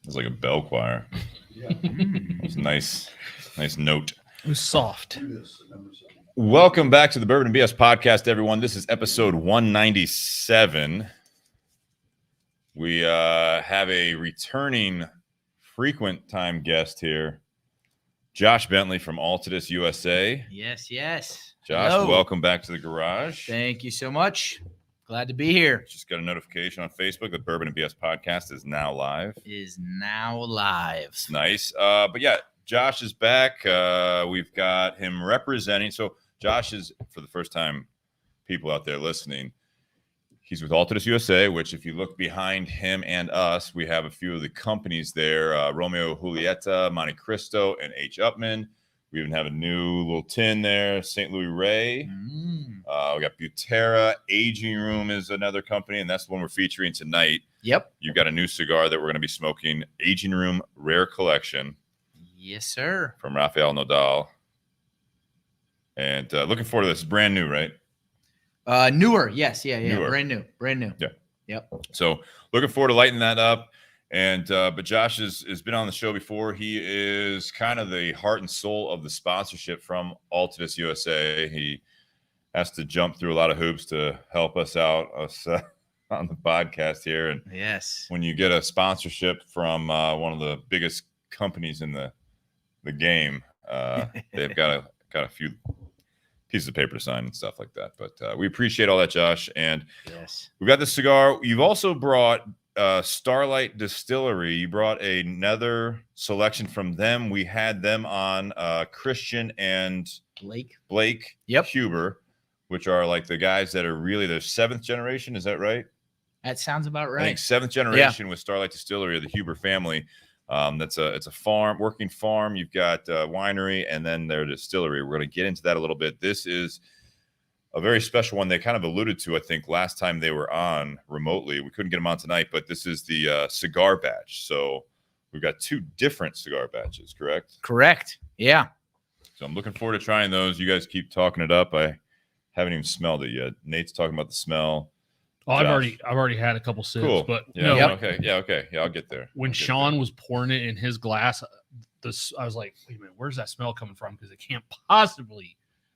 was like a bell choir. Yeah. It was nice note. It was soft. Welcome back to the Bourbon and BS podcast, everyone. This is episode 197. We have a returning frequent time guest here, Josh Bentley from Altadis USA. Yes. Josh, Hello. welcome back to the garage. Thank you so much. Glad to be here. Just got a notification on Facebook that Bourbon and BS podcast is now live. Is now live. It's nice. But yeah, Josh is back. We've got him representing. So Josh is, for the first time, people out there listening, he's with Altadis USA, which if you look behind him and us, we have a few of the companies there, Romeo Julieta, Monte Cristo, and H. Upman. We even have a new little tin there, St. Louis Ray. We got Butera. Aging Room is another company, and that's the one we're featuring tonight. Yep. You've got a new cigar that we're going to be smoking, Aging Room Rare Collection. Yes, sir. From Rafael Nodal. And looking forward to this. Brand new, right? Newer. Yes. Yeah. Newer. Brand new. Yeah. Yep. So looking forward to lighting that up. And but Josh has been on the show before. He is kind of the heart and soul of the sponsorship from Altadis USA. He has to jump through a lot of hoops to help us out on the podcast here. And yes, when you get a sponsorship from one of the biggest companies in the game, they've got a few pieces of paper to sign and stuff like that. But we appreciate all that, Josh. And yes, we've got the cigar. You've also brought Starlight Distillery. You brought another selection from them. We had them on Christian and Blake Huber, which are like the guys that are really the seventh generation. Is that right? That sounds about right. I think seventh generation with Starlight Distillery of the Huber family. It's a working farm. You've got winery and then their distillery. We're going to get into that a little bit. This is a very special one they kind of alluded to, I think, last time they were on remotely. We couldn't get them on tonight, but this is the Cigar Batch. So we've got two different cigar batches, correct? Correct. Yeah. So I'm looking forward to trying those. You guys keep talking it up. I haven't even smelled it yet. Nate's talking about the smell. Oh, I've already had a couple sips. Cool. But yeah, no, okay. Yeah, okay. Yeah, I'll get there. When Sean was pouring it in his glass, I was like, wait a minute, where's that smell coming from? Because it can't possibly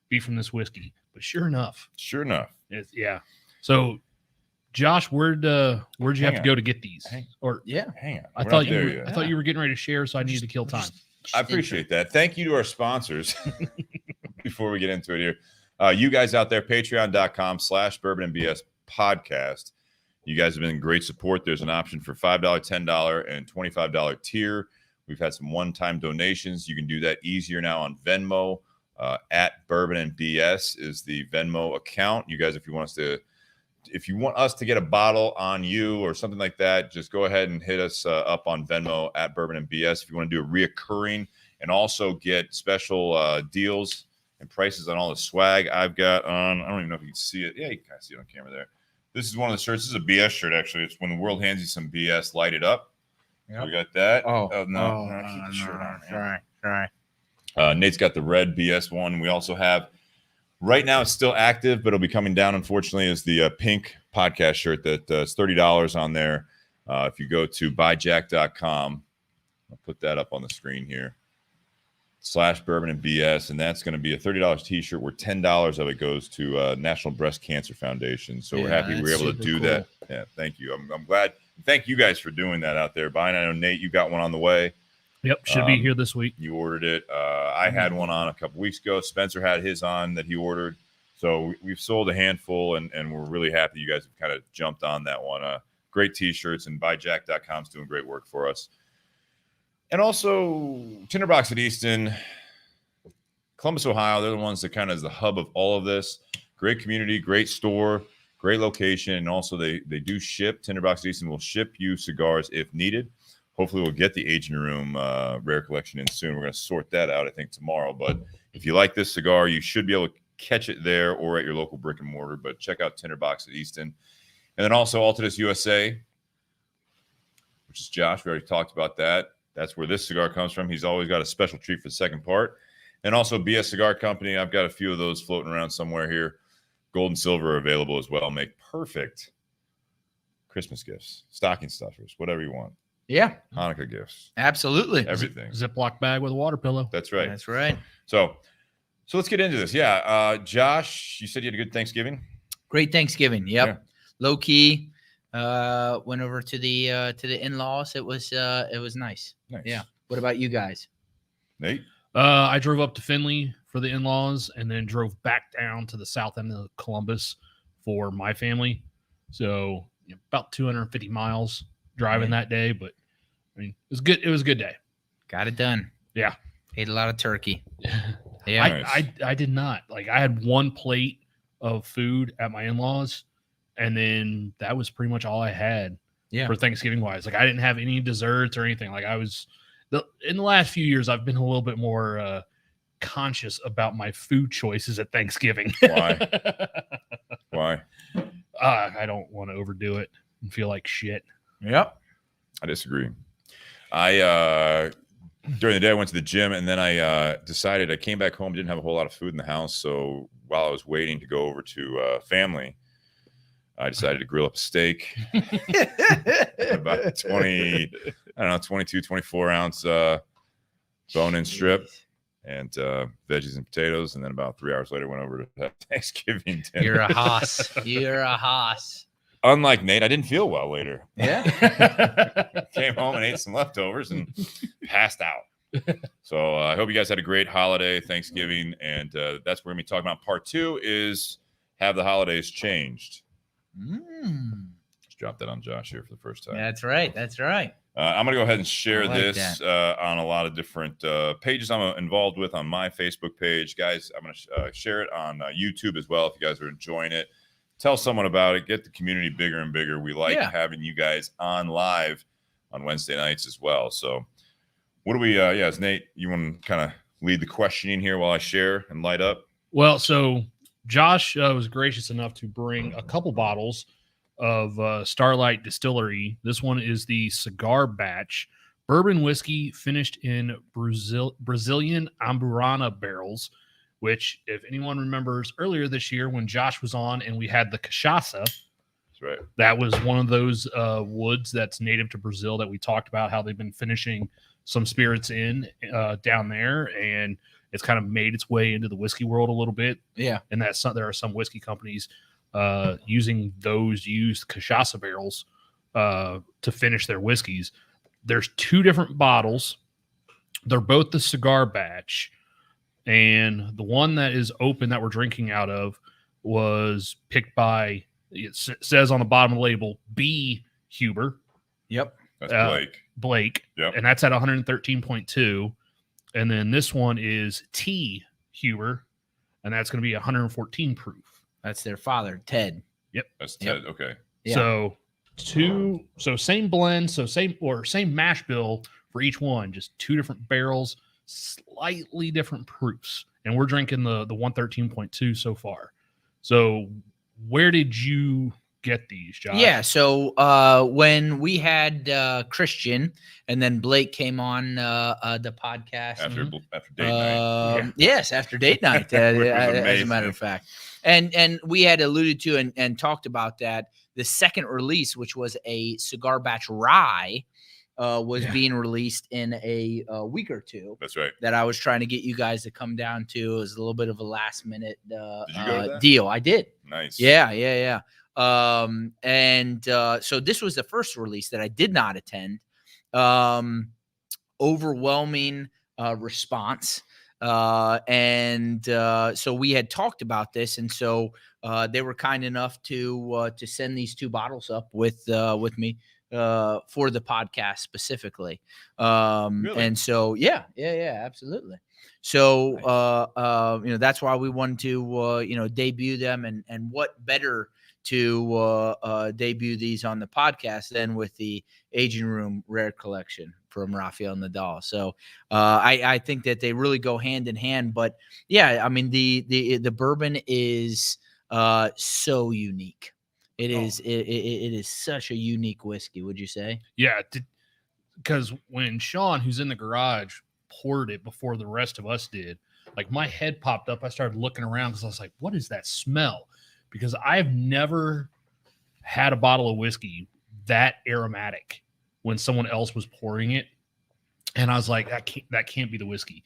be from this whiskey. But sure enough. Yeah. So, Josh, where'd you have to go to get these? Hang on. I thought you were getting ready to share, so I needed to kill time. I appreciate that. Thank you to our sponsors. Before we get into it here, you guys out there, patreon.com/bourbonandbs podcast. You guys have been great support. There's an option for $5, $10, and $25 tier. We've had some one-time donations. You can do that easier now on Venmo. At Bourbon and BS is the Venmo account. You guys, if you want us to get a bottle on you or something like that, just go ahead and hit us up on Venmo at Bourbon and BS. If you want to do a reoccurring and also get special deals and prices on all the swag I've got on. I don't even know if you can see it. Yeah, you can kind of see it on camera there. This is one of the shirts. This is a BS shirt, actually. It's when the world hands you some BS, light it up. Yep. So we got that. No, keep the shirt on. Sorry. Nate's got the red BS one. We also have, right now it's still active, but it'll be coming down, unfortunately, is the pink podcast shirt that is $30 on there. If you go to buyjack.com, I'll put that up on the screen here, /Bourbon and BS, and that's going to be a $30 t-shirt where $10 of it goes to National Breast Cancer Foundation. So we're happy we were able to do that. Yeah, thank you. I'm glad. Thank you guys for doing that out there. Brian, I know, Nate, you got one on the way. Yep, should be here this week. You ordered it. I had one on a couple weeks ago. Spencer had his on that he ordered. So we've sold a handful, and we're really happy you guys have kind of jumped on that one. Great T-shirts, and buyjack.com is doing great work for us. And also Tinder Box at Easton, Columbus, Ohio. They're the ones that kind of is the hub of all of this. Great community, great store, great location, and also they do ship. Tinder Box at Easton will ship you cigars if needed. Hopefully we'll get the Aging Room Rare Collection in soon. We're going to sort that out, I think, tomorrow. But if you like this cigar, you should be able to catch it there or at your local brick and mortar. But check out Tinder Box at Easton. And then also Altadis USA, which is Josh. We already talked about that. That's where this cigar comes from. He's always got a special treat for the second part. And also BS Cigar Company. I've got a few of those floating around somewhere here. Gold and silver are available as well. Make perfect Christmas gifts, stocking stuffers, whatever you want. Yeah. Hanukkah gifts. Absolutely. Everything. Ziploc bag with a water pillow. That's right. That's right. So let's get into this. Yeah. Josh, you said you had a good Thanksgiving? Great Thanksgiving. Yep. Yeah. Low key. Went over to the in-laws. It was nice. Nice. Yeah. What about you guys? Nate? I drove up to Findlay for the in-laws and then drove back down to the south end of Columbus for my family. So about 250 miles driving that day, but I mean, it was good. It was a good day. Got it done. Yeah. Ate a lot of turkey. Yeah. I did not. Like, I had one plate of food at my in-laws, and then that was pretty much all I had for Thanksgiving wise. Like, I didn't have any desserts or anything. Like, in the last few years, I've been a little bit more conscious about my food choices at Thanksgiving. Why? I don't want to overdo it and feel like shit. Yep. I disagree. During the day, I went to the gym, and then I decided I came back home, didn't have a whole lot of food in the house. So while I was waiting to go over to family, I decided to grill up a steak, about 22, 24 ounce bone-in strip, and veggies and potatoes. And then about 3 hours later, went over to have Thanksgiving dinner. You're a hoss. You're a hoss. Unlike Nate, I didn't feel well later. Yeah. Came home and ate some leftovers and passed out. So I hope you guys had a great holiday, Thanksgiving. And that's what we're going to be talking about. Part 2 is, have the holidays changed? Just drop that on Josh here for the first time. That's right. That's right. I'm going to go ahead and share like this on a lot of different pages I'm involved with on my Facebook page. Guys, I'm going to share it on YouTube as well if you guys are enjoying it. Tell someone about it. Get the community bigger and bigger. We like having you guys on live on Wednesday nights as well. So what do we, Nate, you want to kind of lead the questioning here while I share and light up? Well, so Josh was gracious enough to bring a couple bottles of Starlight Distillery. This one is the Cigar Batch Bourbon whiskey finished in Brazilian Amburana barrels, which, if anyone remembers earlier this year when Josh was on and we had the cachaça, that's right. That was one of those woods that's native to Brazil that we talked about how they've been finishing some spirits in down there, and it's kind of made its way into the whiskey world a little bit. Yeah. And there are some whiskey companies using those used cachaça barrels to finish their whiskeys. There's 2 different bottles. They're both the Cigar Batch. And the one that is open that we're drinking out of was picked by, it says on the bottom of the label, B. Huber. Yep. That's Blake. Yep. And that's at 113.2. And then this one is T. Huber, and that's going to be 114 proof. That's their father, Ted. Yep. That's Ted. Yep. Okay. Yeah. So same blend, same mash bill for each one, just 2 different barrels, slightly different proofs, and we're drinking the 113.2 so far. So where did you get these, Josh? Yeah, so when we had Christian and then Blake came on the podcast after date night. Yes, after date night, as a matter of fact, and we had alluded to and talked about that the second release, which was a Cigar Batch Rye, was being released in a week or two. That's right. That I was trying to get you guys to come down to. It was a little bit of a last minute did you go to that? deal. I did. Nice. Yeah. So this was the first release that I did not attend. Overwhelming response. So we had talked about this, and so they were kind enough to send these 2 bottles up with me for the podcast specifically. Really? And so yeah, absolutely. So that's why we wanted to debut them, and what better to debut these on the podcast than with the Aging Room Rare Collection from Rafael Nadal. So I think that they really go hand in hand. But yeah, I mean the bourbon is so unique. It is such a unique whiskey. Would you say? Yeah, because when Sean, who's in the garage, poured it before the rest of us did, like my head popped up. I started looking around because I was like, "What is that smell?" Because I've never had a bottle of whiskey that aromatic. when someone else was pouring it. And I was like, that can't be the whiskey.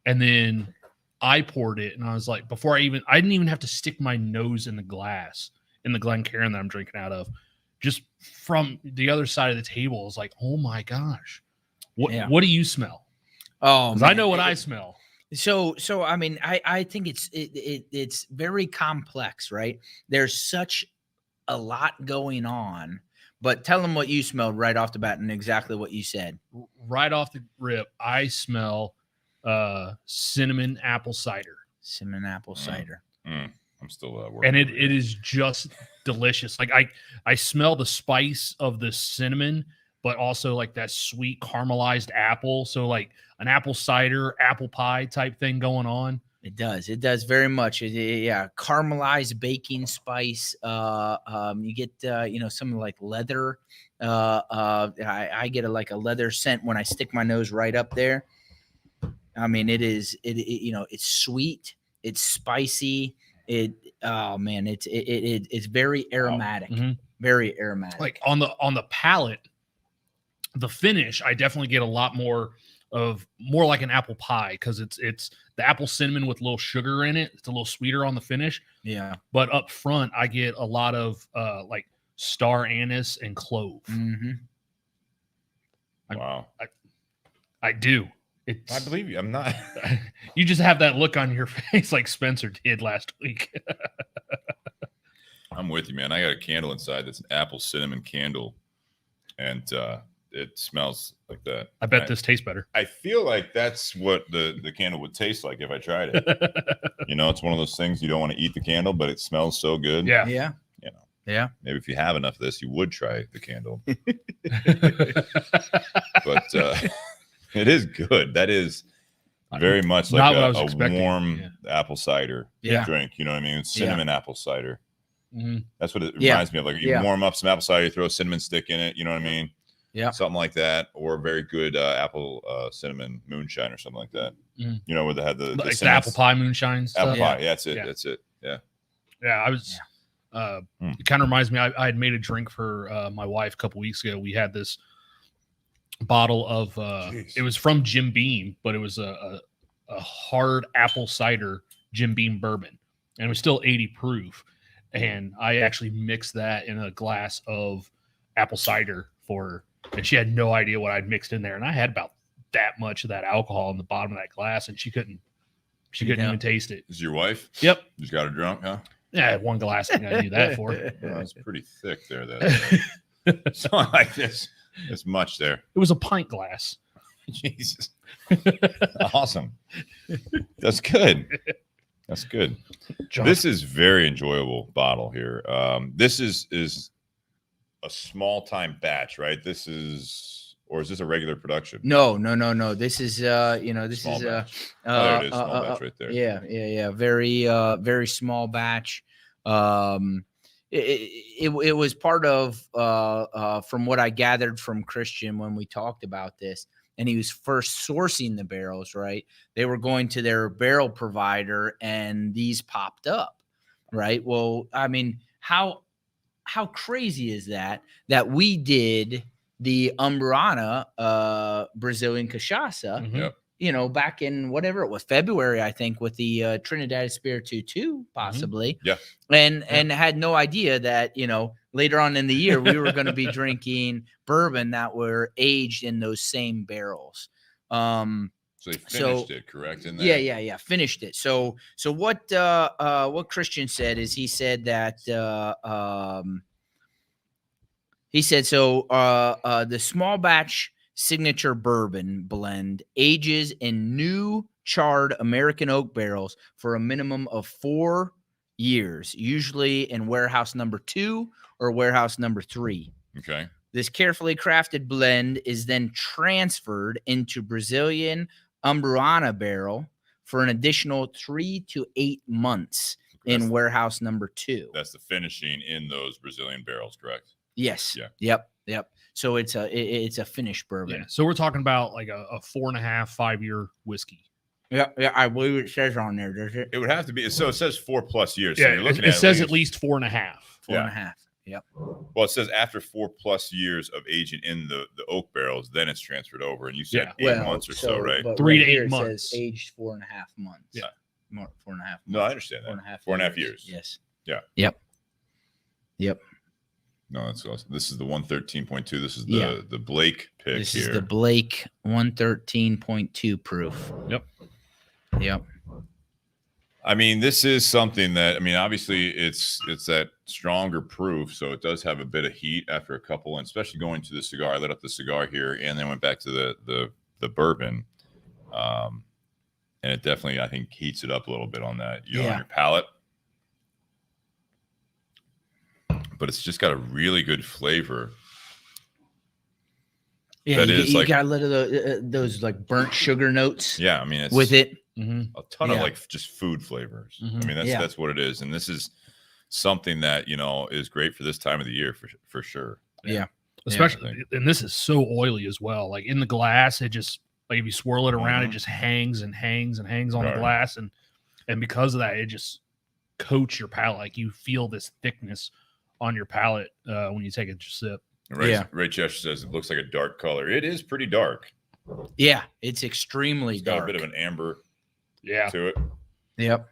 And then I poured it, and I was like, I didn't even have to stick my nose in the glass in the Glencairn that I'm drinking out of. Just from the other side of the table, I was like, oh my gosh, what do you smell? Oh, I know what I smell. So I mean, I think it's very complex, right? There's such a lot going on. But tell them what you smelled right off the bat and exactly what you said. Right off the rip, I smell cinnamon apple cider. Cinnamon apple cider. I'm still working. And it is just delicious. Like I smell the spice of the cinnamon, but also like that sweet caramelized apple. So like an apple cider, apple pie type thing going on. It does very much. Caramelized baking spice. You get some like leather. I get a leather scent when I stick my nose right up there. I mean, it's sweet, it's spicy. It's very aromatic. Mm-hmm. Very aromatic. Like on the palate, the finish, I definitely get a lot more like an apple pie, because it's the apple cinnamon with a little sugar in it. It's a little sweeter on the finish. Yeah. But up front, I get a lot of like star anise and clove. Mm-hmm. Wow. I do. I believe you. I'm not. You just have that look on your face like Spencer did last week. I'm with you, man. I got a candle inside that's an apple cinnamon candle, and it smells like that. I bet this tastes better. I feel like that's what the candle would taste like if I tried it. It's one of those things you don't want to eat the candle, but it smells so good. Yeah. Yeah. Yeah. Maybe if you have enough of this, you would try the candle. But it is good. That is very much like a warm apple cider drink. You know what I mean? Cinnamon apple cider. Mm-hmm. That's what it reminds me of. Like you warm up some apple cider, you throw a cinnamon stick in it. You know what I mean? Yeah. Something like that, or a very good apple cinnamon moonshine or something like that. Mm-hmm. Where they had the apple pie moonshine stuff. Apple pie. Yeah, that's it. Yeah. That's it. Yeah. Yeah. I was. It kind of reminds me. I had made a drink for my wife a couple weeks ago. We had this bottle of. It was from Jim Beam, but it was a hard apple cider Jim Beam bourbon, and it was still 80 proof. And I actually mixed that in a glass of apple cider for her, and she had no idea what I'd mixed in there. And I had about that much of that alcohol in the bottom of that glass, and she couldn't even taste it. Is your wife? Yep. Just got her drunk, huh? Yeah, I had one glass. I gotta do that for. Well, it's pretty thick there. So like this much there. It was a pint glass. Jesus. Awesome. That's good. That's good. Josh. This is very enjoyable bottle here. This is a small time batch, right? Or is this a regular production? No. This is this Small is batch. There it is. Small batch right there. Yeah. Very small batch. It was part of from what I gathered from Christian when we talked about this, and he was first sourcing the barrels, right? They were going to their barrel provider, and these popped up, right? Well, I mean, how crazy is that we did the Umbrana Brazilian cachaça, Mm-hmm. Back in whatever it was, February, I think, with the Trinidad Espiritu 2, possibly. Yeah. And had no idea that, later on in the year, we were going to be drinking bourbon that were aged in those same barrels. So they finished it, correct? In there? Yeah. Finished it. So what Christian said is he said that the small batch signature bourbon blend ages in new charred American oak barrels for a minimum of 4 years, usually in warehouse number 2 or warehouse number 3. Okay. This carefully crafted blend is then transferred into Brazilian Umbrana barrel for an additional 3 to 8 months in warehouse number 2. That's the finishing in those Brazilian barrels, correct? Yes. Yeah. Yep. So it's a finished bourbon. Yeah. So we're talking about like a 4.5, 5 year whiskey. Yeah. I believe it says on there, does it? It would have to be. So it says 4+ years. Yeah. So you're looking it says at least 4.5. 4.5. Yep. Well, it says after 4+ years of aging in the oak barrels, then it's transferred over. And you said Yeah. 8 months or so, right? But 3 to 8 here it months. says aged 4.5 months. Yeah. 4.5 months. No, I understand that. 4.5 years. Yes. Yeah. Yep. No, that's awesome. This is the 113.2. This is Yeah. the Blake pick This here. is the Blake 113.2 proof. Yep. I mean, this is something that, I mean, obviously it's that stronger proof, so it does have a bit of heat after a couple, and especially going to the cigar. I lit up the cigar here and then went back to the bourbon, and it definitely, I think, heats it up a little bit on that, on your palate. But it's just got a really good flavor. Yeah, you got a little of those like burnt sugar notes. Yeah, I mean, it's with it. A ton of like just food flavors. I mean, that's what it is, and this is something that is great for this time of the year for sure. Yeah, especially, and this is so oily as well. Like in the glass, it just like if you swirl it around, it just hangs and hangs and hangs on the glass, and because of that, it just coats your palate. Like you feel this thickness on your palate when you take a sip. Ray Cheshire says it looks like a dark color. It is pretty dark. Yeah, it's extremely dark. Got a bit of an amber to it. Yep.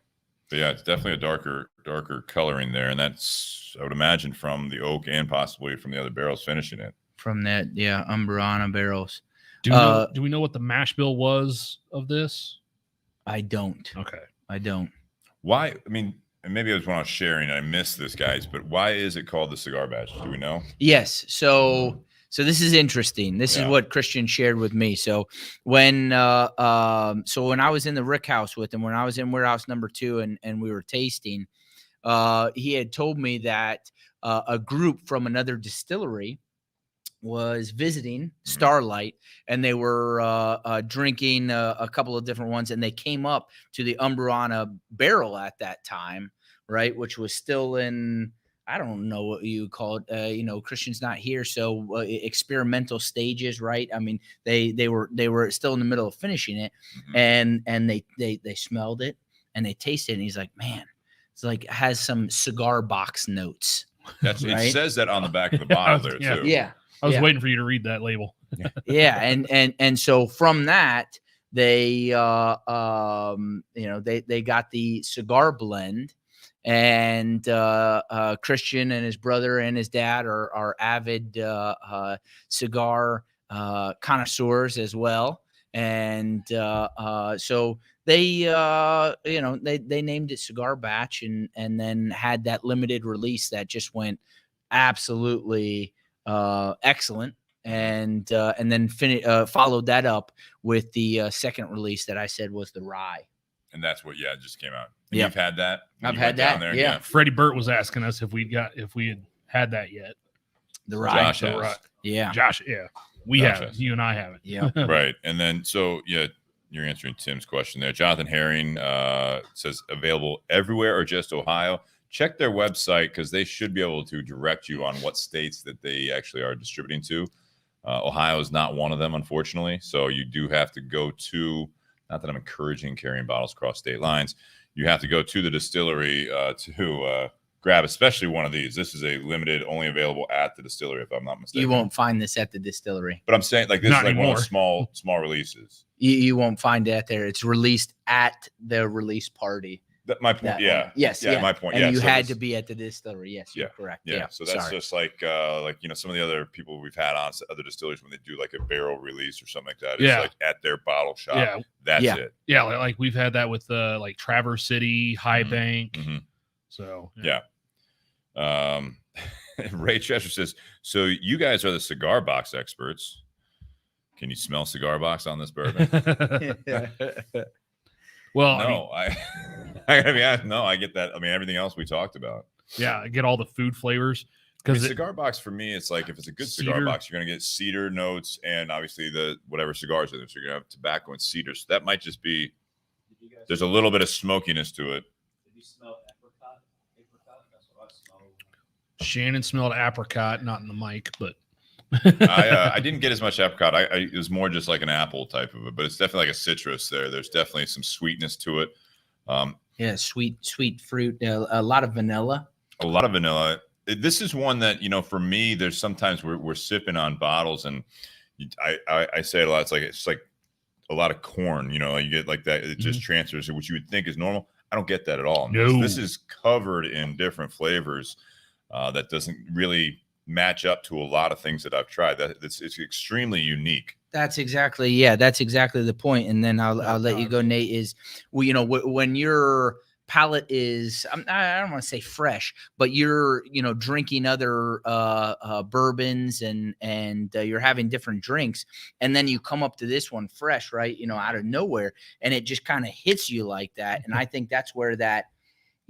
But yeah, it's definitely a darker coloring there. And that's, I would imagine, from the oak and possibly from the other barrels finishing it. From that, Umbrana barrels. Do we know what the mash bill was of this? I don't. Okay. I don't. Why? I mean, and maybe it was when I was sharing and I missed this, guys, but why is it called the Cigar Batch? Do we know? Yes. So this is interesting. This is what Christian shared with me. So when I was in the Rick House with him, when I was in warehouse number 2 and we were tasting, he had told me that a group from another distillery was visiting Starlight, and they were drinking a couple of different ones, and they came up to the Umbrana barrel at that time, right, which was still in, I don't know what you call it. Christian's not here, so experimental stages, right? I mean, they were still in the middle of finishing it, and they smelled it and they tasted it, and he's like, man, it's like it has some cigar box notes. That's right? It says that on the back of the bottle there too. Yeah. I was waiting for you to read that label. And so from that, they they got the cigar blend, and Christian and his brother and his dad are avid cigar connoisseurs as well, and so they they named it Cigar Batch, and then had that limited release that just went absolutely excellent, and then followed that up with the second release that I said was the rye. And that's what just came out. Yeah, you've had that. I've had that. There, yeah. Freddie Burt was asking us if we had that yet. The rye. Josh has. Yeah. Josh. Yeah. We have it. You and I have it. Yeah. Right. And then you're answering Tim's question there. Jonathan Herring says available everywhere or just Ohio. Check their website because they should be able to direct you on what states that they actually are distributing to. Ohio is not one of them, unfortunately. So you do have to go to, not that I'm encouraging carrying bottles across state lines. You have to go to the distillery to grab, especially one of these. This is a limited, only available at the distillery, if I'm not mistaken. You won't find this at the distillery. But I'm saying, like, this is like one of the small releases. You won't find that there. It's released at the release party. My point, Yes. My point, and you had to be at the distillery. Yes, you're correct. Yeah. So that's just like some of the other people we've had on other distilleries when they do like a barrel release or something like that. It's like at their bottle shop. Yeah. That's it. Yeah, like we've had that with like Traverse City, High Bank. So Ray Cheshire says, so you guys are the cigar box experts. Can you smell cigar box on this bourbon? Well, no, I get that. I mean, everything else we talked about. Yeah, I get all the food flavors. Because cigar box for me, it's like if it's a good cigar box, you're gonna get cedar notes and obviously the whatever cigars are there. So you're gonna have tobacco and cedar. So that might just be there's a little bit of smokiness to it. Did you smell apricot? That's what I smelled. Shannon smelled apricot, not in the mic, but I didn't get as much apricot. It was more just like an apple type of it, but it's definitely like a citrus there. There's definitely some sweetness to it. Sweet fruit. A lot of vanilla. A lot of vanilla. this is one that, for me, there's sometimes we're sipping on bottles, and I say it a lot. It's like a lot of corn, you get like that. It just transfers, which you would think is normal. I don't get that at all. No. This is covered in different flavors that doesn't really match up to a lot of things that I've tried. It's extremely unique. That's exactly the point. And then I'll let you go, Nate. Is when your palate is, I don't want to say fresh, but you're drinking other bourbons and you're having different drinks, and then you come up to this one fresh, right? Out of nowhere, and it just kind of hits you like that. And I think that's where that.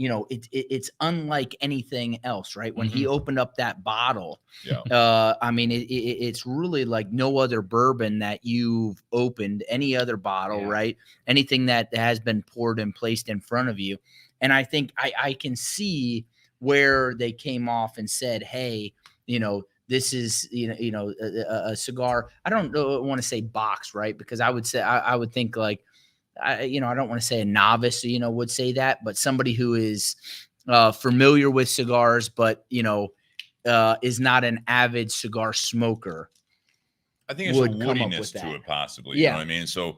It's unlike anything else, right? When he opened up that bottle, I mean, it's really like no other bourbon that you've opened, any other bottle, right? Anything that has been poured and placed in front of you. And I think I can see where they came off and said, hey, this is, a cigar. I don't want to say box, right? Because I would say, I would think like, I don't want to say a novice, would say that, but somebody who is familiar with cigars, but, is not an avid cigar smoker. I think it's a woodiness to it, possibly. You know what I mean? So,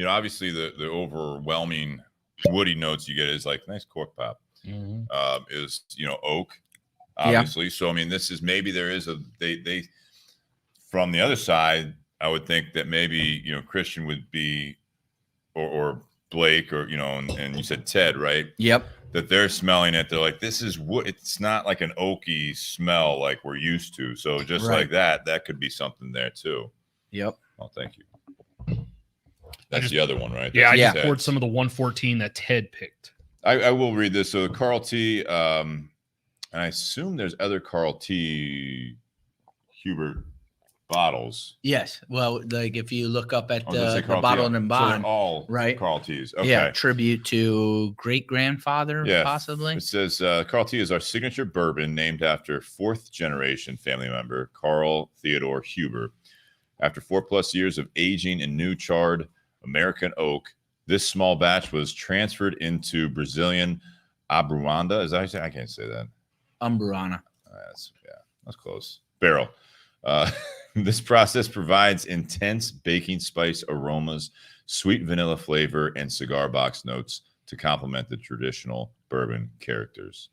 obviously the overwhelming woody notes you get is like nice cork pop, is, oak, obviously. So, I mean, this is, maybe there is they from the other side, I would think that maybe, Christian would be, or Blake, or and you said Ted, right? Yep. That they're smelling it, they're like, this is wood. It's not like an oaky smell like we're used to. So just like that could be something there too. Yep. Oh, thank you. That's the other one, right? Yeah, That's I just poured some of the 114 that Ted picked. I will read this. So the Carl T, and I assume there's other Carl T Hubert bottles. Yes. Well, like if you look up at the bottle and bond, so all right? Carl T's. Okay. Yeah. Tribute to great grandfather, possibly. It says Carl T is our signature bourbon named after 4th generation family member Carl Theodore Huber. After 4+ years of aging in new charred American oak, this small batch was transferred into Brazilian Abruanda. Is that how you say? I can't say that. Umbrana. That's close. Barrel. This process provides intense baking spice aromas, sweet vanilla flavor, and cigar box notes to complement the traditional bourbon characters.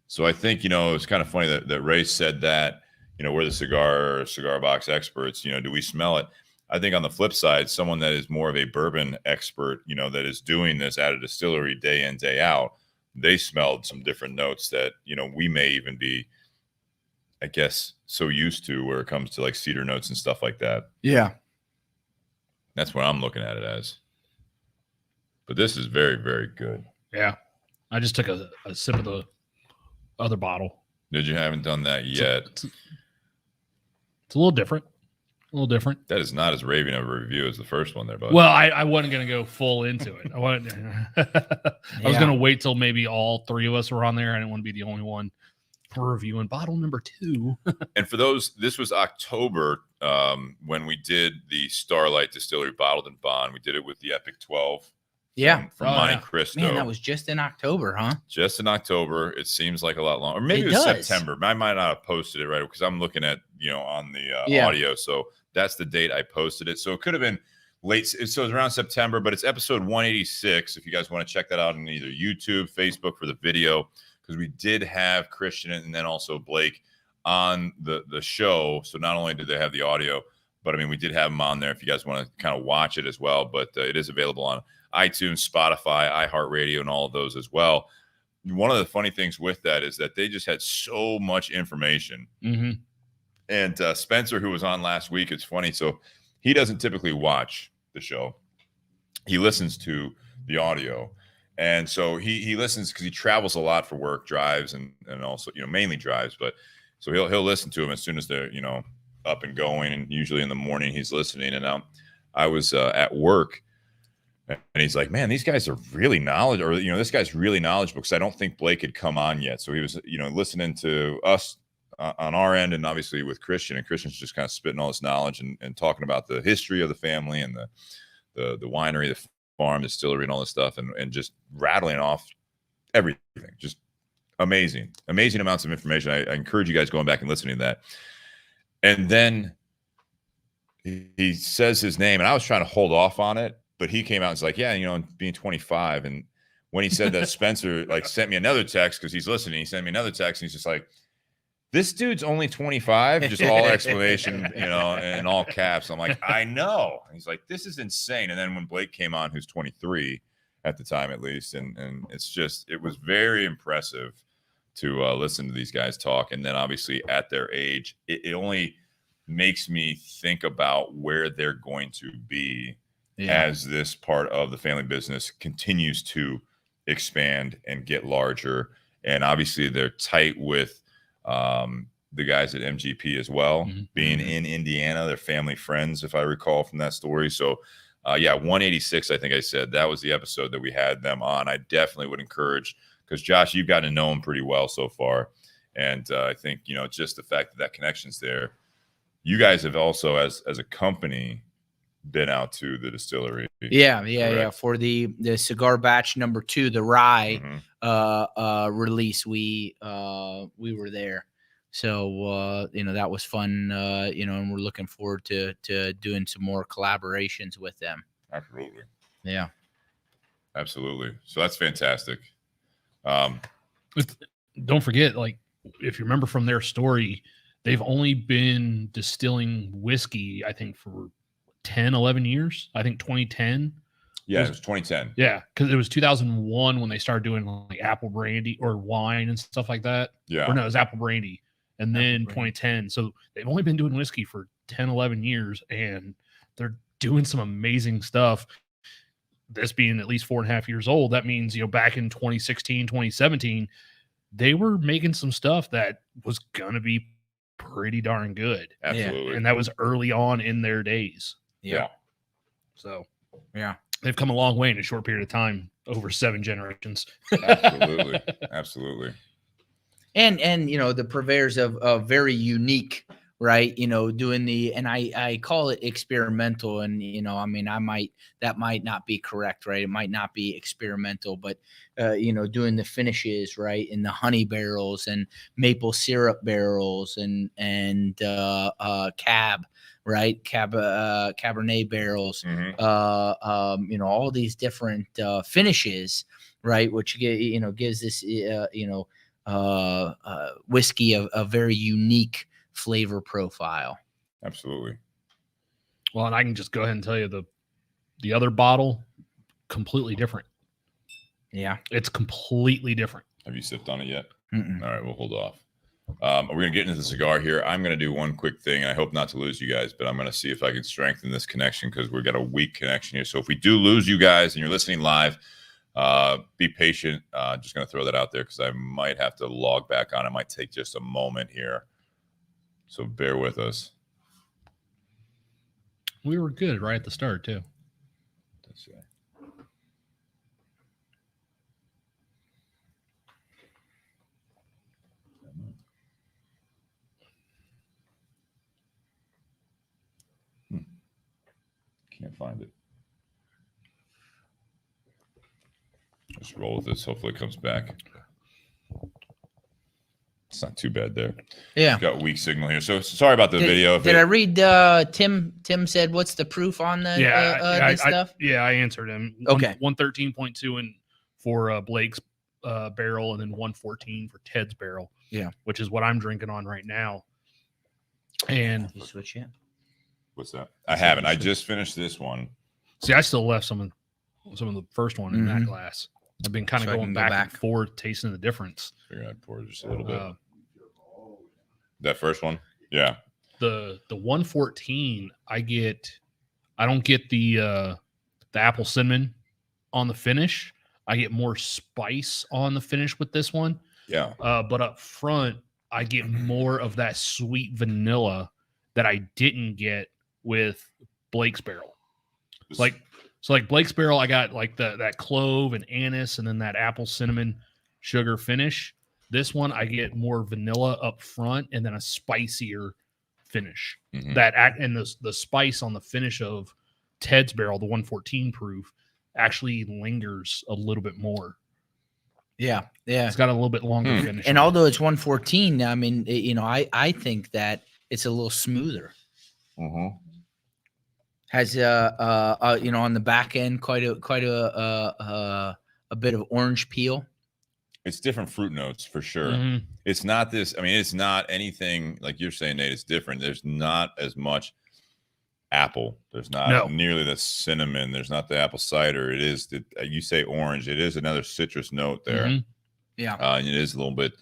So I think, it's kind of funny that Ray said that, we're the cigar box experts, do we smell it? I think on the flip side, someone that is more of a bourbon expert, that is doing this at a distillery day in, day out, they smelled some different notes that, we may even be, I guess, so used to, where it comes to like cedar notes and stuff like that. Yeah. That's what I'm looking at it as. But this is very, very good. Yeah. I just took a sip of the other bottle. Did you? Haven't done that yet. It's a little different. That is not as raving of a review as the first one there, bud. Well, I wasn't going to go full into it. I was going to wait till maybe all three of us were on there. I didn't want to be the only one reviewing bottle number 2. And for those, this was October when we did the Starlight Distillery Bottled and Bond. We did it with the Epic 12 from Monte Cristo. Man, that was just in October, huh? Just in October. It seems like a lot longer. Or maybe it was September. I might not have posted it right because I'm looking at, on the audio. So that's the date I posted it. So it could have been late. So it was around September, but it's episode 186. If you guys want to check that out on either YouTube, Facebook for the video, because we did have Christian and then also Blake on the show. So not only did they have the audio, but I mean, we did have them on there if you guys want to kind of watch it as well. But it is available on iTunes, Spotify, iHeartRadio, and all of those as well. One of the funny things with that is that they just had so much information. And Spencer, who was on last week, it's funny. So he doesn't typically watch the show. He listens to the audio. And so he listens because he travels a lot for work, drives, and also, mainly drives. But so he'll listen to them as soon as they're, up and going. And usually in the morning he's listening. And I was at work, and he's like, man, these guys are really knowledgeable. Or, this guy's really knowledgeable, because I don't think Blake had come on yet. So he was, listening to us on our end, and obviously with Christian. And Christian's just kind of spitting all this knowledge and talking about the history of the family and the winery, the farm, distillery, and all this stuff, and just rattling off everything. Just amazing amounts of information. I encourage you guys going back and listening to that. And then he says his name, and I was trying to hold off on it, but he came out and was like, yeah, being 25. And when he said that, Spencer sent me another text because he's listening. He sent me another text, and he's just like, this dude's only 25, just all explanation, in all caps. I'm like, I know. And he's like, this is insane. And then when Blake came on, who's 23 at the time, at least, and it was very impressive to listen to these guys talk. And then obviously at their age, it only makes me think about where they're going to be as this part of the family business continues to expand and get larger. And obviously they're tight with the guys at MGP as well, being in Indiana. They're family friends, if I recall from that story. So 186, I think I said, that was the episode that we had them on. I definitely would encourage, because Josh, you've gotten to know them pretty well so far. And I think, just the fact that connection's there. You guys have also, as a company, been out to the distillery. Yeah. For the Cigar Batch number 2, the rye release, we were there. So that was fun. And we're looking forward to doing some more collaborations with them. Absolutely. Yeah. Absolutely. So that's fantastic. Don't forget, if you remember from their story, they've only been distilling whiskey, I think, for 10, 11 years. I think 2010. Yeah, it was 2010. Yeah, because it was 2001 when they started doing apple brandy or wine and stuff like that. Yeah. Or no, it was apple brandy. And then 2010. So they've only been doing whiskey for 10, 11 years, and they're doing some amazing stuff. This being at least 4.5 years old, that means, back in 2016, 2017, they were making some stuff that was going to be pretty darn good. Absolutely. And that was early on in their days. Yeah. So, yeah, they've come a long way in a short period of time, over 7 generations. Absolutely. Absolutely. And the purveyors of very unique, right? Doing and I call it experimental, and that might not be correct, right? It might not be experimental, but doing the finishes, right, in the honey barrels and maple syrup barrels and cab, right, Cabernet barrels, all these different finishes, right, which gives this whiskey a very unique flavor profile. Absolutely. Well, and I can just go ahead and tell you the other bottle, completely different. Yeah, it's completely different. Have you sipped on it yet? Mm-mm. All right, we'll hold off. We're going to get into the cigar here. I'm going to do one quick thing, and I hope not to lose you guys, but I'm going to see if I can strengthen this connection, because we've got a weak connection here. So if we do lose you guys and you're listening live, be patient. Just going to throw that out there, because I might have to log back on. It might take just a moment here. So bear with us. We were good right at the start, too. Let's see. Can't find it. Just roll with this. Hopefully it comes back. It's not too bad there. Yeah. Got weak signal here. So sorry about the video. Did I read Tim said, what's the proof on the this stuff? I answered him. Okay. 113.2 and for Blake's barrel, and then 114 for Ted's barrel. Yeah. Which is what I'm drinking on right now. And you switch yet? What's that? I haven't. I just finished this one. See, I still left some of the first one in that glass. I've been kind of going back and forth, tasting the difference. Figure I'd pour just a little bit. That first one? Yeah. The 114, I don't get the apple cinnamon on the finish. I get more spice on the finish with this one. Yeah. But up front, I get more of that sweet vanilla that I didn't get with Blake's barrel. Like Blake's barrel, I got that clove and anise, and then that apple cinnamon sugar finish. This one, I get more vanilla up front, and then a spicier finish. And the spice on the finish of Ted's barrel, the 114 proof, actually lingers a little bit more. Yeah. Yeah. It's got a little bit longer finish. And on it. although it's 114, I mean, I think that it's a little smoother. Mm-hmm. Has on the back end quite a bit of orange peel. It's different fruit notes for sure. Mhm. It's not this. I mean, it's not anything like you're saying, Nate. It's different. There's not as much apple. There's not nearly the cinnamon. There's not the apple cider. It is you say orange. It is another citrus note there. Mhm. Yeah, and it is a little bit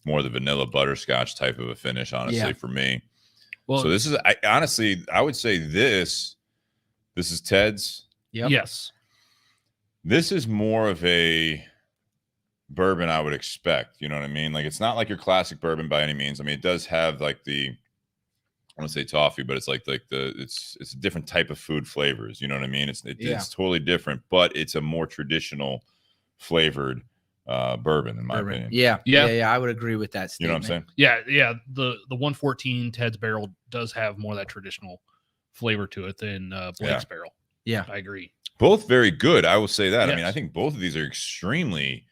more the vanilla butterscotch type of a finish, honestly, for me. Well, so this is honestly, I would say this is Ted's. Yep. Yes. This is more of a bourbon I would expect. You know what I mean? Like, it's not like your classic bourbon by any means. I mean, it does have like I want to say toffee, but it's it's a different type of food flavors. You know what I mean? It's totally different, but it's a more traditional flavored bourbon in my opinion. Yeah. I would agree with that statement. You know what I'm saying? Yeah. The 114 Ted's Barrel does have more of that traditional flavor to it than Blake's Barrel. Yeah, I agree. Both very good. I will say that. Yes. I mean, I think both of these are extremely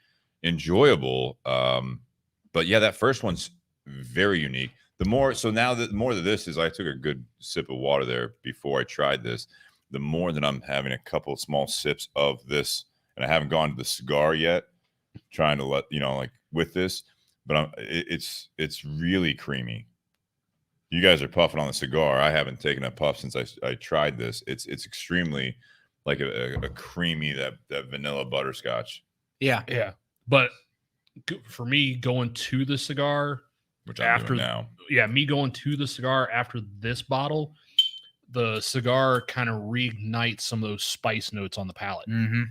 enjoyable. But yeah, that first one's very unique. The more that this is, I took a good sip of water there before I tried this. The more that I'm having a couple of small sips of this, and I haven't gone to the cigar yet, trying to let like with this, but it's really creamy. You guys are puffing on the cigar. I haven't taken a puff since I tried this. It's extremely like a creamy that vanilla butterscotch. Yeah. But for me, going to the cigar, which I'm doing now. Yeah, me going to the cigar after this bottle, the cigar kind of reignites some of those spice notes on the palate. Mm-hmm.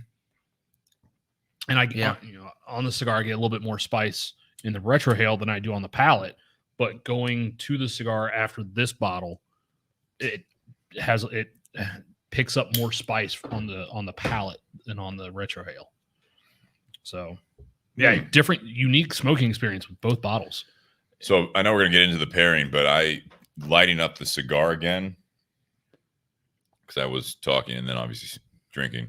And I on the cigar, I get a little bit more spice in the retrohale than I do on the palate. But going to the cigar after this bottle, it picks up more spice on the palate than on the retrohale. So, yeah, different, unique smoking experience with both bottles. So I know we're gonna get into the pairing, but lighting up the cigar again because I was talking and then obviously drinking.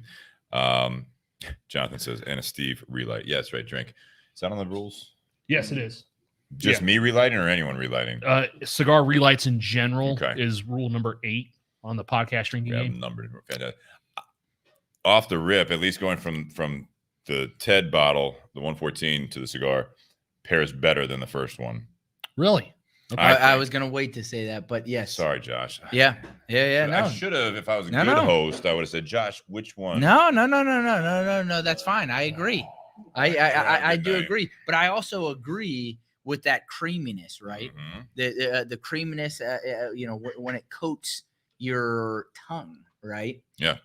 Jonathan says, and a Steve relight. Yeah, that's right. Drink. Is that on the rules? Yes, it is. Just me relighting or anyone relighting? Cigar relights in general is rule number 8 on the podcast drinking game. Numbered. Off the rip, at least going from the Ted bottle, the 114 to the cigar, pairs better than the first one. Really? Okay. I was gonna wait to say that, but yes. Sorry, Josh. Yeah. No. I should have, if I was a good host, I would have said, Josh, which one? No. That's fine. I agree. I do agree, but I also agree with that creaminess, right? Mm-hmm. The creaminess, when it coats your tongue, right? Yeah.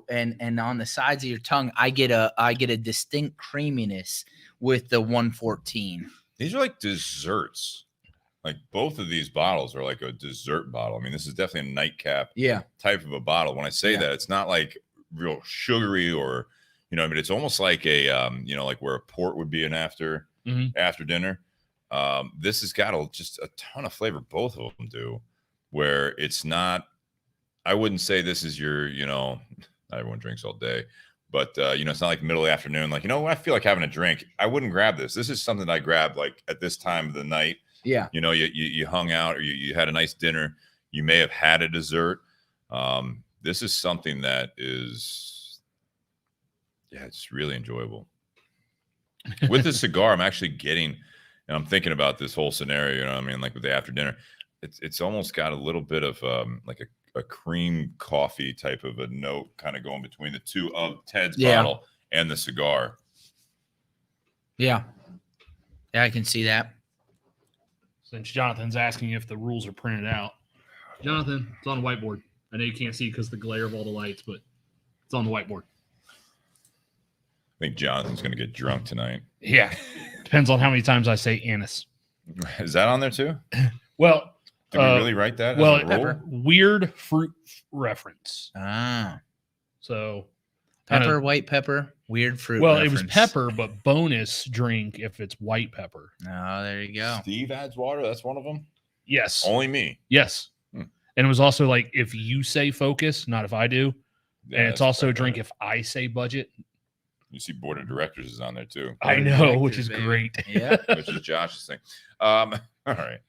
And on the sides of your tongue, I get a distinct creaminess with the 114. These are like desserts. Like both of these bottles are like a dessert bottle. I mean, this is definitely a nightcap type of a bottle. When I say that, it's not like real sugary or, I mean, it's almost like a, like where a port would be an after dinner. This has got just a ton of flavor. Both of them do, where it's not, I wouldn't say this is your, not everyone drinks all day, but it's not like middle of the afternoon. Like, I feel like having a drink. I wouldn't grab this. This is something that I grab like at this time of the night. Yeah. You hung out or you had a nice dinner. You may have had a dessert. This is something that is, it's really enjoyable. With the cigar, I'm actually getting, and I'm thinking about this whole scenario, like with the after dinner, it's almost got a little bit of like a cream coffee type of a note kind of going between the two of Ted's bottle and the cigar. Yeah. Yeah, I can see that. Since Jonathan's asking if the rules are printed out. Jonathan, it's on the whiteboard. I know you can't see because of the glare of all the lights, but it's on the whiteboard. I think Jonathan's going to get drunk tonight. Yeah. Depends on how many times I say anise. Is that on there too? Well, did we really write that? Well, weird fruit reference. So pepper, white pepper, weird fruit. Well, reference. It was pepper, but bonus drink if it's white pepper. Oh, there you go. Steve adds water. That's one of them. Yes. Only me. Yes. And it was also like if you say focus, not if I do. Yeah, and it's also a drink if I say budget. You see, board of directors is on there too. I know, which is great. Yeah. Which is Josh's thing. All right,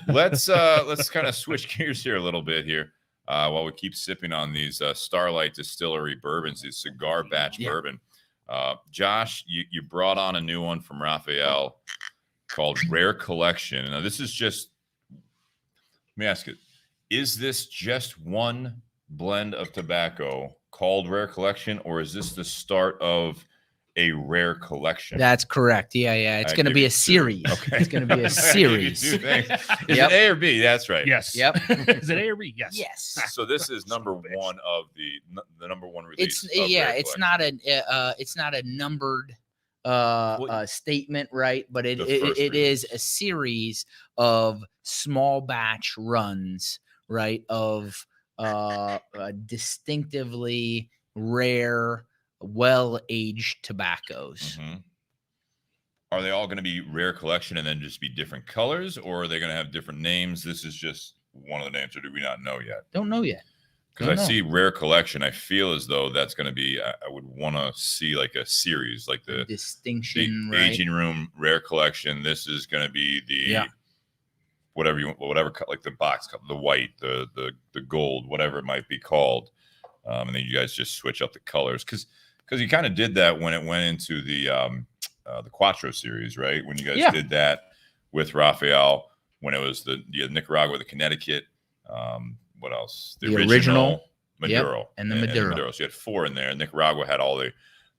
let's kind of switch gears here a little bit here while we keep sipping on these Starlight Distillery bourbons, these Cigar Batch Bourbon. Josh, you brought on a new one from Raphael called Rare Collection. Now, this is just, let me ask it, is this just one blend of tobacco called Rare Collection, or is this the start of a rare collection? That's correct. Yeah. It's going to be a series. Okay. It's going to be a series. Is it A or B? That's right. Yes. Yep. Is it A or B? Yes. Yes. So this is number one of the number one release. It's not a numbered statement, right? But it is a series of small batch runs, right? Of distinctively rare, well-aged tobaccos. Mm-hmm. Are they all going to be Rare Collection and then just be different colors, or are they going to have different names? This is just one of the names, or do we not know yet? Don't know yet. Because I see Rare Collection, I feel as though that's going to be, I would want to see like a series, like the distinction, the right? Aging Room Rare Collection. This is going to be the whatever you want, whatever, like the box, the white, the gold, whatever it might be called. And then you guys just switch up the colors because you kind of did that when it went into the Quattro series, right? When you guys did that with Raphael, when it was the Nicaragua, the Connecticut, what else? The original Maduro, and the Maduro. So you had 4 in there. Nicaragua had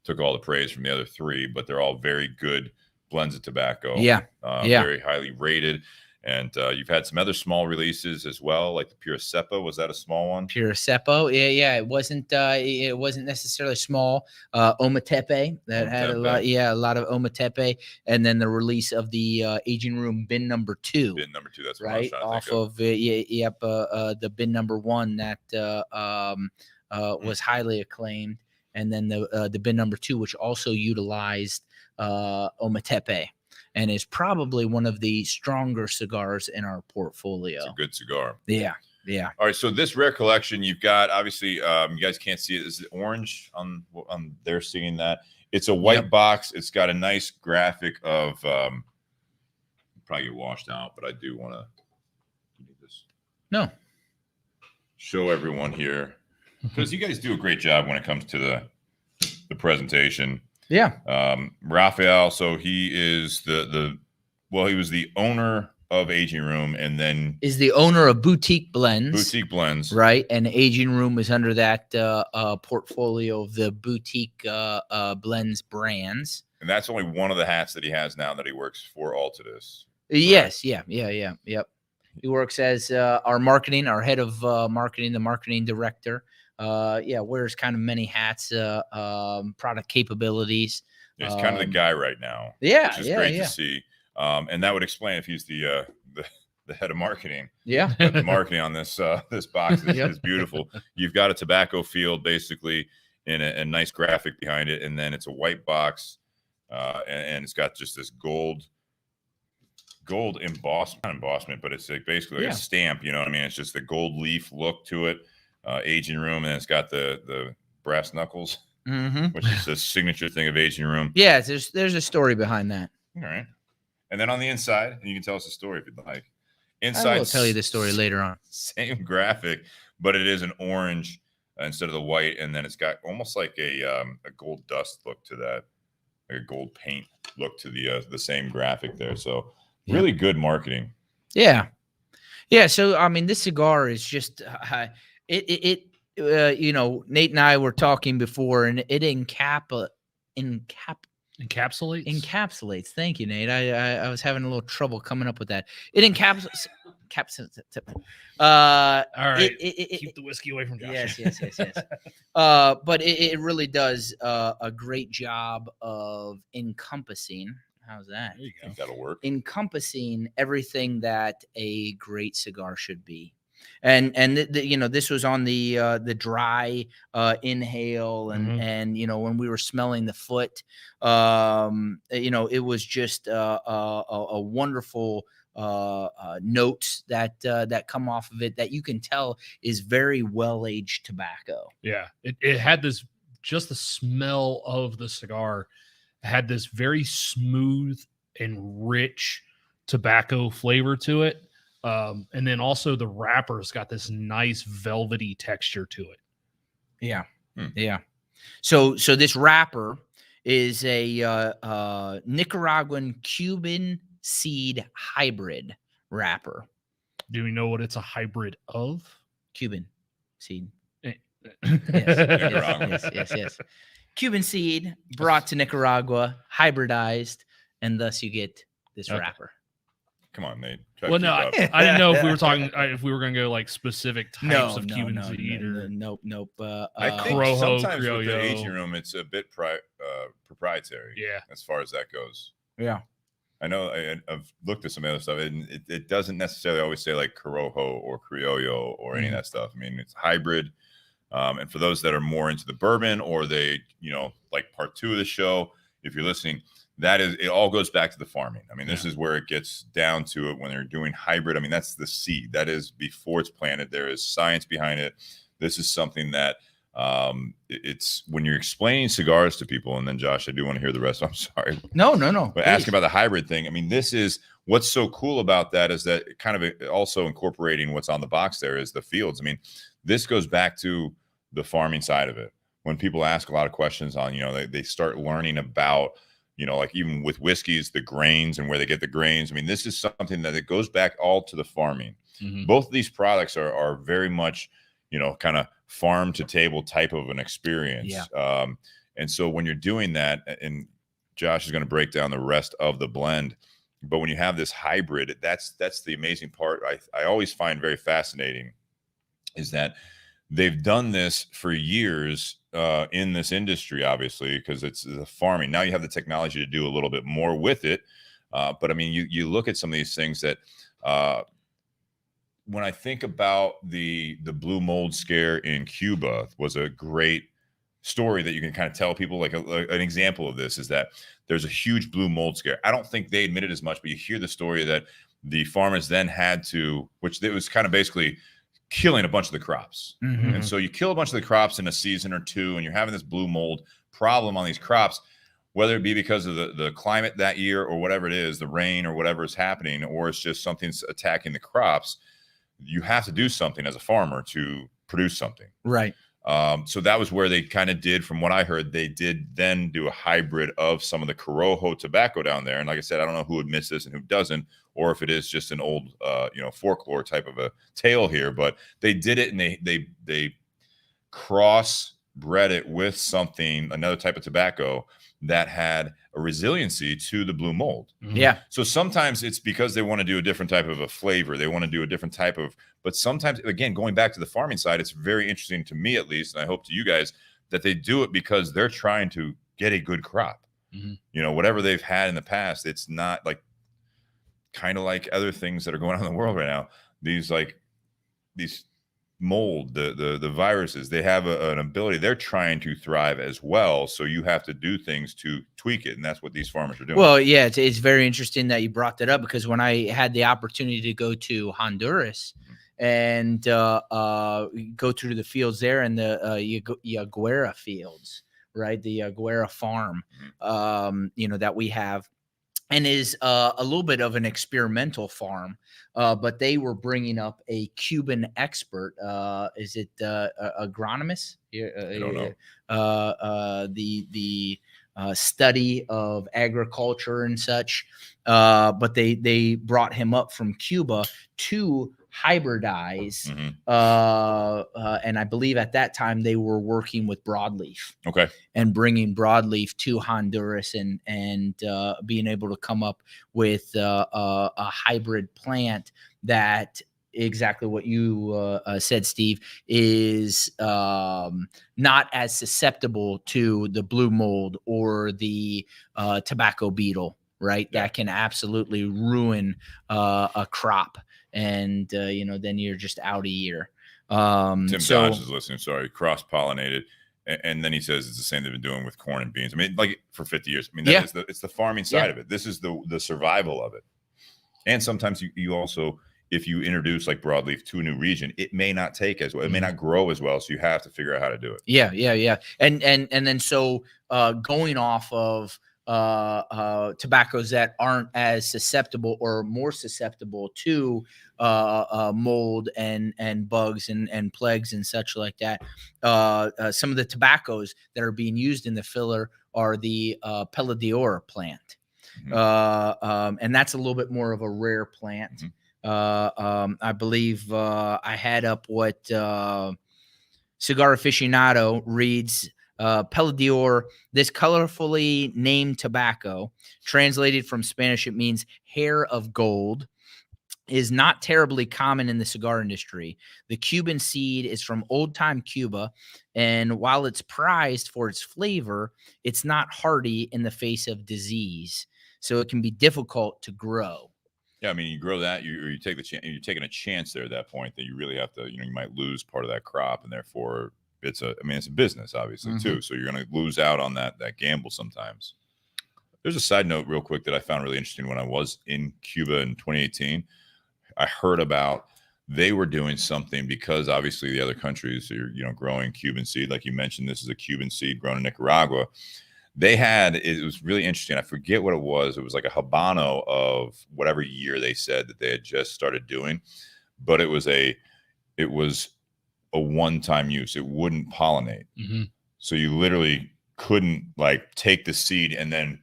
took all the praise from the other 3, but they're all very good blends of tobacco. Very highly rated. And you've had some other small releases as well, like the Pure Cepo. Was that a small one? Pure Cepo, yeah. It wasn't necessarily small. Ometepe that had a lot of Ometepe, and then the release of the Aging Room bin number 2. Bin number 2, that's right what I was off of the bin number 1 that was highly acclaimed, and then the bin number 2, which also utilized Ometepe. And is probably one of the stronger cigars in our portfolio. It's a good cigar. Yeah. All right, so this Rare Collection, you've got, obviously, you guys can't see it. Is it orange on they're seeing that? It's a white box. It's got a nice graphic of, probably get washed out, but I do want to this. No. Show everyone here. Because you guys do a great job when it comes to the presentation. Yeah. Raphael, so he is he was the owner of Aging Room, and then is the owner of Boutique Blends. Right. And Aging Room is under that portfolio of the Boutique Blends brands. And that's only one of the hats that he has now that he works for Altadis. Yes. Yeah. Yep. He works as our head of marketing, the marketing director. Wears kind of many hats, product capabilities. He's kind of the guy right now. Yeah, which is great to see. And that would explain if he's the head of marketing. Yeah, the marketing on this box is beautiful. You've got a tobacco field basically in a nice graphic behind it, and then it's a white box, and it's got just this gold embossment, but it's like basically like a stamp. You know what I mean? It's just the gold leaf look to it. Aging Room, and it's got the brass knuckles, which is the signature thing of Aging Room. Yeah, there's a story behind that. All right, and then on the inside, and you can tell us a story if you'd like. Inside, I will tell you the story later on. Same graphic, but it is an orange instead of the white, and then it's got almost like a gold dust look to that, like a gold paint look to the same graphic there. So really good marketing. Yeah. So I mean, this cigar is just. Nate and I were talking before, and it encapsulates. Thank you, Nate. I was having a little trouble coming up with that. It encapsulates. All right. Keep the whiskey away from Josh. Yes. But it really does a great job of encompassing. How's that? There you go. That'll work. Encompassing everything that a great cigar should be. And this was on the dry inhale and when we were smelling the foot, it was just a wonderful notes that come off of it that you can tell is very well aged tobacco. Yeah, it had this just the smell of the cigar had this very smooth and rich tobacco flavor to it. And then also the wrapper's got this nice velvety texture to it. Yeah. Yeah. So this wrapper is a Nicaraguan Cuban seed hybrid wrapper. Do we know what it's a hybrid of? Cuban seed. Yes. Yes. Cuban seed brought to Nicaragua, hybridized, and thus you get this wrapper. Come on, Nate. Well, no, I didn't know if we were talking if we were going to go like specific types of Cuban seed or nope. I think Corojo, sometimes with the Criollo. aging room, it's a bit proprietary. Yeah, as far as that goes. Yeah, I know I've looked at some other stuff, and it doesn't necessarily always say like Corojo or Criollo or any of that stuff. I mean, it's hybrid. And for those that are more into the bourbon or they, like part 2 of the show, if you're listening, it all goes back to the farming. I mean, this is where it gets down to it when they're doing hybrid. I mean, that's the seed. That is before it's planted. There is science behind it. This is something that it's when you're explaining cigars to people. And then, Josh, I do want to hear the rest. I'm sorry. No. But asking about the hybrid thing. I mean, this is what's so cool about that is that kind of also incorporating what's on the box there is the fields. I mean, this goes back to the farming side of it. When people ask a lot of questions on, they start learning about, like even with whiskeys, the grains and where they get the grains. I mean, this is something that it goes back all to the farming. Mm-hmm. Both of these products are very much, kind of farm to table type of an experience. Yeah. And so when you're doing that, and Josh is going to break down the rest of the blend, but when you have this hybrid, that's the amazing part. I always find very fascinating is that they've done this for years in this industry, obviously, because it's the farming. Now you have the technology to do a little bit more with it. But I mean, you look at some of these things that when I think about the blue mold scare in Cuba was a great story that you can kind of tell people. Like an example of this is that there's a huge blue mold scare. I don't think they admitted as much, but you hear the story that the farmers then had to, which it was kind of basically killing a bunch of the crops. Mm-hmm. And so you kill a bunch of the crops in a season or two, and you're having this blue mold problem on these crops, whether it be because of the climate that year or whatever it is, the rain or whatever is happening, or it's just something's attacking the crops. You have to do something as a farmer to produce something. Right. So that was where they kind of did, from what I heard, they did then do a hybrid of some of the Corojo tobacco down there. And like I said, I don't know who admits this and who doesn't, or if it is just an old, folklore type of a tale here, but they did it and they cross-bred it with something, another type of tobacco that had a resiliency to the blue mold. Mm-hmm. Yeah. So sometimes it's because they want to do a different type of a flavor. They want to do a different type of, but sometimes, again, going back to the farming side, it's very interesting to me, at least, and I hope to you guys, that they do it because they're trying to get a good crop. Mm-hmm. Whatever they've had in the past, it's not like kind of like other things that are going on in the world right now. These mold, the viruses, they have an ability. They're trying to thrive as well. So you have to do things to tweak it. And that's what these farmers are doing. Well, yeah, it's very interesting that you brought that up, because when I had the opportunity to go to Honduras and go through the fields there and the Yaguara fields, right? The Yaguara farm, that we have, and is a little bit of an experimental farm, but they were bringing up a Cuban expert. Is it agronomist? I don't know. The study of agriculture and such, but they brought him up from Cuba to hybridize, and I believe at that time they were working with broadleaf, and bringing broadleaf to Honduras and being able to come up with a hybrid plant that, exactly what you said, Steve, is not as susceptible to the blue mold or the tobacco beetle, right? Yeah. That can absolutely ruin a crop. And, then you're just out a year. Tim Dodge is listening. Sorry. Cross-pollinated. And then he says it's the same they've been doing with corn and beans. I mean, like for 50 years. I mean, it's the farming side of it. This is the survival of it. And sometimes you also if you introduce like broadleaf to a new region, it may not take as well. It may not grow as well. So you have to figure out how to do it. Yeah. And then so going off of tobaccos that aren't as susceptible or more susceptible to mold and bugs and plagues and such like that. Some of the tobaccos that are being used in the filler are the Pella d'Or plant. And that's a little bit more of a rare plant. I believe I had up what Cigar Aficionado reads. Pella d'Or, this colorfully named tobacco, translated from Spanish, it means hair of gold, is not terribly common in the cigar industry. The Cuban seed is from old-time Cuba, and while it's prized for its flavor, it's not hardy in the face of disease, so it can be difficult to grow. Yeah, I mean, you grow that, you take the chance. You're taking a chance there at that point that you really have to. You might lose part of that crop, and therefore it's a business, obviously, too. So you're going to lose out on that gamble sometimes. There's a side note real quick that I found really interesting. When I was in Cuba in 2018, I heard about they were doing something because obviously the other countries are, growing Cuban seed. Like you mentioned, this is a Cuban seed grown in Nicaragua. It was really interesting. I forget what it was. It was like a Habano of whatever year they said that they had just started doing, but it was a one-time use. It wouldn't pollinate. So you literally couldn't like take the seed and then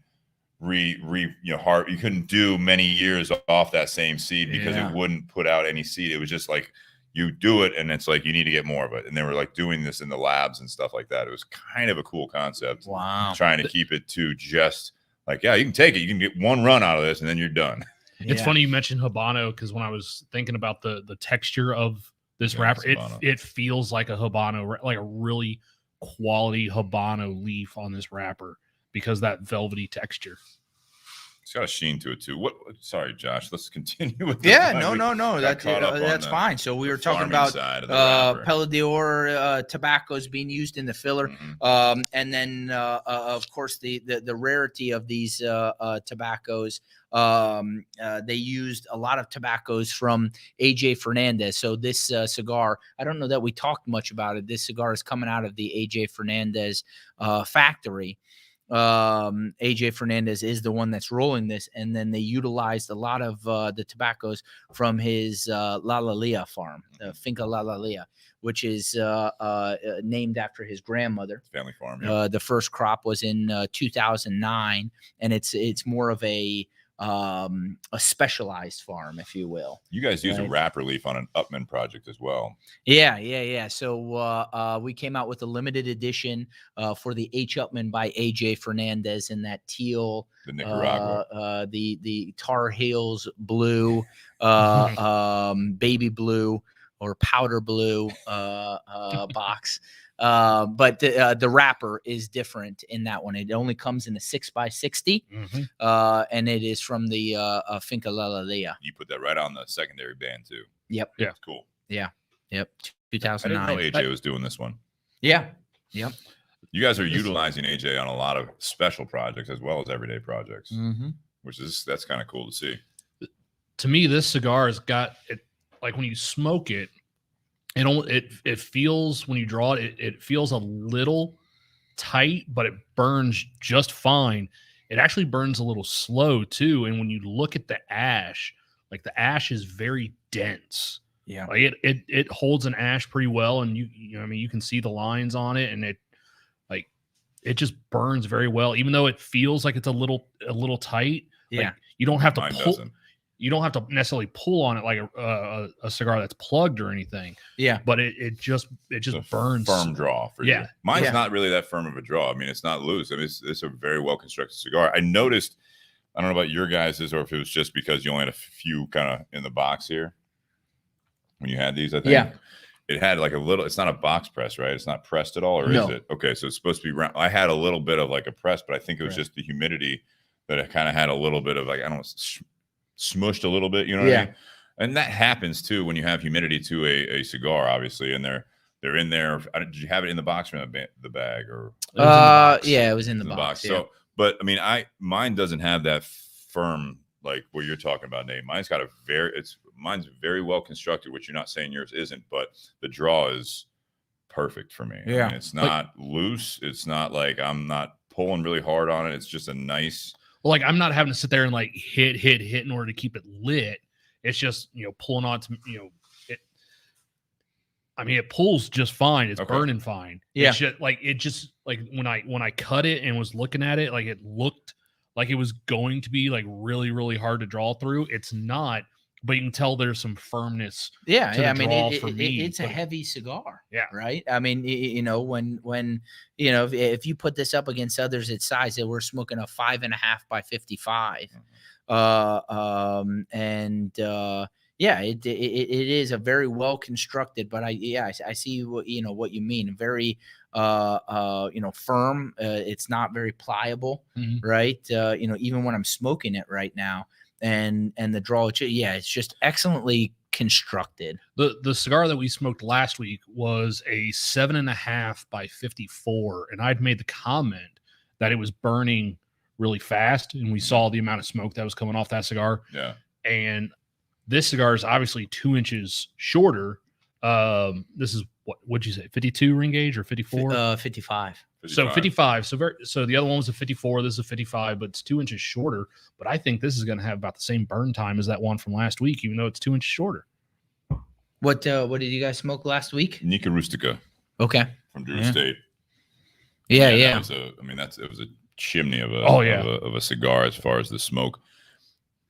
you couldn't do many years off that same seed because it wouldn't put out any seed. It was just like you do it and it's like you need to get more of it. And they were like doing this in the labs and stuff like that. It was kind of a cool concept. Wow. Trying to keep it to just like, yeah, you can take it. You can get one run out of this and then you're done. It's funny you mentioned Habano because when I was thinking about the texture of this wrapper, it feels like a Habano, like a really quality Habano leaf on this wrapper because that velvety texture. It's got a sheen to it too. Sorry, Josh. Let's continue with no. That's fine. So we were talking about Pella d'Or tobaccos being used in the filler, and then of course the rarity of these tobaccos. They used a lot of tobaccos from AJ Fernandez. So this cigar, I don't know that we talked much about it. This cigar is coming out of the AJ Fernandez factory. AJ Fernandez is the one that's rolling this, and then they utilized a lot of the tobaccos from his La Lia farm, the Finca La Lia, which is named after his grandmother. Family farm. The first crop was in 2009, and it's more of a specialized farm, if you will. You guys use a wrapper leaf on an Upman project as well. Yeah. So we came out with a limited edition for the H. Upman by AJ Fernandez in that teal, the Nicaragua, the Tar Heels blue, baby blue or powder blue box. But the wrapper is different in that one. It only comes in a 6x60, and it is from the Finca La Lia. You put that right on the secondary band too. Yep. Yeah. That's cool. Yeah. Yep. 2009. I didn't know AJ was doing this one. Yeah. Yep. You guys are utilizing AJ on a lot of special projects as well as everyday projects, that's kind of cool to see. To me, this cigar has got it. Like when you smoke it, it feels, when you draw it, it feels a little tight, but it burns just fine. It actually burns a little slow too. And when you look at the ash, like the ash is very dense. Yeah. Like it holds an ash pretty well. And you can see the lines on it, and it just burns very well, even though it feels like it's a little tight. Yeah. Like you don't have to Mine pull. doesn't. You don't have to necessarily pull on it like a cigar that's plugged or anything. Yeah. But it just burns. Firm draw for you. Mine's Yeah. not really that firm of a draw. I mean, it's not loose. I mean, it's a very well constructed cigar. I noticed, I don't know about your guys's or if it was just because you only had a few kind of in the box here when you had these, I think. Yeah. It had like a little, it's not a box press, right? It's not pressed at all, or No. is it? Okay, so it's supposed to be round. I had a little bit of like a press, but I think it was just the humidity that it kind of had a little bit of like, I don't know, smushed a little bit, you know what I mean? And that happens too when you have humidity to a cigar, obviously, and they're in there. Did you have it in the box or in the bag, or? Yeah, it was in the box. Yeah. So, but I mean, mine doesn't have that firm like what you're talking about, Nate. Mine's got it's mine's very well constructed, which you're not saying yours isn't, but the draw is perfect for me. Yeah. I mean, it's not loose. It's not like I'm not pulling really hard on it. It's just a nice. Well, like I'm not having to sit there and like hit in order to keep it lit. It's just, pulling on to, it pulls just fine. It's burning fine. Yeah. It's just like when I cut it and was looking at it, like it looked like it was going to be like really, really hard to draw through. It's not, but you can tell there's some firmness. Yeah. To the I mean, draw for me, it's a heavy cigar. Yeah. Right. I mean, when if you put this up against others its size, we're smoking a 5.5 by 55. Yeah, it is a very well constructed, but I see what you mean. Very firm. It's not very pliable, right? Even when I'm smoking it right now, and the draw, it's just excellently constructed. The cigar that we smoked last week was a 7.5 by 54, and I'd made the comment that it was burning really fast, and we saw the amount of smoke that was coming off that cigar. Yeah, and this cigar is obviously 2 inches shorter. This is what'd you say? 52 ring gauge or 54? 55. So 55. So the other one was a 54. This is a 55, but it's 2 inches shorter. But I think this is going to have about the same burn time as that one from last week, even though it's 2 inches shorter. What did you guys smoke last week? Nica Rustica. Okay. From Drew State. Yeah. It was a chimney of a cigar as far as the smoke.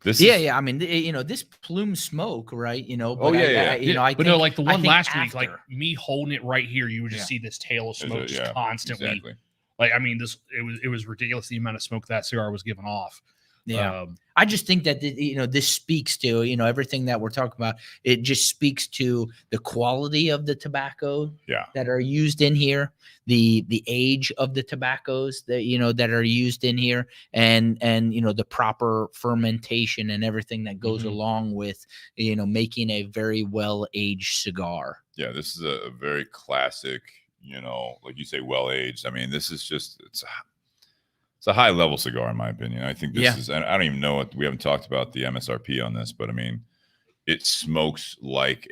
I mean, this plume smoke, right? Like the one last week, like me holding it right here, you would just see this tail of smoke just constantly. Exactly. Like, I mean, it was ridiculous the amount of smoke that cigar was giving off. Yeah. I just think that, this speaks to, everything that we're talking about. It just speaks to the quality of the tobacco that are used in here, the age of the tobaccos that, that are used in here, and the proper fermentation and everything that goes along with, making a very well-aged cigar. Yeah. This is a very classic, like you say, well-aged. I mean, this is just, it's a high level cigar, in my opinion. I think this is, and I don't even know what, we haven't talked about the MSRP on this, but I mean, it smokes like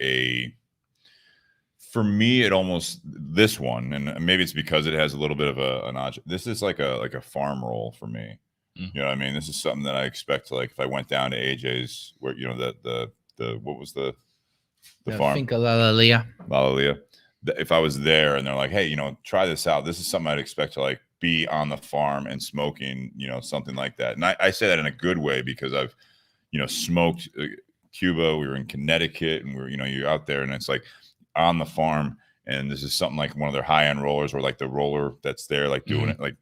for me, it almost, this one, and maybe it's because it has a little bit of this is like a farm roll for me. You know what I mean? This is something that I expect to, like, if I went down to AJ's, where, what was the farm? Finca Lallia. If I was there and they're like, hey, try this out. This is something I'd expect to, like, be on the farm and smoking, something like that. And I say that in a good way, because I've, smoked Cuba. We were in Connecticut, and you're out there, and it's like on the farm. And this is something like one of their high-end rollers, or like the roller that's there, like doing it, like,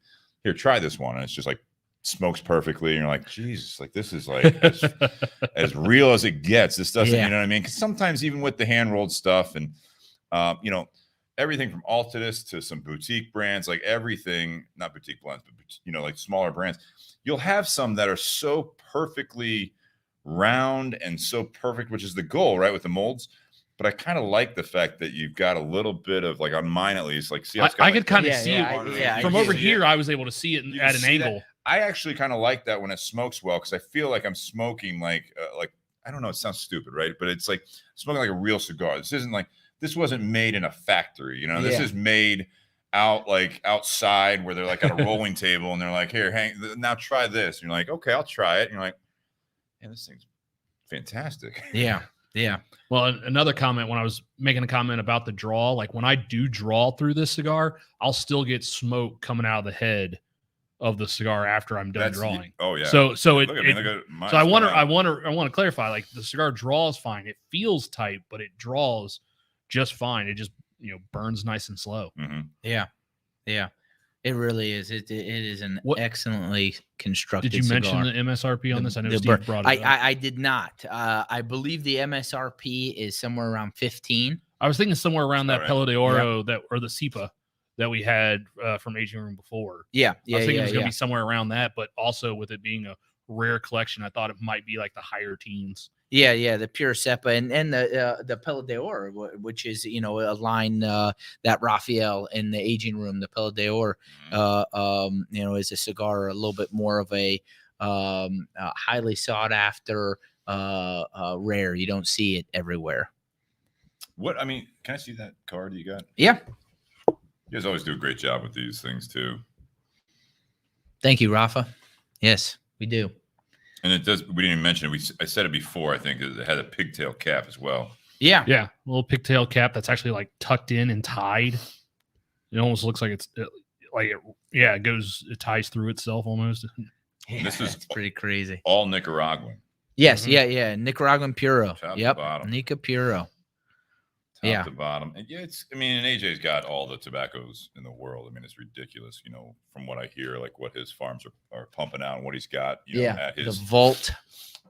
here, try this one. And it's just like smokes perfectly. And you're like, Jesus, like, this is like as real as it gets. This doesn't, you know what I mean? Because sometimes even with the hand-rolled stuff and, everything from Altadis to some boutique brands, like everything, not boutique blends, but, like smaller brands, you'll have some that are so perfectly round and so perfect, which is the goal, right, with the molds. But I kind of like the fact that you've got a little bit of, like, on mine at least, like, see, I could kind of see it from over here. I was able to see it at an angle. That. I actually kind of like that when it smokes well, because I feel like I'm smoking like I don't know, it sounds stupid, right? But it's like smoking like a real cigar. This isn't like, this wasn't made in a factory, This is made outside where they're like at a rolling table, and they're like, here, now try this. And you're like, okay, I'll try it. And you're like, man, this thing's fantastic. Yeah. Well, another comment, when I was making a comment about the draw, like when I do draw through this cigar, I'll still get smoke coming out of the head of the cigar after I'm done drawing. Oh yeah. So look at mine. So I want to clarify, like, the cigar draws fine. It feels tight, but it draws just fine. It just, burns nice and slow. Yeah. It really is. It is an excellently constructed cigar. Did you mention the MSRP on this? I know Steve brought it up. I did not. I believe the MSRP is somewhere around 15. I was thinking somewhere around that Pelo de Oro or the Cepa that we had from Aging Room before. I was thinking it was going to be somewhere around that, but also with it being a rare collection, I thought it might be like the higher teens. Yeah, the pure Cepa and the Pelo de Oro, which is, a line that Raphael in the Aging Room, the Pelo de Oro, is a cigar a little bit more of a highly sought after rare. You don't see it everywhere. What, I mean, can I see that card you got? Yeah. You guys always do a great job with these things too. Thank you, Rafa. Yes, we do. And it does. We didn't even mention it. I said it before. I think it had a pigtail cap as well. Yeah. Yeah. A little pigtail cap that's actually like tucked in and tied. It almost looks like it ties through itself almost. Yeah, This is it's pretty crazy. All Nicaraguan. Yes. Yeah. Nicaraguan Puro. Top to Yep. bottom. Nica Puro. Top to bottom. And yeah, I mean, and AJ's got all the tobaccos in the world. I mean, it's ridiculous, from what I hear, like what his farms are pumping out and what he's got, at his the vault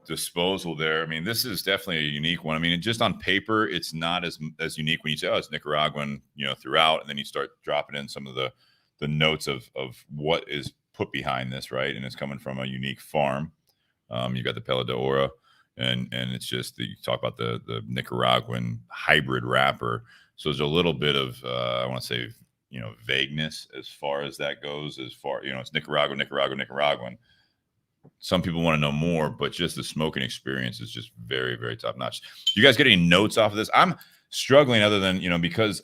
disposal there. I mean, this is definitely a unique one. I mean, just on paper, it's not as unique when you say, oh, it's Nicaraguan, throughout, and then you start dropping in some of the notes of what is put behind this, right? And it's coming from a unique farm. You got the Pela de Oro. And it's just you talk about the Nicaraguan hybrid wrapper. So there's a little bit of I want to say vagueness as far as that goes. As far it's Nicaraguan. Some people want to know more, but just the smoking experience is just very, very top notch. Do you guys get any notes off of this? I'm struggling other than because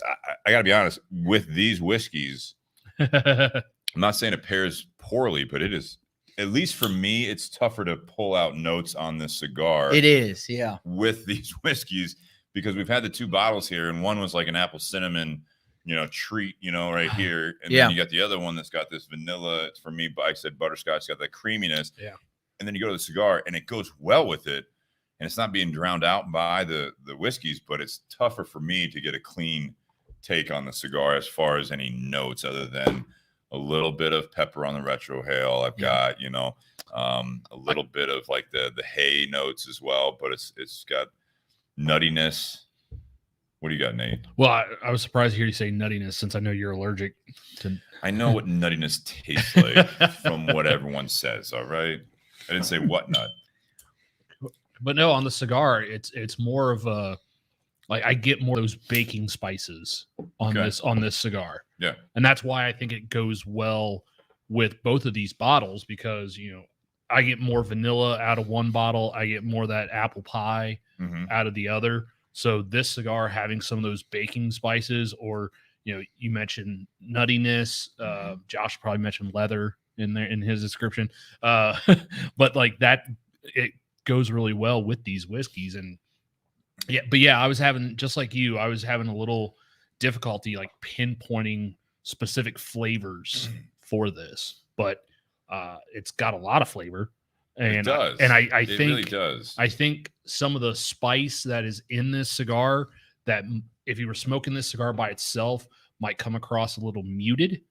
I got to be honest with these whiskeys. I'm not saying it pairs poorly, but it is. At least for me, it's tougher to pull out notes on this cigar. It is, yeah. With these whiskeys, because we've had the two bottles here, and one was like an apple cinnamon, treat, right here, and then you got the other one that's got this vanilla. It's for me, I said butterscotch, it's got that creaminess. Yeah. And then you go to the cigar, and it goes well with it, and it's not being drowned out by the whiskeys, but it's tougher for me to get a clean take on the cigar as far as any notes other than a little bit of pepper on the retrohale. I've got, a little bit of like the hay notes as well, but it's got nuttiness. What do you got, Nate? Well, I was surprised to hear you say nuttiness since I know you're allergic to. I know what nuttiness tastes like from what everyone says. All right. I didn't say what nut. But no, on the cigar, it's more of a, like I get more of those baking spices on this cigar. Yeah. And that's why I think it goes well with both of these bottles because, I get more vanilla out of one bottle. I get more of that apple pie out of the other. So this cigar having some of those baking spices or, you mentioned nuttiness. Josh probably mentioned leather in there in his description. But like that, it goes really well with these whiskeys. And I was having, just like you, I was having a little difficulty like pinpointing specific flavors for this, but it's got a lot of flavor, and it does. And I it think really does. I think some of the spice that is in this cigar that if you were smoking this cigar by itself might come across a little muted.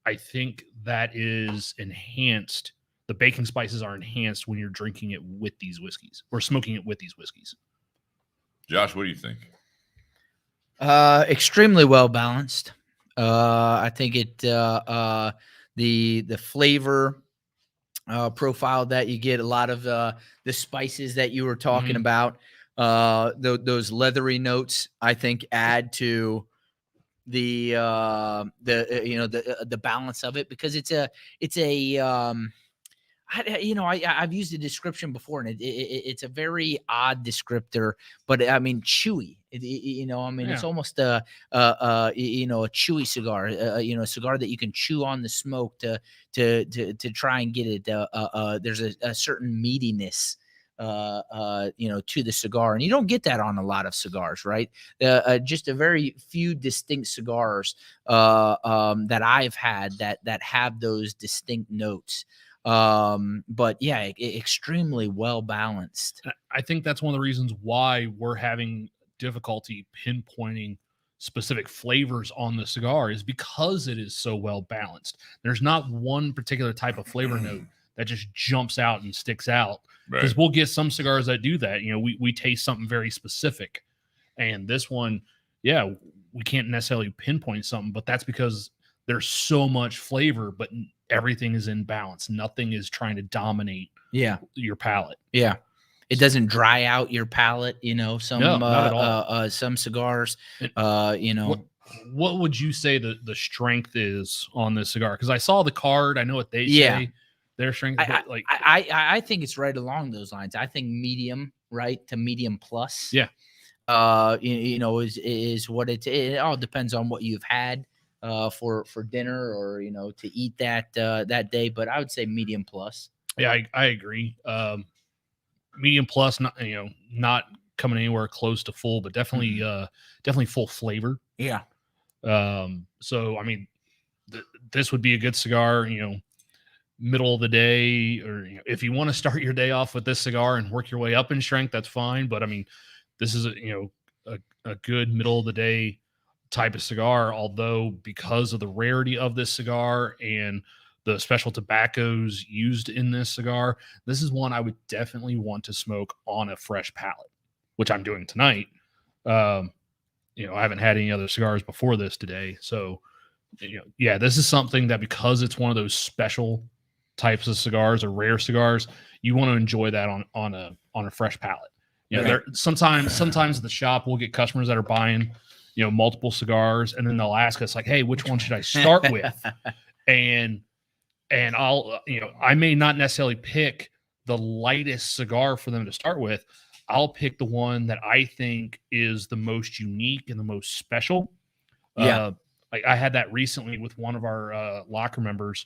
I think that is enhanced. The baking spices are enhanced when you're drinking it with these whiskeys or smoking it with these whiskeys. Josh, what do you think? Extremely well balanced. I think it the flavor profile that you get, a lot of the spices that you were talking about, those leathery notes, I think add to the balance of it because it's a I've used a description before, and it's a very odd descriptor, but I mean chewy. It's almost a chewy cigar. A cigar that you can chew on the smoke to try and get it. There's a certain meatiness, to the cigar, and you don't get that on a lot of cigars, right? Just a very few distinct cigars that I've had that have those distinct notes. But yeah, extremely well balanced. I think that's one of the reasons why we're having difficulty pinpointing specific flavors on the cigar is because it is so well balanced. There's not one particular type of flavor note that just jumps out and sticks out, because we'll get some cigars that do that. We taste something very specific, and this one, we can't necessarily pinpoint something, but that's because there's so much flavor, but everything is in balance. Nothing is trying to dominate your palate. Yeah. It doesn't dry out your palate, some not at all. Some cigars, What would you say the strength is on this cigar? Because I saw the card. I know what they say their strength. I think it's right along those lines. I think medium right, to medium plus. Yeah. You know, is what it all depends on what you've had for dinner or, you know, to eat that that day. But I would say medium plus. Yeah, I agree. Medium plus, not, you know, not coming anywhere close to full, but definitely definitely full flavor. Yeah. So I mean, this would be a good cigar, you know, middle of the day, or, you know, if you want to start your day off with this cigar and work your way up in strength, that's fine. But I mean, this is a good middle of the day type of cigar. Although because of the rarity of this cigar and the special tobaccos used in this cigar, this is one I would definitely want to smoke on a fresh palate, which I'm doing tonight. You know, I haven't had any other cigars before this today, so, you know, yeah, this is something that, because it's one of those special types of cigars or rare cigars, you want to enjoy that on a fresh palate. You know, Right. sometimes at the shop we'll get customers that are buying, you know, multiple cigars, and then they'll ask us like, "Hey, which one should I start with?" and I'll, you know, I may not necessarily pick the lightest cigar for them to start with. I'll pick the one that I think is the most unique and the most special. Yeah. Like I had that recently with one of our locker members.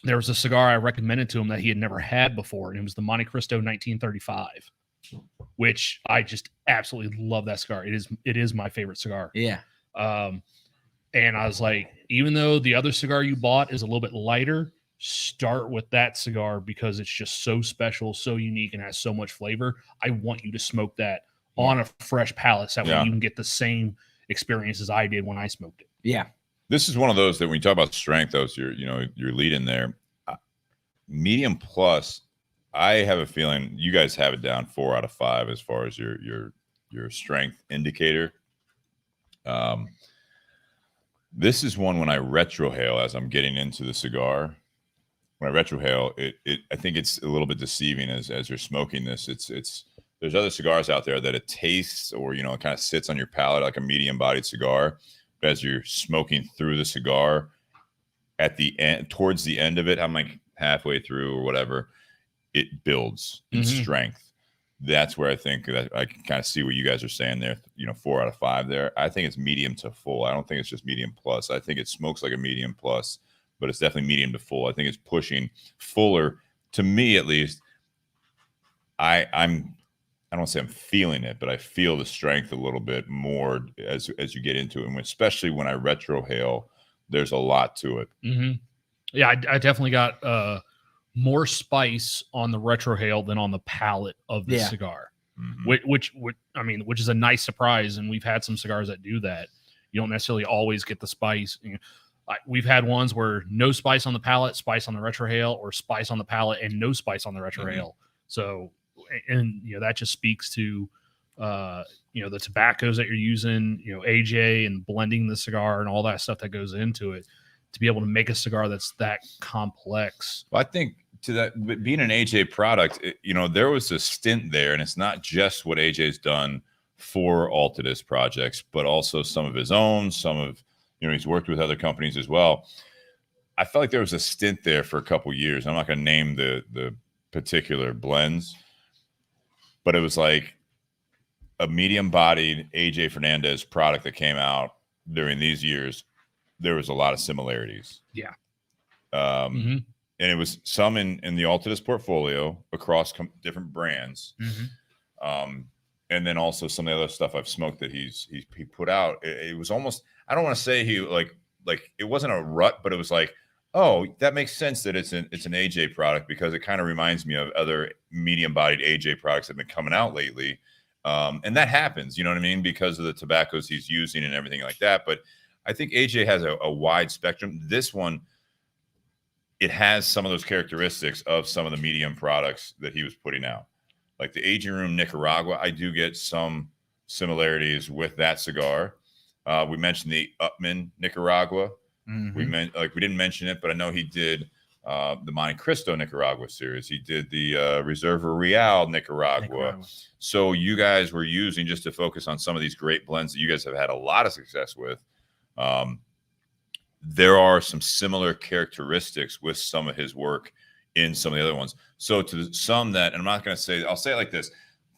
There was a cigar I recommended to him that he had never had before, and it was the Monte Cristo 1935, which I just absolutely love that cigar. It is my favorite cigar. Yeah. And I was like, even though the other cigar you bought is a little bit lighter, start with that cigar because it's just so special, so unique, and has so much flavor. I want you to smoke that on a fresh palate, so that way you can get the same experience as I did when I smoked it. Yeah. This is one of those that when you talk about strength, those your lead in there. Medium plus, I have a feeling you guys have it down 4 out of 5 as far as your strength indicator. This is one when I retrohale as I'm getting into the cigar. When I retrohale, I think it's a little bit deceiving as you're smoking this. It's there's other cigars out there that it tastes, or, you know, it kind of sits on your palate like a medium bodied cigar. But as you're smoking through the cigar, at the end, towards the end of it, I'm like halfway through or whatever, it builds in strength. That's where I think that I can kind of see what you guys are saying there. You know, 4 out of 5 there. I think it's medium to full. I don't think it's just medium plus. I think it smokes like a medium plus, but it's definitely medium to full. I think it's pushing fuller, to me at least. I don't want to say I'm feeling it, but I feel the strength a little bit more as you get into it, and especially when I retrohale, there's a lot to it. Yeah, I definitely got more spice on the retrohale than on the palate of the cigar, which is a nice surprise. And we've had some cigars that do that. You don't necessarily always get the spice. You know, we've had ones where no spice on the palate, spice on the retrohale, or spice on the palate and no spice on the retrohale. So, and you know, that just speaks to you know, the tobaccos that you're using, you know, AJ and blending the cigar and all that stuff that goes into it to be able to make a cigar that's that complex. Well, I think to that, being an AJ product, you know, there was a stint there, and it's not just what AJ's done for Altadis projects, but also some of his own, you know, he's worked with other companies as well. I felt like there was a stint there for a couple years. I'm not going to name the particular blends, but it was like a medium-bodied AJ Fernandez product that came out during these years. There was a lot of similarities. Yeah. And it was some in the Altadis portfolio across different brands. And then also some of the other stuff I've smoked that he put out. It was almost, I don't want to say he like it wasn't a rut, but it was like, oh, that makes sense that it's an AJ product, because it kind of reminds me of other medium-bodied AJ products that have been coming out lately. And that happens, you know what I mean, because of the tobaccos he's using and everything like that. But I think AJ has a wide spectrum. This one, it has some of those characteristics of some of the medium products that he was putting out. Like the Aging Room Nicaragua, I do get some similarities with that cigar. We mentioned the Upman Nicaragua. We didn't mention it, but I know he did the Monte Cristo Nicaragua series. He did the Reserva Real Nicaragua. So you guys were using, just to focus on some of these great blends that you guys have had a lot of success with. There are some similar characteristics with some of his work in some of the other ones. So to some that, and I'm not going to say, I'll say it like this.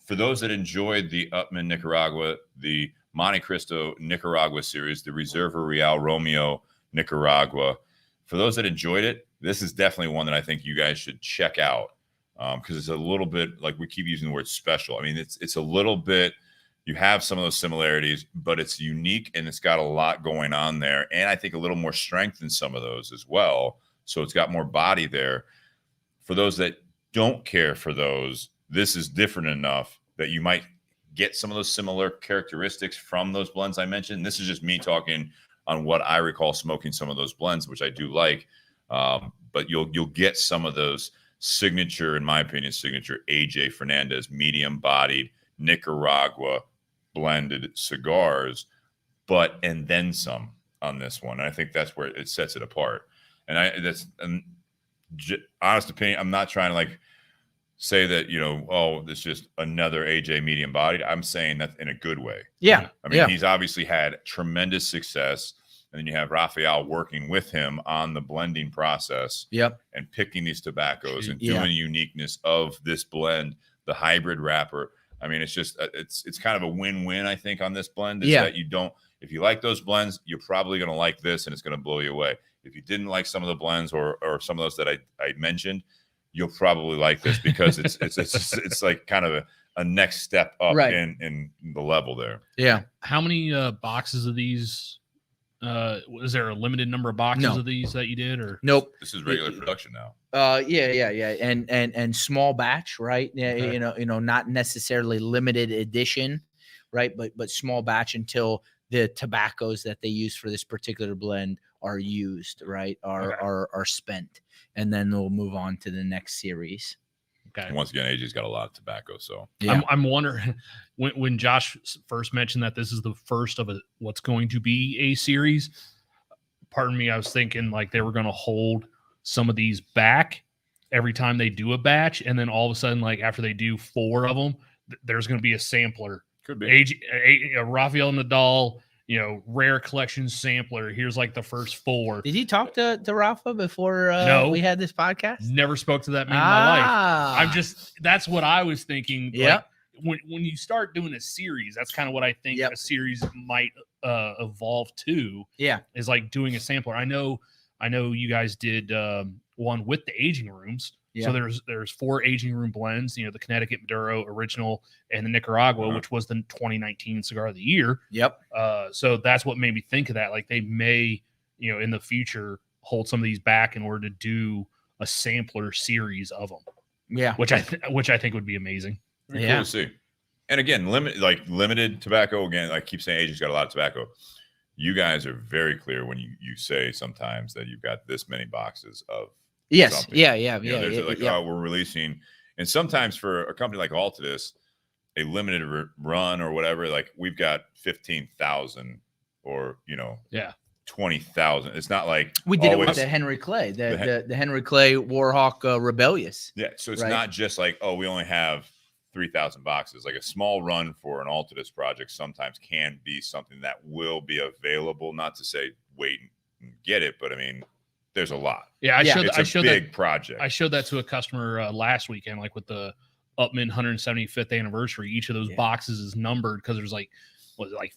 for those that enjoyed the Upman Nicaragua, the Monte Cristo Nicaragua series, the Reserva Real Romeo Nicaragua, for those that enjoyed it, this is definitely one that I think you guys should check out, because it's a little bit, like we keep using the word special. I mean, it's a little bit, you have some of those similarities, but it's unique and it's got a lot going on there. And I think a little more strength in some of those as well. So it's got more body there. For those that don't care for those, this is different enough that you might get some of those similar characteristics from those blends I mentioned. This is just me talking on what I recall smoking some of those blends, which I do like. But you'll get some of those signature, in my opinion, signature AJ Fernandez medium-bodied Nicaragua blended cigars, and then some on this one. And I think that's where it sets it apart. And that's honest opinion. I'm not trying to say that, it's just another AJ medium bodied. I'm saying that in a good way. Yeah. I mean, he's obviously had tremendous success. And then you have Raphael working with him on the blending process. Yep. And picking these tobaccos and doing the uniqueness of this blend, the hybrid wrapper. I mean, it's just, it's kind of a win-win, I think, on this blend. Is that if you like those blends, you're probably going to like this and it's going to blow you away. If you didn't like some of the blends or some of those that I mentioned, you'll probably like this because it's like kind of a next step up in the level there. Yeah. How many boxes of these? Was there a limited number of boxes of these that you did, or nope? This is regular production now. Yeah, and small batch, right? Yeah, Okay. Not necessarily limited edition, right? But small batch until the tobaccos that they use for this particular blend are used, right? Are spent, and then they'll move on to the next series. Okay. And once again, AJ's got a lot of tobacco, so yeah. I'm wondering when Josh first mentioned that this is the first of what's going to be a series. Pardon me, I was thinking they were going to hold some of these back every time they do a batch, and then all of a sudden, after they do 4 of them, there's going to be a sampler. Could be Rafael Nadal, rare collection sampler. Here's the first 4. Did you talk to Rafa before no, we had this podcast? Never spoke to that man in my life. that's what I was thinking. Yeah. When you start doing a series, that's kind of what I think a series might evolve to. Yeah. Is doing a sampler. I know you guys did one with the aging rooms. Yeah. So there's 4 aging room blends, the Connecticut Maduro original and the Nicaragua, which was the 2019 cigar of the year. Yep. So that's what made me think of that. They may, in the future hold some of these back in order to do a sampler series of them. Yeah. Which I think would be amazing. Pretty cool to see. And again, limited tobacco. Again, I keep saying AJ's got a lot of tobacco. You guys are very clear when you say sometimes that you've got this many boxes of something. We're releasing, and sometimes for a company like Altadis, a limited run or whatever, we've got 15,000 or 20,000. It's not like we did it with the Henry Clay, the Henry Clay Warhawk Rebellious. Yeah, so it's not just we only have 3,000 boxes. A small run for an Altadis project sometimes can be something that will be available. Not to say wait and get it, but I mean, there's a lot. Yeah, I showed big project. I showed that to a customer last weekend, with the Upman 175th anniversary. Each of those boxes is numbered because there's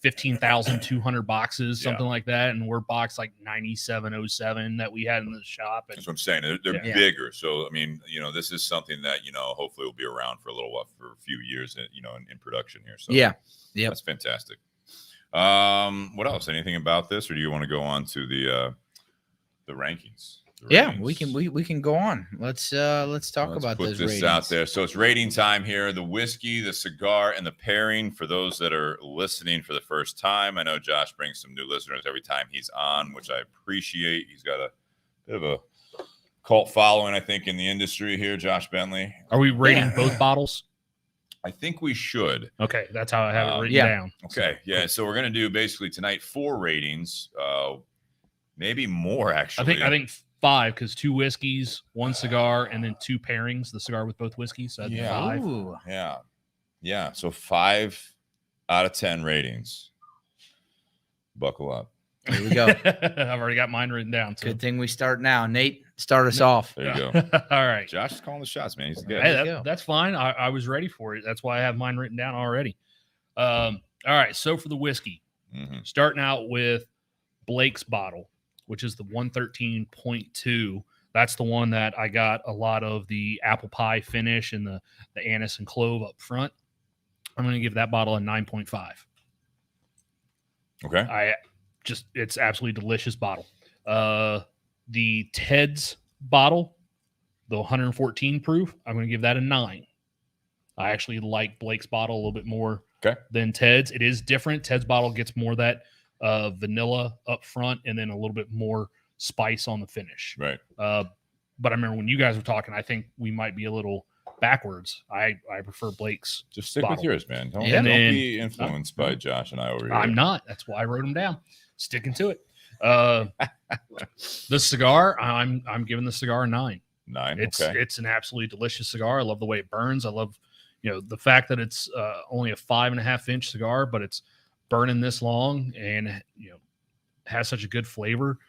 15,200 boxes, something like that, and we're boxed 9707 that we had in the shop. And that's what I'm saying. They're bigger. So I mean, this is something that hopefully will be around for a little while, for a few years, in production here. So that's fantastic. What else? Anything about this, or do you want to go on to the rankings? We can go on. Let's talk about put those this ratings out there. So it's rating time here. The whiskey, the cigar, and the pairing. For those that are listening for the first time, I know Josh brings some new listeners every time he's on, which I appreciate. He's got a bit of a cult following, I think, in the industry here. Josh Bentley. Are we rating both bottles? I think we should. Okay, that's how I have it written down. Okay, so we're gonna do basically tonight 4 ratings, maybe more actually. I think 5, because 2 whiskeys, 1 cigar, and then 2 pairings. The cigar with both whiskeys. So 5. Ooh. Yeah. So 5 out of 10 ratings. Buckle up. Here we go. I've already got mine written down. So. Good thing we start now. Nate, start us off. There you go. All right. Josh is calling the shots, man. He's good. Hey, that's fine. I was ready for it. That's why I have mine written down already. All right. So for the whiskey, starting out with Blake's bottle, which is the 113.2. That's the one that I got a lot of the apple pie finish and the anise and clove up front. I'm going to give that bottle a 9.5. Okay. It's absolutely delicious bottle. The Ted's bottle, the 114 proof, I'm going to give that a 9. I actually like Blake's bottle a little bit more than Ted's. It is different. Ted's bottle gets more of that vanilla up front and then a little bit more spice on the finish. Right. But I remember when you guys were talking, I think we might be a little backwards. I prefer Blake's. Just stick bottle. with yours, man. Don't be influenced by Josh and I over here. I'm not. That's why I wrote them down. Sticking to it. The cigar, I'm giving the cigar a 9. 9. It's an absolutely delicious cigar. I love the way it burns. I love, the fact that it's only a 5.5 inch cigar, but it's burning this long and has such a good flavor.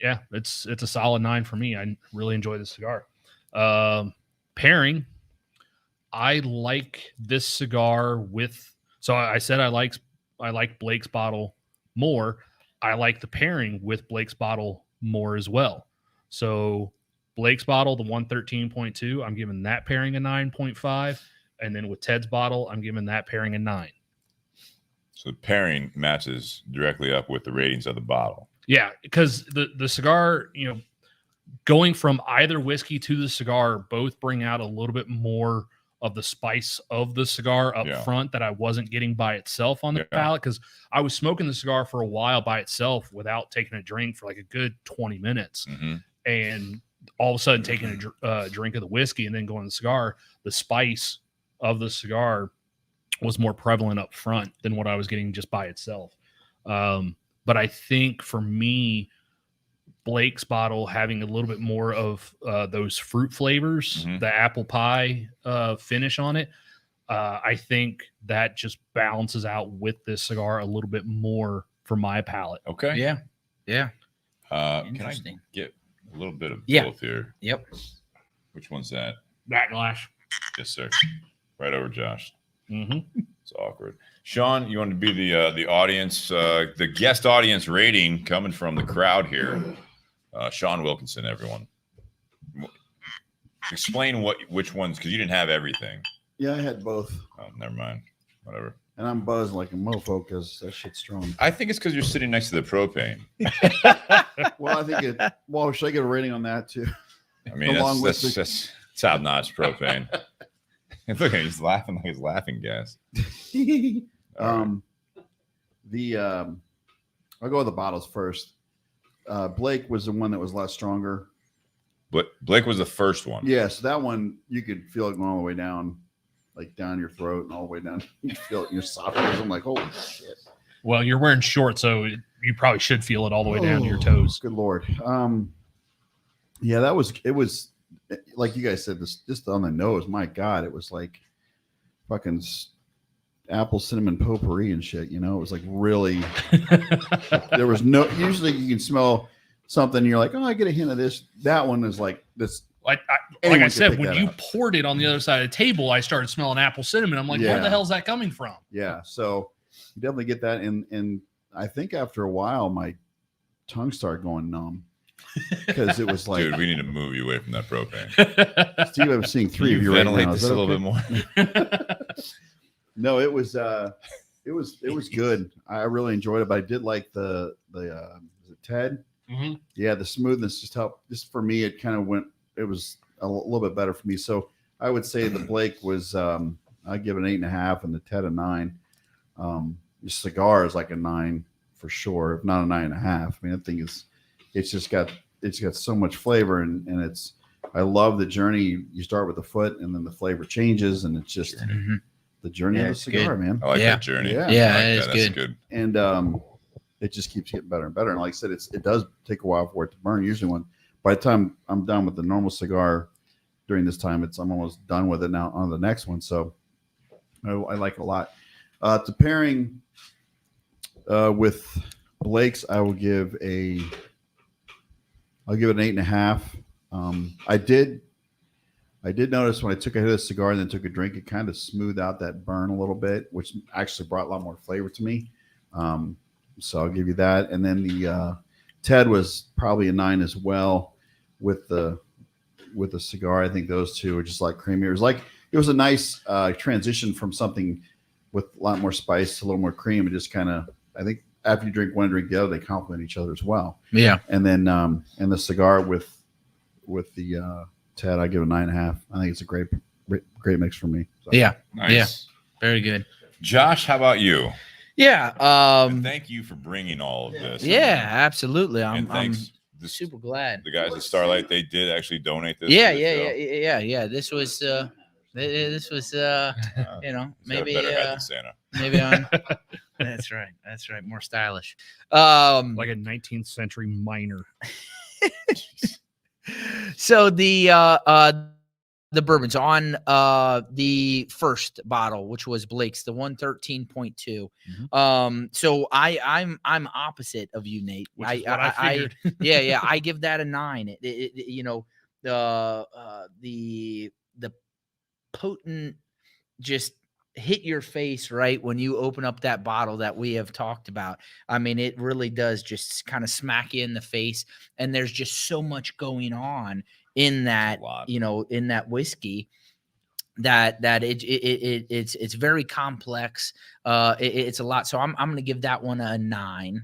Yeah, it's a solid 9 for me. I really enjoy the cigar. Pairing, I like this cigar with. So I said I like Blake's bottle more. I like the pairing with Blake's bottle more as well. So Blake's bottle, the 113.2, I'm giving that pairing a 9.5. And then with Ted's bottle, I'm giving that pairing a 9. So the pairing matches directly up with the ratings of the bottle. Yeah, because the cigar, going from either whiskey to the cigar, both bring out a little bit more of the spice of the cigar up front that I wasn't getting by itself on the palate, because I was smoking the cigar for a while by itself without taking a drink for like a good 20 minutes. And all of a sudden taking a drink of the whiskey and then going to the cigar, the spice of the cigar was more prevalent up front than what I was getting just by itself. But I think for me, Blake's bottle having a little bit more of those fruit flavors, the apple pie finish on it, I think that just balances out with this cigar a little bit more for my palate. Okay. Yeah. Can I get a little bit of both here? Yep. Which one's that? That glass. Yes, sir. Right over Josh. It's awkward. Sean, you want to be the audience, the guest audience rating coming from the crowd here. Sean Wilkinson, everyone. Explain which ones, because you didn't have everything. Yeah, I had both. Oh, never mind. Whatever. And I'm buzzed like a mofo because that shit's strong. I think it's because you're sitting next to the propane. Well, I think should I get a rating on that too? I mean, that's top-notch propane. Look at him, he's laughing like his laughing gas. I'll go with the bottles first. Blake was the one that was a lot stronger. But Blake was the first one. Yeah, so that one you could feel it going all the way down, like down your throat and all the way down. You feel it in your esophagus. I'm like, holy shit. Well, you're wearing shorts, so you probably should feel it all the way down to your toes. Good Lord. Yeah, it was like you guys said, this just on the nose. My God, it was like fucking apple cinnamon potpourri and shit. It was like really. There was no. Usually, you can smell something. And you're like, oh, I get a hint of this. That one is like this. Like I said, when you poured it on the other side of the table, I started smelling apple cinnamon. I'm like, where the hell is that coming from? Yeah, so you definitely get that, and I think after a while, my tongue started going numb. Because it was like, dude, we need to move you away from that propane. Steve, I'm seeing three of you right now. Ventilate this a little bit more. No, it was good. I really enjoyed it, but I did like the is it Ted? Yeah, the smoothness just helped. Just for me, it kind of went. It was a little bit better for me. So I would say the Blake was. I'd give it an 8.5, and the Ted a 9. The cigar is like a 9 for sure, if not a 9.5. I mean, that thing is. It's got so much flavor, and it's. I love the journey. You start with the foot, and then the flavor changes, and it's just the journey of the cigar, man. I like that journey. Yeah, it is That's good. And it just keeps getting better and better. And like I said, it does take a while for it to burn. Usually, by the time I'm done with the normal cigar, during this time, I'm almost done with it now on the next one. So I like it a lot. The pairing with Blake's, I'll give it an 8.5. I did notice when I took a hit of the cigar and then took a drink, it kind of smoothed out that burn a little bit, which actually brought a lot more flavor to me. So I'll give you that. And then the Ted was probably a 9 as well with the cigar. I think those two are just like creamier. It was a nice transition from something with a lot more spice to a little more cream. It just kind of, I think after you drink one and drink the other, they complement each other as well. Yeah. And then and the cigar with the Ted, I give it a 9.5. I think it's a great mix for me. So. Yeah. Nice. Yeah. Very good. Josh, how about you? Yeah. And thank you for bringing all of this. Yeah, absolutely. And I'm thanks. super glad. The guys at Starlight, they did actually donate this. Yeah. to the show. This was you know, He's got a maybe better head than Santa. maybe on. That's right. More stylish. Like a 19th century miner. So the bourbons on the first bottle, which was Blake's, the 113.2. So I'm opposite of you, Nate. Which is what I figured. Yeah, I give that a 9. You know, the potent just hit your face right when you open up that bottle that we have talked about. I mean, it really does just kind of smack you in the face, and there's just so much going on in that, you know, in that whiskey that it's very complex. It's a lot. So I'm going to give that one a 9.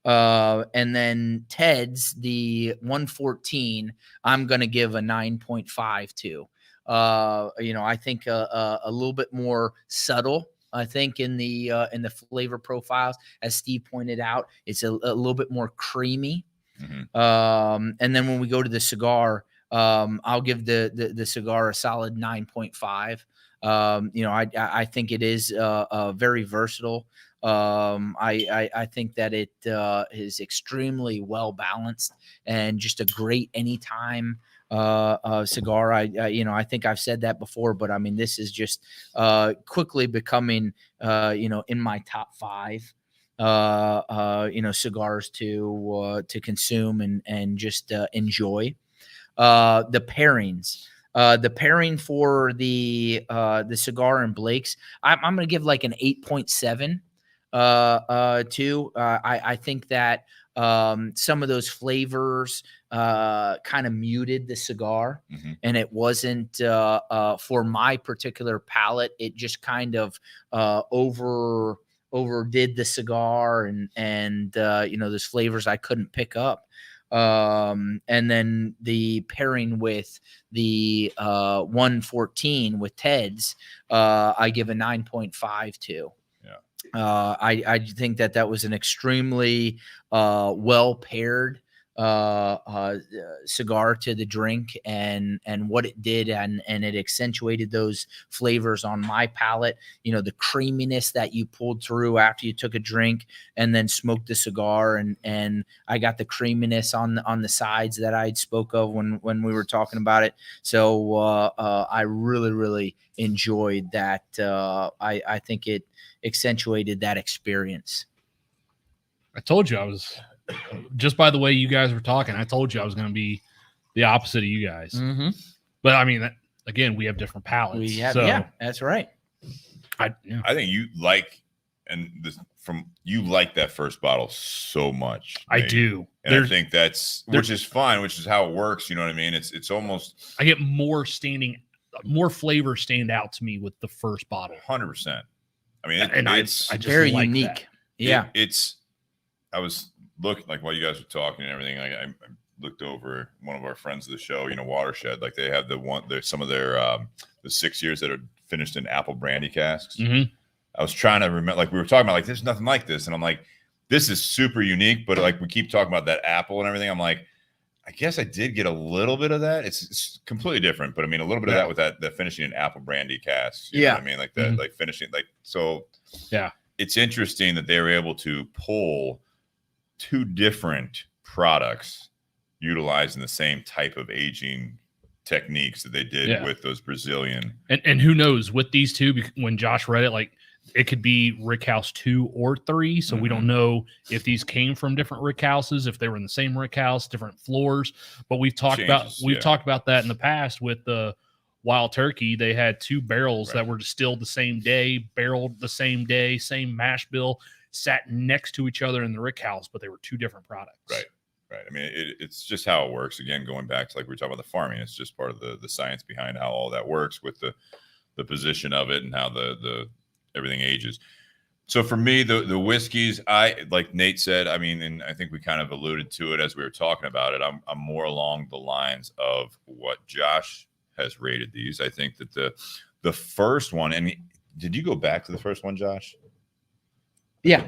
And then Ted's, the 114, I'm going to give a 9.5 to. You know, I think a little bit more subtle. I think in the flavor profiles, as Steve pointed out, it's a little bit more creamy. And then when we go to the cigar, I'll give the cigar a solid 9.5. You know, I think it is very versatile. I think that it is extremely well balanced and just a great anytime cigar. I think I've said that before, but I mean, this is just quickly becoming you know, in my top 5 you know, cigars to consume and just enjoy. The pairings, the pairing for the cigar and Blake's, I'm going to give like an 8.7 to. I think that some of those flavors kind of muted the cigar, and it wasn't for my particular palate. It just kind of overdid the cigar, and you know, those flavors I couldn't pick up. And then the pairing with the 114 with Ted's, I give a 9.5 to. I think that was an extremely well paired cigar to the drink, and what it did, and it accentuated those flavors on my palate. You know, the creaminess that you pulled through after you took a drink and then smoked the cigar, and I got the creaminess on the sides that I spoke of when we were talking about it. So I really enjoyed that. I think it accentuated that experience. I told you I was, just by the way you guys were talking, I told you I was going to be the opposite of you guys. But I mean, again, we have different palates. Yeah, that's right. I think you like, you like that first bottle so much. I do. And I think which is fine, which is how it works. You know what I mean? It's almost, I get more flavor stand out to me with the first bottle. 100%. I mean, it's I just very like unique. That. Yeah. I was looking, like, while you guys were talking and everything, I looked over one of our friends of the show, you know, Watershed, like they have some of their the 6 years that are finished in apple brandy casks. I was trying to remember, like we were talking about, like, there's nothing like this, and I'm like, this is super unique, but like we keep talking about that apple and everything. I'm like, I guess I did get a little bit of that. It's completely different, but I mean, a little bit of that with that finishing in apple brandy casks. You know what I mean, like that, like finishing, like, so. Yeah, it's interesting that they were able to pull 2 different products utilizing the same type of aging techniques that they did with those Brazilian. And who knows, with these two, when Josh read it, like it could be rick house 2 or 3. So we don't know if these came from different rick houses, if they were in the same rick house, different floors. But we've talked talked about that in the past with the Wild Turkey. They had 2 barrels that were distilled the same day, barreled the same day, same mash bill, sat next to each other in the rick house, but they were 2 different products. Right. I mean, it's just how it works. Again, going back to like we were talking about the farming, it's just part of the science behind how all that works with the position of it and how the everything ages. So for me, the whiskeys, I like Nate said, I mean, and I think we kind of alluded to it as we were talking about it. I'm more along the lines of what Josh has rated these. I think that the first one, and did you go back to the first one, Josh? Yeah.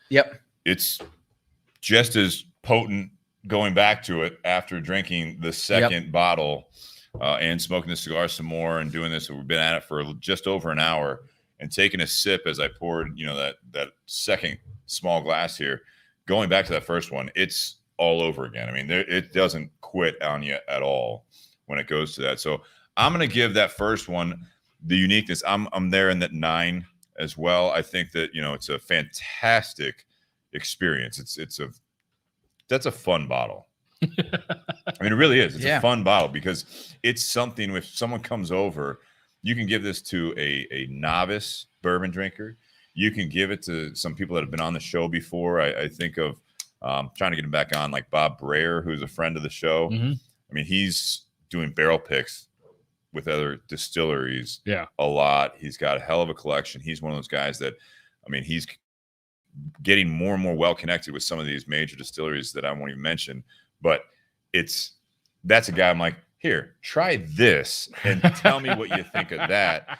Yep. It's just as potent going back to it after drinking the second bottle and smoking the cigar some more and doing this. We've been at it for just over an hour and taking a sip as I poured, that second small glass here, going back to that first one, it's all over again. I mean, it doesn't quit on you at all when it goes to that. So I'm going to give that first one the uniqueness. I'm there in that 9 as well. I think that, it's a fantastic experience. That's a fun bottle. I mean, it really is. It's a fun bottle because it's something, if someone comes over, you can give this to a novice bourbon drinker. You can give it to some people that have been on the show before. I think of trying to get him back on, like Bob Breyer, who's a friend of the show. Mm-hmm. I mean, he's doing barrel picks with other distilleries a lot. He's got a hell of a collection. He's one of those guys that, I mean, he's getting more and more well connected with some of these major distilleries that I won't even mention, but that's a guy I'm like, here, try this and tell me what you think of that.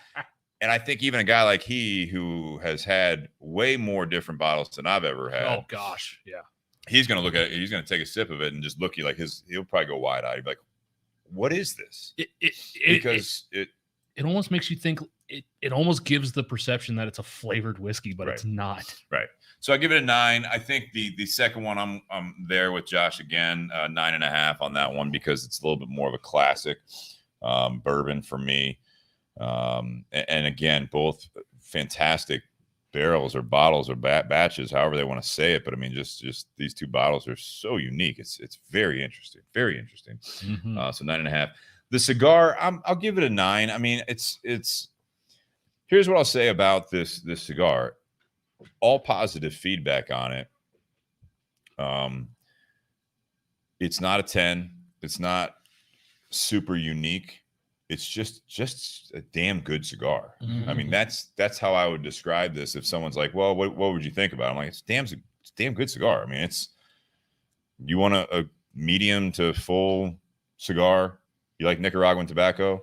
And I think even a guy like who has had way more different bottles than I've ever had. Oh gosh. Yeah. He's going to look at it. He's going to take a sip of it and just look at you like he'll probably go wide eyed. Like, what is this? Because it almost makes you think, it almost gives the perception that it's a flavored whiskey, but it's not. Right. So I give it a 9. I think the second one, I'm there with Josh again, 9.5 on that one because it's a little bit more of a classic bourbon for me. And again, both fantastic barrels or bottles or batches, however they want to say it. But I mean, just these 2 bottles are so unique. It's very interesting, very interesting. Mm-hmm. So 9.5. The cigar, I'll give it a 9. I mean, it's. Here's what I'll say about this cigar. All positive feedback on it. It's not a 10. It's not super unique. It's just a damn good cigar. Mm-hmm. I mean, that's how I would describe this. If someone's like, well, what would you think about it? I'm like, it's a damn good cigar. I mean, you want a medium to full cigar. You like Nicaraguan tobacco?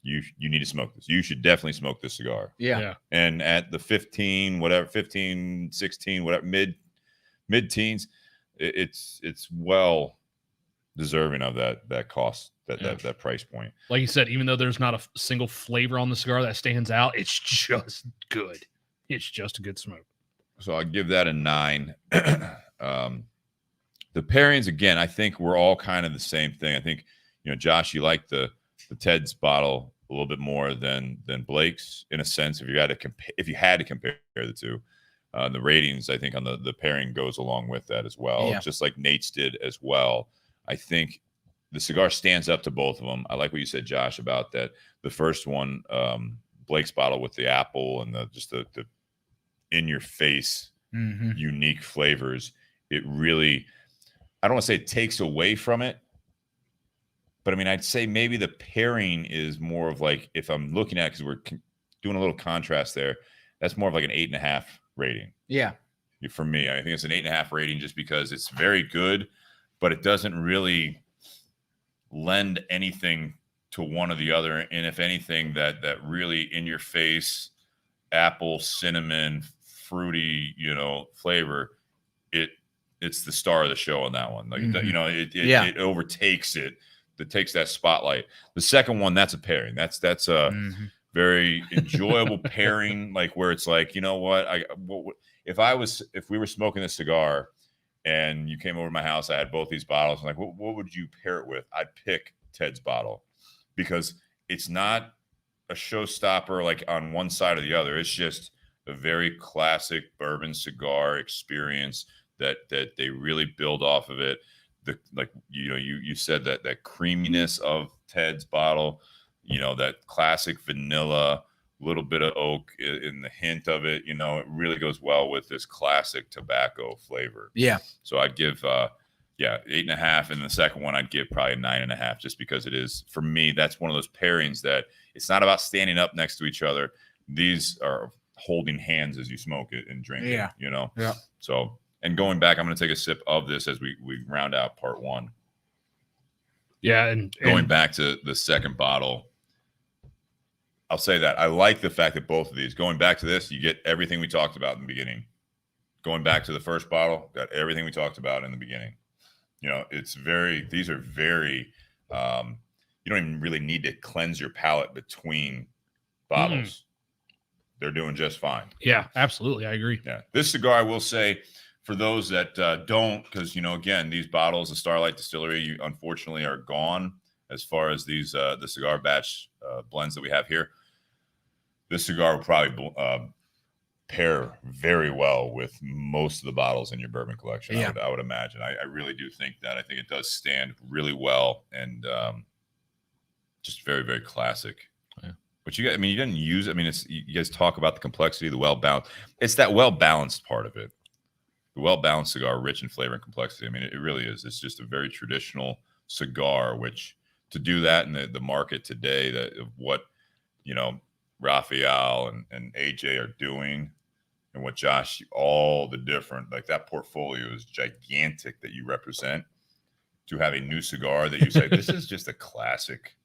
You need to smoke this. You should definitely smoke this cigar. Yeah. And at the 15, 16, whatever, mid-teens, it's well deserving of that cost, that price point. Like you said, even though there's not a single flavor on the cigar that stands out, it's just good. It's just a good smoke. So I'll give that a 9. The pairings, again, I think we're all kind of the same thing. I think, Josh, you like the Ted's bottle a little bit more than Blake's in a sense. If you had to compare the 2, the ratings, I think on the pairing goes along with that as well, just like Nate's did as well. I think the cigar stands up to both of them. I like what you said, Josh, about that. The first one, Blake's bottle with the apple and the in your face unique flavors. It really, I don't want to say it takes away from it, but I mean, I'd say maybe the pairing is more of like, if I'm looking at, because we're doing a little contrast there, that's more of like an 8.5 rating. Yeah. For me, I think it's an 8.5 rating just because it's very good, but it doesn't really lend anything to one or the other. And if anything, that really in your face, apple, cinnamon, fruity, flavor, it's the star of the show on that one. Like, it overtakes it. That takes that spotlight. The second one, that's a pairing. That's a very enjoyable pairing, like where it's like, you know what, if we were smoking a cigar and you came over to my house, I had both these bottles. I'm like, what would you pair it with? I'd pick Ted's bottle because it's not a showstopper like on one side or the other. It's just a very classic bourbon cigar experience that they really build off of it. You said that creaminess of Ted's bottle, that classic vanilla, little bit of oak in the hint of it, it really goes well with this classic tobacco flavor. Yeah. So I'd give 8.5, and the second one I'd give probably 9.5, just because it is, for me, that's one of those pairings that it's not about standing up next to each other. These are holding hands as you smoke it and drink it. Yeah. So, and going back, I'm going to take a sip of this as we round out part one. Yeah, and going back to the second bottle, I'll say that I like the fact that both of these, going back to this, you get everything we talked about in the beginning. Going back to the first bottle, got everything we talked about in the beginning. These are very, you don't even really need to cleanse your palate between bottles. They're doing just fine. Yeah, absolutely. I agree. Yeah. This cigar, I will say, for those that don't, because, again, these bottles, the Starlight Distillery, unfortunately, are gone as far as these the cigar batch blends that we have here. This cigar will probably pair very well with most of the bottles in your bourbon collection. Yeah. I would imagine. I really do think that. I think it does stand really well, and just very, very classic. Yeah. But you didn't use. You guys talk about the complexity, the well-balanced. It's that well-balanced part of it. The well-balanced cigar, rich in flavor and complexity. It really is. It's just a very traditional cigar, which to do that in the market today, of what, Raphael and AJ are doing, and what Josh, all the different, like that portfolio is gigantic that you represent. To have a new cigar that you say, this is just a classic,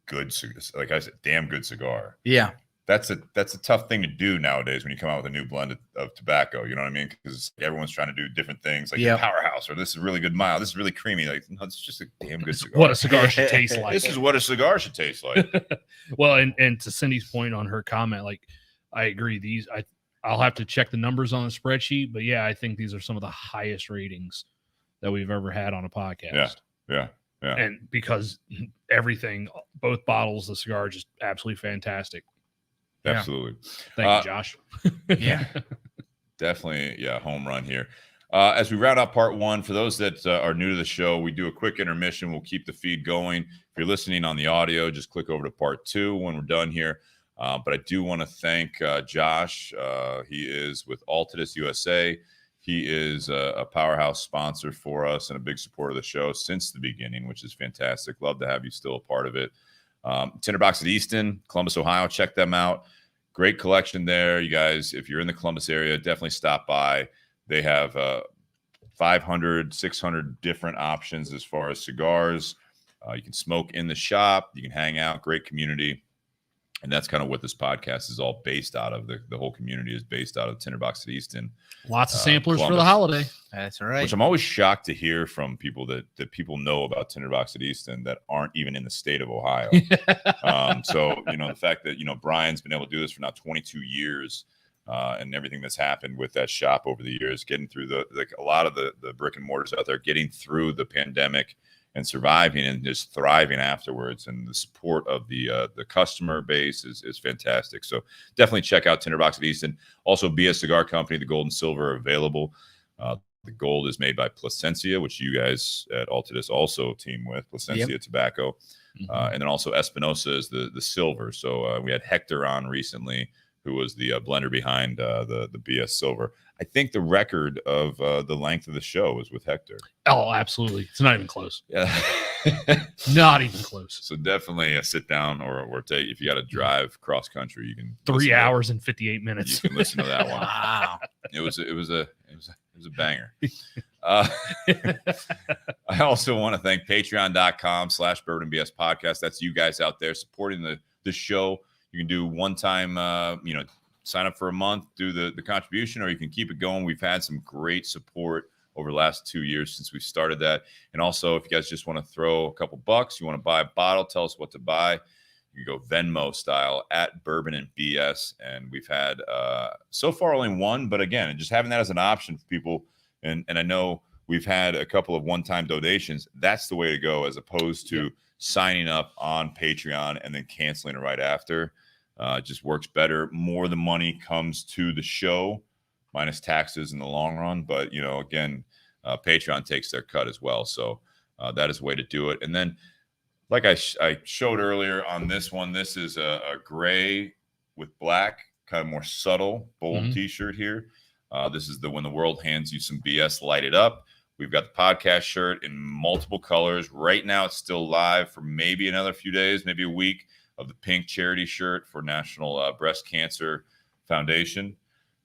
good, like I said, damn good cigar. Yeah. That's a tough thing to do nowadays when you come out with a new blend of tobacco. You know what I mean? Because everyone's trying to do different things, like the Powerhouse, or this is really good mild, this is really creamy. Like, no, it's just a damn good cigar. What a cigar should taste like. This is what a cigar should taste like. Well, and to Cindy's point on her comment, like, I agree. I'll have to check the numbers on the spreadsheet, but yeah, I think these are some of the highest ratings that we've ever had on a podcast. Yeah. And because everything, both bottles, the cigar, just absolutely fantastic. Absolutely. Thank you, Josh. Yeah. Definitely, home run here. As we round out part one, for those that are new to the show, we do a quick intermission. We'll keep the feed going. If you're listening on the audio, just click over to part two when we're done here. But I do want to thank Josh. He is with Altadis USA. He is a powerhouse sponsor for us and a big supporter of the show since the beginning, which is fantastic. Love to have you still a part of it. Tinder Box at Easton, Columbus, Ohio. Check them out. Great collection there. You guys, if you're in the Columbus area, definitely stop by. They have 500, 600 different options as far as cigars. You can smoke in the shop. You can hang out. Great community. And that's kind of what this podcast is all based out of. The whole community is based out of Tinder Box at Easton. Lots of samplers Columbus, for the holiday. That's all right. Which I'm always shocked to hear from people that people know about Tinder Box at Easton that aren't even in the state of Ohio. So, the fact that, Brian's been able to do this for now 22 years and everything that's happened with that shop over the years, getting through a lot of the brick and mortars out there, getting through the pandemic and surviving and just thriving afterwards. And the support of the customer base is fantastic. So definitely check out Tinder Box at Easton. Also, Be a Cigar Company, the gold and silver are available. The gold is made by Plasencia, which you guys at Altadis also team with, Plasencia Tobacco. And then also Espinosa is the silver. So we had Hector on recently, who was the blender behind the BS Silver. I think the record of the length of the show is with Hector. Oh, absolutely. It's not even close. Yeah. Not even close. So definitely sit down or take, if you got to drive cross country, you can 3 hours and 58 minutes. You can listen to that one. Wow. It was a banger. I also want to thank patreon.com/bourbonbs podcast. That's you guys out there supporting the show. You can do one time, sign up for a month, do the contribution, or you can keep it going. We've had some great support over the last 2 years since we started that. And also, if you guys just want to throw a couple bucks, you want to buy a bottle, tell us what to buy. You can go Venmo style at Bourbon and BS. And we've had so far only one, but again, just having that as an option for people. And I know we've had a couple of one-time donations. That's the way to go, as opposed to signing up on Patreon and then canceling it right after. It just works better. More the money comes to the show, minus taxes in the long run. But, again, Patreon takes their cut as well. So that is a way to do it. And then, like I showed earlier on this one, this is a gray with black, kind of more subtle, bold T-shirt here. This is the When the World Hands You Some BS, Light It Up. We've got the podcast shirt in multiple colors. Right now, it's still live for maybe another few days, maybe a week, of the pink charity shirt for National Breast Cancer Foundation.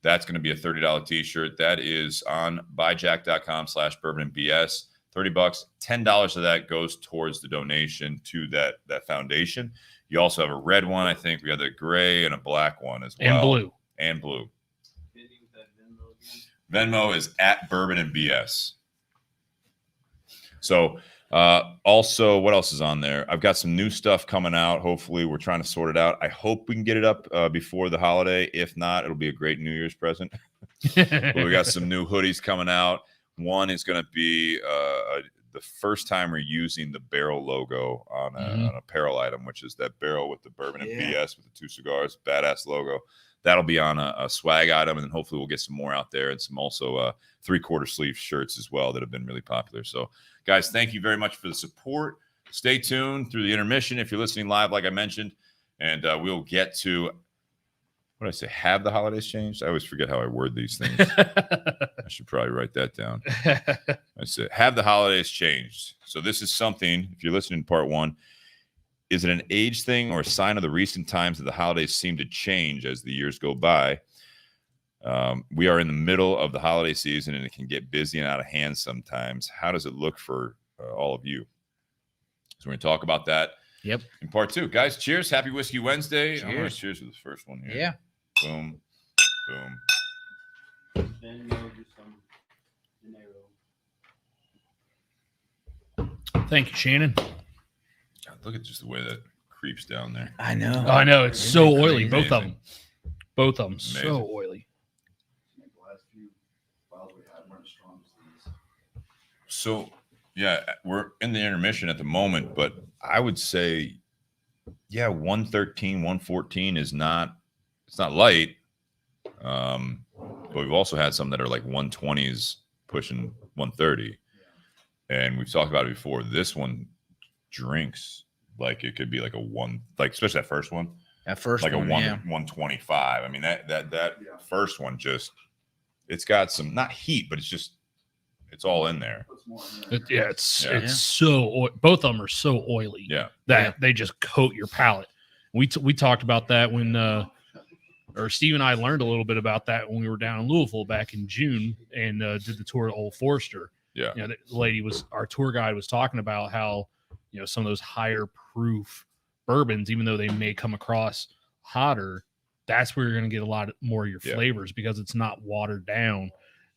That's going to be a $30 T-shirt. That is on buyjack.com/bourbonandbs. $30, $10 of that goes towards the donation to that foundation. You also have a red one, I think. We have the gray and a black one as well. And blue. Venmo is at Bourbon and BS. So also, what else is on there? I've got some new stuff coming out. Hopefully, we're trying to sort it out. I hope we can get it up before the holiday. If not, it'll be a great New Year's present. But we got some new hoodies coming out. One is going to be the first time we're using the barrel logo on an apparel item, which is that barrel with the Bourbon and BS with the 2 cigars. Badass logo. That'll be on a swag item, and then hopefully we'll get some more out there, and some also 3/4 sleeve shirts as well that have been really popular. So, guys, thank you very much for the support. Stay tuned through the intermission if you're listening live, like I mentioned, and we'll get to, what did I say, have the holidays changed? I always forget how I word these things. I should probably write that down. I said, have the holidays changed? So this is something, if you're listening to part 1, is it an age thing or a sign of the recent times that the holidays seem to change as the years go by? We are in the middle of the holiday season, and it can get busy and out of hand sometimes. How does it look for all of you? So we're going to talk about that in part 2. Guys, cheers. Happy Whiskey Wednesday. Cheers. I'm going to cheers for this first one here. Yeah. Boom. Boom. Then we'll do some dinero. Thank you, Shannon. God, look at just the way that creeps down there. I know. Oh, I know. It's so oily. Amazing. Both of them. Both of them. Amazing. So oily. The last few bottles we had weren't as strong as these. So, yeah, we're in the intermission at the moment, but I would say, 113, 114 is not, it's not light. But we've also had some that are like 120s pushing 130. And we've talked about it before. This one drinks like it could be like a one, like especially that first one. That first like one, a 125. I mean, that first one just, it's got some, not heat, but it's all in there. It's so both of them are so oily that they just coat your palate. We talked about that when or Steve and I learned a little bit about that when we were down in Louisville back in June and did the tour of Old Forester. Yeah, the lady our tour guide was talking about how some of those higher proof bourbons, even though they may come across hotter, that's where you're going to get a lot more of your flavors because it's not watered down.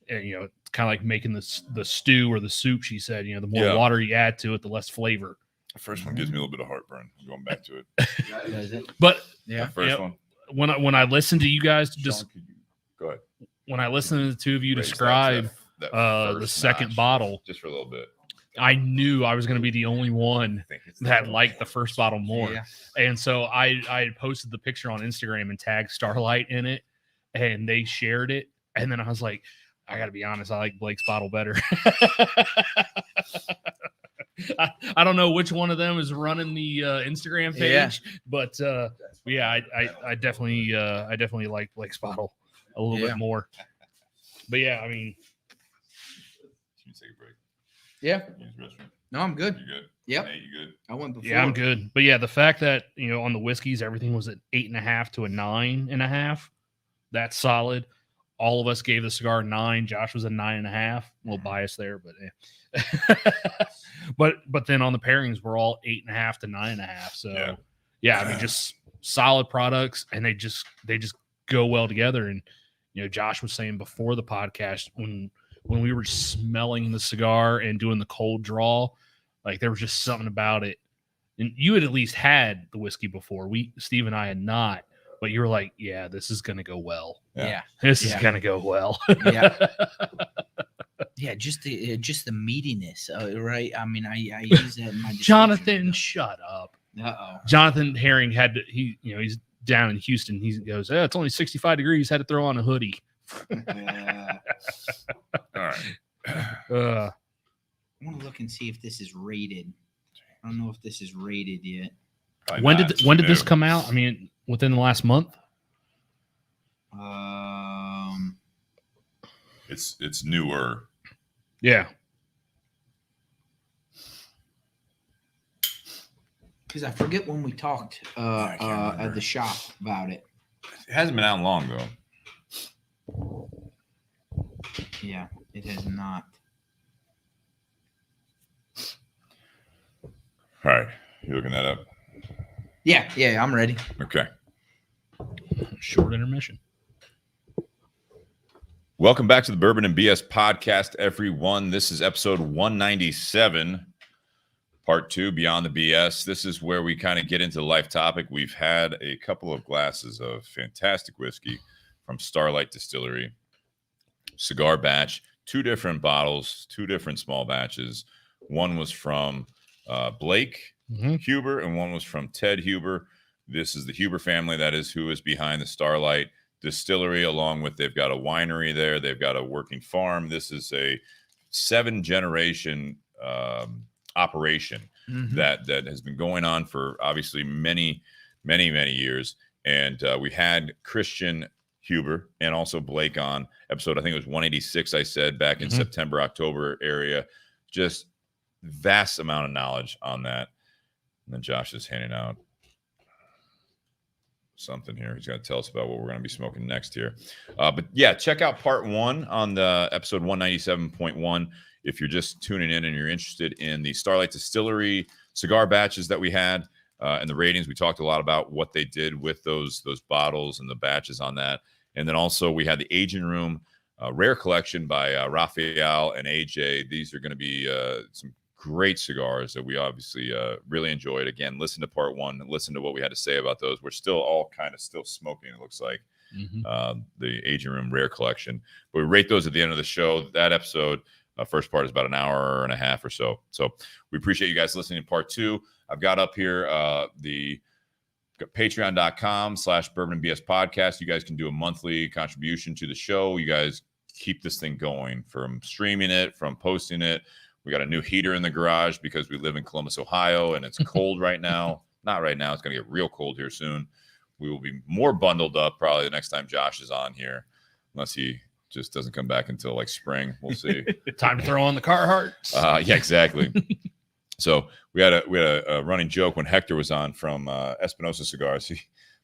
And, it's kind of like making the stew or the soup. She said, the more water you add to it, the less flavor. The first one gives me a little bit of heartburn. I'm going back to it. But first one. When I listen to you guys go ahead. When I listen to the two of you describe the second bottle, just for a little bit, I knew I was going to be the only one that liked the first bottle more. Yeah. And so I had posted the picture on Instagram and tagged Starlight in it, and they shared it. And then I was like, I got to be honest, I like Blake's bottle better. I don't know which one of them is running the Instagram page, but I definitely like Blake's bottle a little bit more. But I mean, can you take a break? Yeah. No, I'm good. You good? Yep. Hey, you good? I went before. Yeah, I'm good. But the fact that on the whiskeys everything was at 8.5 to a 9.5, that's solid. All of us gave the cigar 9. Josh was a 9.5. A little biased there, but but then on the pairings we're all 8.5 to 9.5. So I mean, just solid products, and they just go well together. And Josh was saying before the podcast when we were smelling the cigar and doing the cold draw, like there was just something about it. And you had at least had the whiskey before. Steve and I had not. But you were like, yeah, this is going to go well. Yeah. This is going to go well. Yeah, just the meatiness, right? I mean, I use that in my Jonathan, shut up. Uh-oh. Jonathan Herring he's down in Houston. He goes, it's only 65 degrees. Had to throw on a hoodie. Yeah. All right. I want to look and see if this is rated. I don't know if this is rated yet. Probably When not. did It's when did new. this come out? I mean, within the last month. It's newer. Yeah. Because I forget when we talked I can't at remember. the shop about it. It hasn't been out long though. Yeah, it has not. All right, you looking that up? Yeah, I'm ready. Okay. Short intermission. Welcome back to the Bourbon and BS podcast, everyone. This is episode 197, part 2, Beyond the BS. This is where we kind of get into the life topic. We've had a couple of glasses of fantastic whiskey from Starlight Distillery, Cigar Batch, 2 different bottles, 2 different small batches. One was from Blake Huber, and one was from Ted Huber. This is the Huber family. That is who is behind the Starlight Distillery, along with they've got a winery there. They've got a working farm. This is a 7-generation operation that has been going on for obviously many years. And we had Christian Huber and also Blake on episode, I think it was 186, I said, back in September, October area. Just vast amount of knowledge on that. And then Josh is handing out something here. He's going to tell us about what we're going to be smoking next here. But yeah, check out part 1 on the episode 197.1 if you're just tuning in and you're interested in the Starlight Distillery cigar batches that we had and the ratings. We talked a lot about what they did with those bottles and the batches on that. And then also we had the Aging Room Rare Collection by Raphael and AJ. These are going to be some great cigars that we obviously really enjoyed. Again, listen to part 1 and listen to what we had to say about those. We're still all kind of still smoking, it looks like, the Aging Room Rare Collection. But we rate those at the end of the show. That episode, first part is about an hour and a half or so. So we appreciate you guys listening to part 2. I've got up here the patreon.com/bourbon and BS podcast. You guys can do a monthly contribution to the show. You guys keep this thing going, from streaming it, from posting it. We got a new heater in the garage because we live in Columbus, Ohio, and it's cold right now. Not right now. It's going to get real cold here soon. We will be more bundled up probably the next time Josh is on here, unless he just doesn't come back until like spring. We'll see. Time to throw on the Carhartt. Yeah, exactly. So we had a running joke when Hector was on from Espinosa Cigars.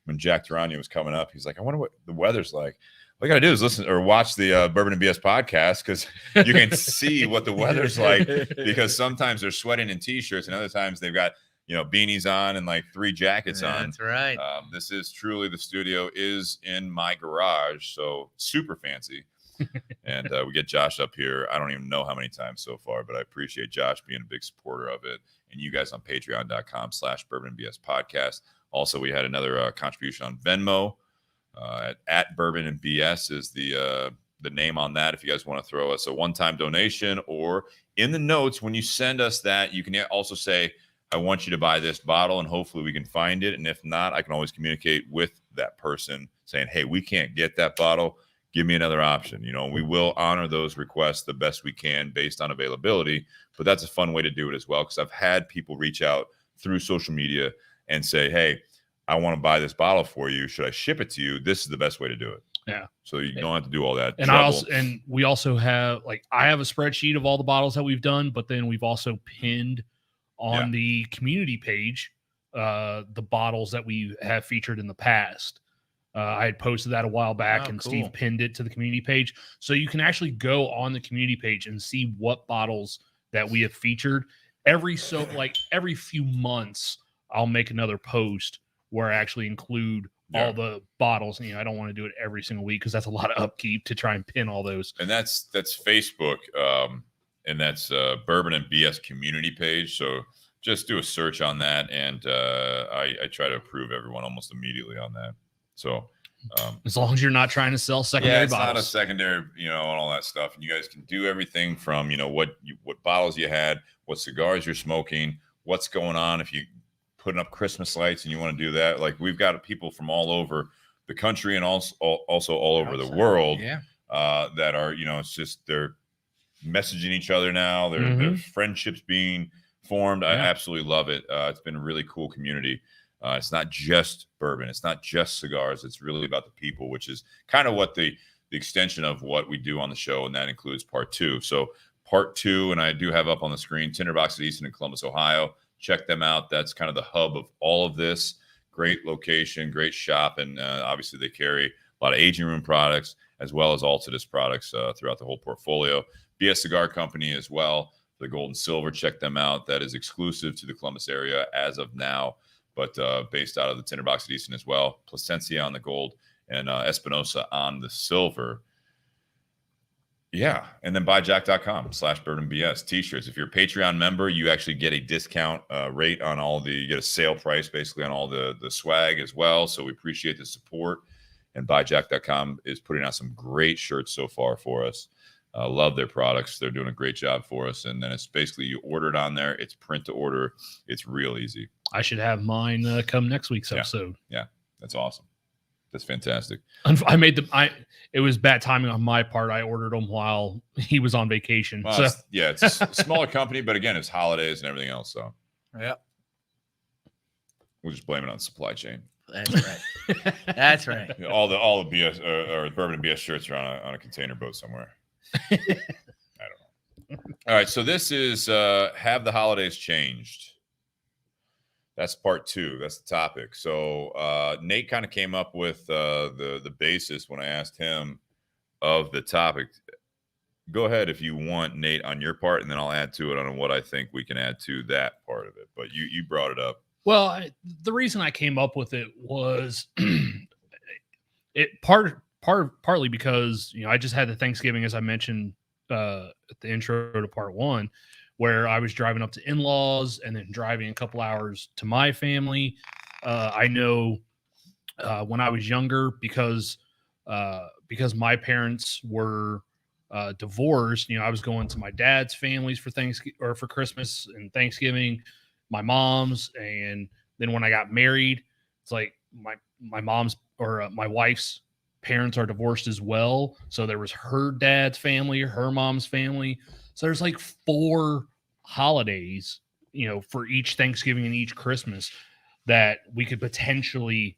When Jack Tarania was coming up, he's like, I wonder what the weather's like. All you got to do is listen or watch the Bourbon and BS podcast, because you can see what the weather's like, because sometimes they're sweating in T-shirts and other times they've got, beanies on and like 3 jackets on. That's right. This is truly, the studio is in my garage, so super fancy. And we get Josh up here. I don't even know how many times so far, but I appreciate Josh being a big supporter of it. And you guys on patreon.com/bourbon and BS podcast. Also, we had another contribution on Venmo. At Bourbon and BS is the name on that. If you guys want to throw us a one-time donation, or in the notes when you send us that, you can also say, I want you to buy this bottle, and hopefully we can find it. And if not, I can always communicate with that person saying, hey, we can't get that bottle. Give me another option. We will honor those requests the best we can based on availability. But that's a fun way to do it as well, because I've had people reach out through social media and say, hey, I want to buy this bottle for you. Should I ship it to you? This is the best way to do it. Yeah. So you don't have to do all that. And we also have, I have a spreadsheet of all the bottles that we've done, but then we've also pinned on the community page the bottles that we have featured in the past. I had posted that a while back, and cool. Steve pinned it to the community page. So you can actually go on the community page and see what bottles that we have featured. Every few months, I'll make another post where I actually include all the bottles. I don't want to do it every single week because that's a lot of upkeep to try and pin all those. And that's Facebook, and that's Bourbon and BS community page. So just do a search on that, and I try to approve everyone almost immediately on that. So as long as you're not trying to sell secondary it's bottles. not a secondary, and all that stuff. And you guys can do everything from what bottles you had, what cigars you're smoking, what's going on if you putting up Christmas lights and you want to do that, like we've got people from all over the country and also all over the world that are, it's just they're messaging each other now. There's friendships being formed. I absolutely love it. It's been a really cool community. It's not just bourbon. It's not just cigars. It's really about the people, which is kind of what the extension of what we do on the show, and that includes part 2. So part 2, and I do have up on the screen, Tinder Box at Easton in Columbus, Ohio. Check them out. That's kind of the hub of all of this. Great location, great shop, and obviously they carry a lot of aging room products as well as Altadis products throughout the whole portfolio. BS Cigar Company as well, the gold and silver. Check them out. That is exclusive to the Columbus area as of now, but based out of the Tinder Box at Easton as well. Placencia on the gold and Espinosa on the silver. Yeah, and then buyjack.com/bourbonbs t-shirts. If you're a Patreon member, you actually get a discount rate on you get a sale price basically on all the swag as well. So we appreciate the support. And buyjack.com is putting out some great shirts so far for us. Love their products. They're doing a great job for us. And then it's basically you order it on there. It's print to order. It's real easy. I should have mine come next week's episode. Yeah, that's awesome. That's fantastic. It was bad timing on my part. I ordered them while he was on vacation. Well, it's a smaller company, but again, it's holidays and everything else. So yeah, we'll just blame it on supply chain. That's right. That's right. All the BS or bourbon and BS shirts are on a container boat somewhere. I don't know. All right, so this is have the holidays changed? That's part 2. That's the topic. So Nate kind of came up with the basis when I asked him of the topic. Go ahead if you want, Nate, on your part, and then I'll add to it on what I think we can add to that part of it. But you brought it up. Well, the reason I came up with it was partly because I just had the Thanksgiving, as I mentioned at the intro to part 1, where I was driving up to in-laws and then driving a couple hours to my family. I know when I was younger, because my parents were divorced, I was going to my dad's families for for Christmas and Thanksgiving, my mom's, and then when I got married, it's like my mom's or my wife's parents are divorced as well. So there was her dad's family, her mom's family. So there's like 4 holidays, for each Thanksgiving and each Christmas that we could potentially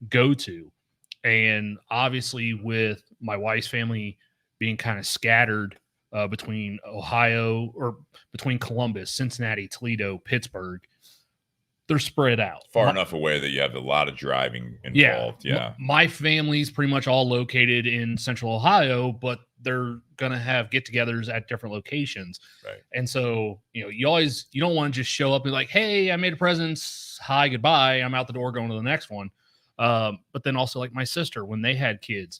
go to. And obviously with my wife's family being kind of scattered between Ohio or between Columbus, Cincinnati, Toledo, Pittsburgh, they're spread out far enough away that you have a lot of driving involved. Yeah. My family's pretty much all located in Central Ohio, but they're going to have get-togethers at different locations. Right. And so, you don't want to just show up and be like, hey, I made a presents. Hi, goodbye. I'm out the door going to the next one. But then also like my sister, when they had kids,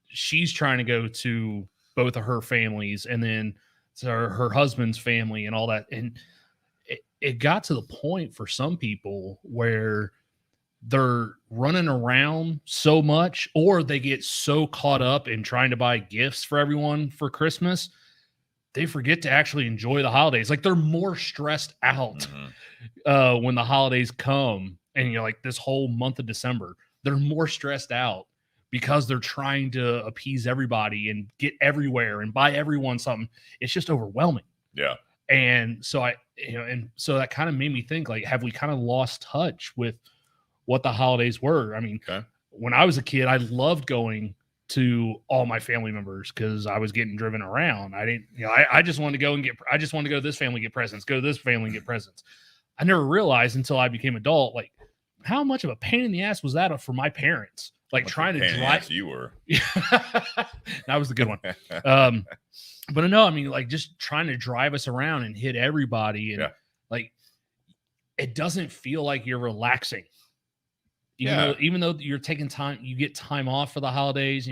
she's trying to go to both of her families and then to her husband's family and all that. And it got to the point for some people where they're running around so much, or they get so caught up in trying to buy gifts for everyone for Christmas, they forget to actually enjoy the holidays. Like they're more stressed out when the holidays come, and like this whole month of December, they're more stressed out because they're trying to appease everybody and get everywhere and buy everyone something. It's just overwhelming. Yeah. And so so that kind of made me think, like, have we kind of lost touch with what the holidays were? I mean, when I was a kid, I loved going to all my family members because I was getting driven around. I didn't, I just wanted to go I just wanted to go to this family, get presents, go to this family, get presents. I never realized until I became adult, like how much of a pain in the ass was that for my parents? Like trying to drive. You were. That was the good one. But no, I mean, like just trying to drive us around and hit everybody. And like, it doesn't feel like you're relaxing. Even though you're taking time, you get time off for the holidays,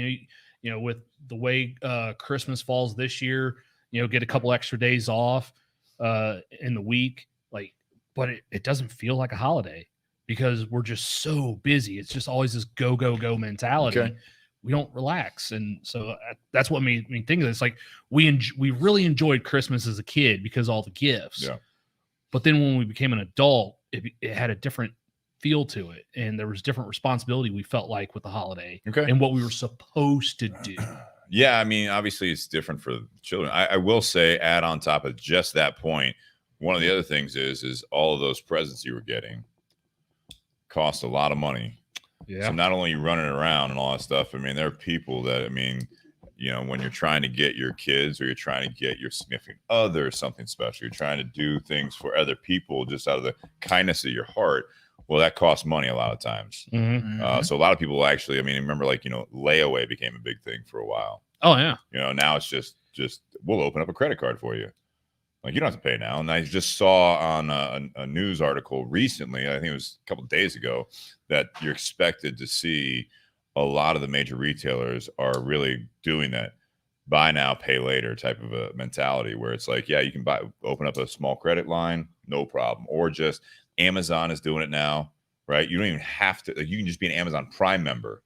with the way Christmas falls this year, get a couple extra days off in the week. Like, but it doesn't feel like a holiday because we're just so busy. It's just always this go, go, go mentality. Okay. We don't relax. And so that's what made me think of this. Like we really enjoyed Christmas as a kid because all the gifts, But then when we became an adult, it had a different feel to it, and there was different responsibility we felt like with the holiday and what we were supposed to do. Yeah, I mean, obviously it's different for children. I will say, add on top of just that point, one of the other things is all of those presents you were getting cost a lot of money. Yeah. So not only you running around and all that stuff, I mean, there are people that, I mean, you know, when you're trying to get your kids or you're trying to get your significant other something special, you're trying to do things for other people just out of the kindness of your heart. Well, that costs money a lot of times. So a lot of people actually, I mean, remember, like, you know, layaway became a big thing for a while. Oh, yeah. You know, now it's just we'll open up a credit card for you. Like, you don't have to pay now. And I just saw on a news article recently, I think it was a couple of days ago, that you're expected to see a lot of the major retailers are really doing that buy now, pay later type of a mentality where it's like, yeah, you can open up a small credit line, no problem. Or just Amazon is doing it now, right? You don't even have to, like, you can just be an Amazon Prime member,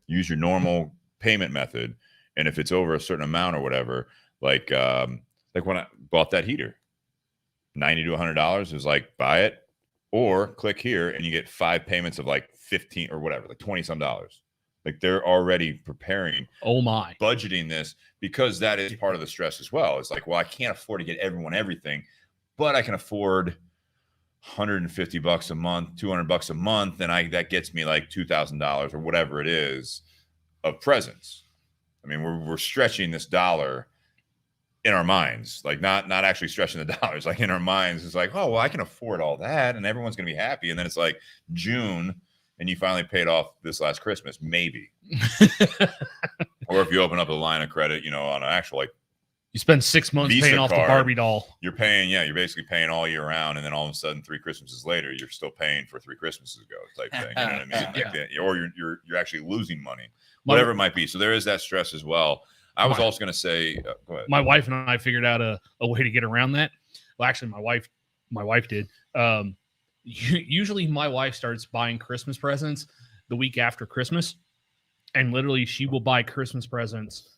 use your normal payment method. And if it's over a certain amount or whatever, like when I bought that heater, $90 to $100, it was like, buy it or click here and you get 5 payments of like 15 or whatever, like 20 some dollars. Like, they're already preparing, budgeting this, because that is part of the stress as well. It's like, well, I can't afford to get everyone everything, but I can afford $150 a month, $200 a month, and that gets me like $2,000 or whatever it is of presents. I mean, we're stretching this dollar in our minds, like not actually stretching the dollars, like in our minds. It's like, oh, well, I can afford all that and everyone's going to be happy. And then it's like June and you finally paid off this last Christmas, maybe. Or if you open up a line of credit, you know, on an actual, like, you spend 6 months Visa paying off card, the Barbie doll. You're basically paying all year round. And then all of a sudden 3 Christmases later, you're still paying for 3 Christmases ago type thing. You know what I mean? Like, or you're actually losing money, whatever it might be. So there is that stress as well. I was also going to say, go ahead. My wife and I figured out a way to get around that. Well, actually, my wife did. Usually my wife starts buying Christmas presents the week after Christmas, and literally she will buy Christmas presents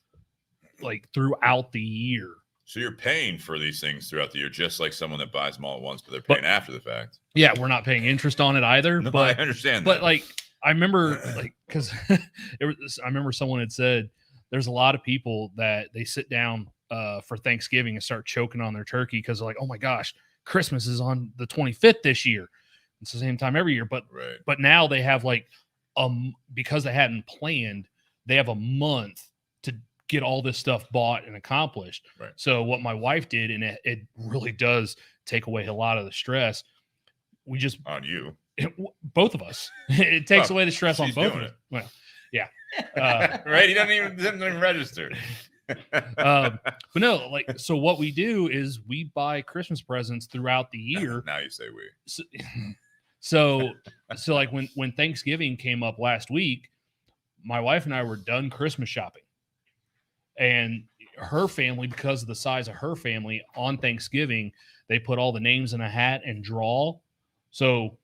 like throughout the year. So you're paying for these things throughout the year, just like someone that buys them all at once, but they're paying after the fact. Yeah, we're not paying interest on it either. No, but I understand but that. like, I remember, like, because I remember someone had said there's a lot of people that they sit down for Thanksgiving and start choking on their turkey because they're like, oh my gosh, Christmas is on the 25th this year. It's the same time every year, but now they have like because they hadn't planned, they have a month to get all this stuff bought and accomplished. Right. So what my wife did, and it really does take away a lot of the stress. We just on you, both of us. It takes away the stress on both of us. Well, yeah, right. He doesn't even register. But no, like, so what we do is we buy Christmas presents throughout the year. Now you say we. So like when Thanksgiving came up last week, my wife and I were done Christmas shopping, and her family, because of the size of her family, on Thanksgiving they put all the names in a hat and draw. So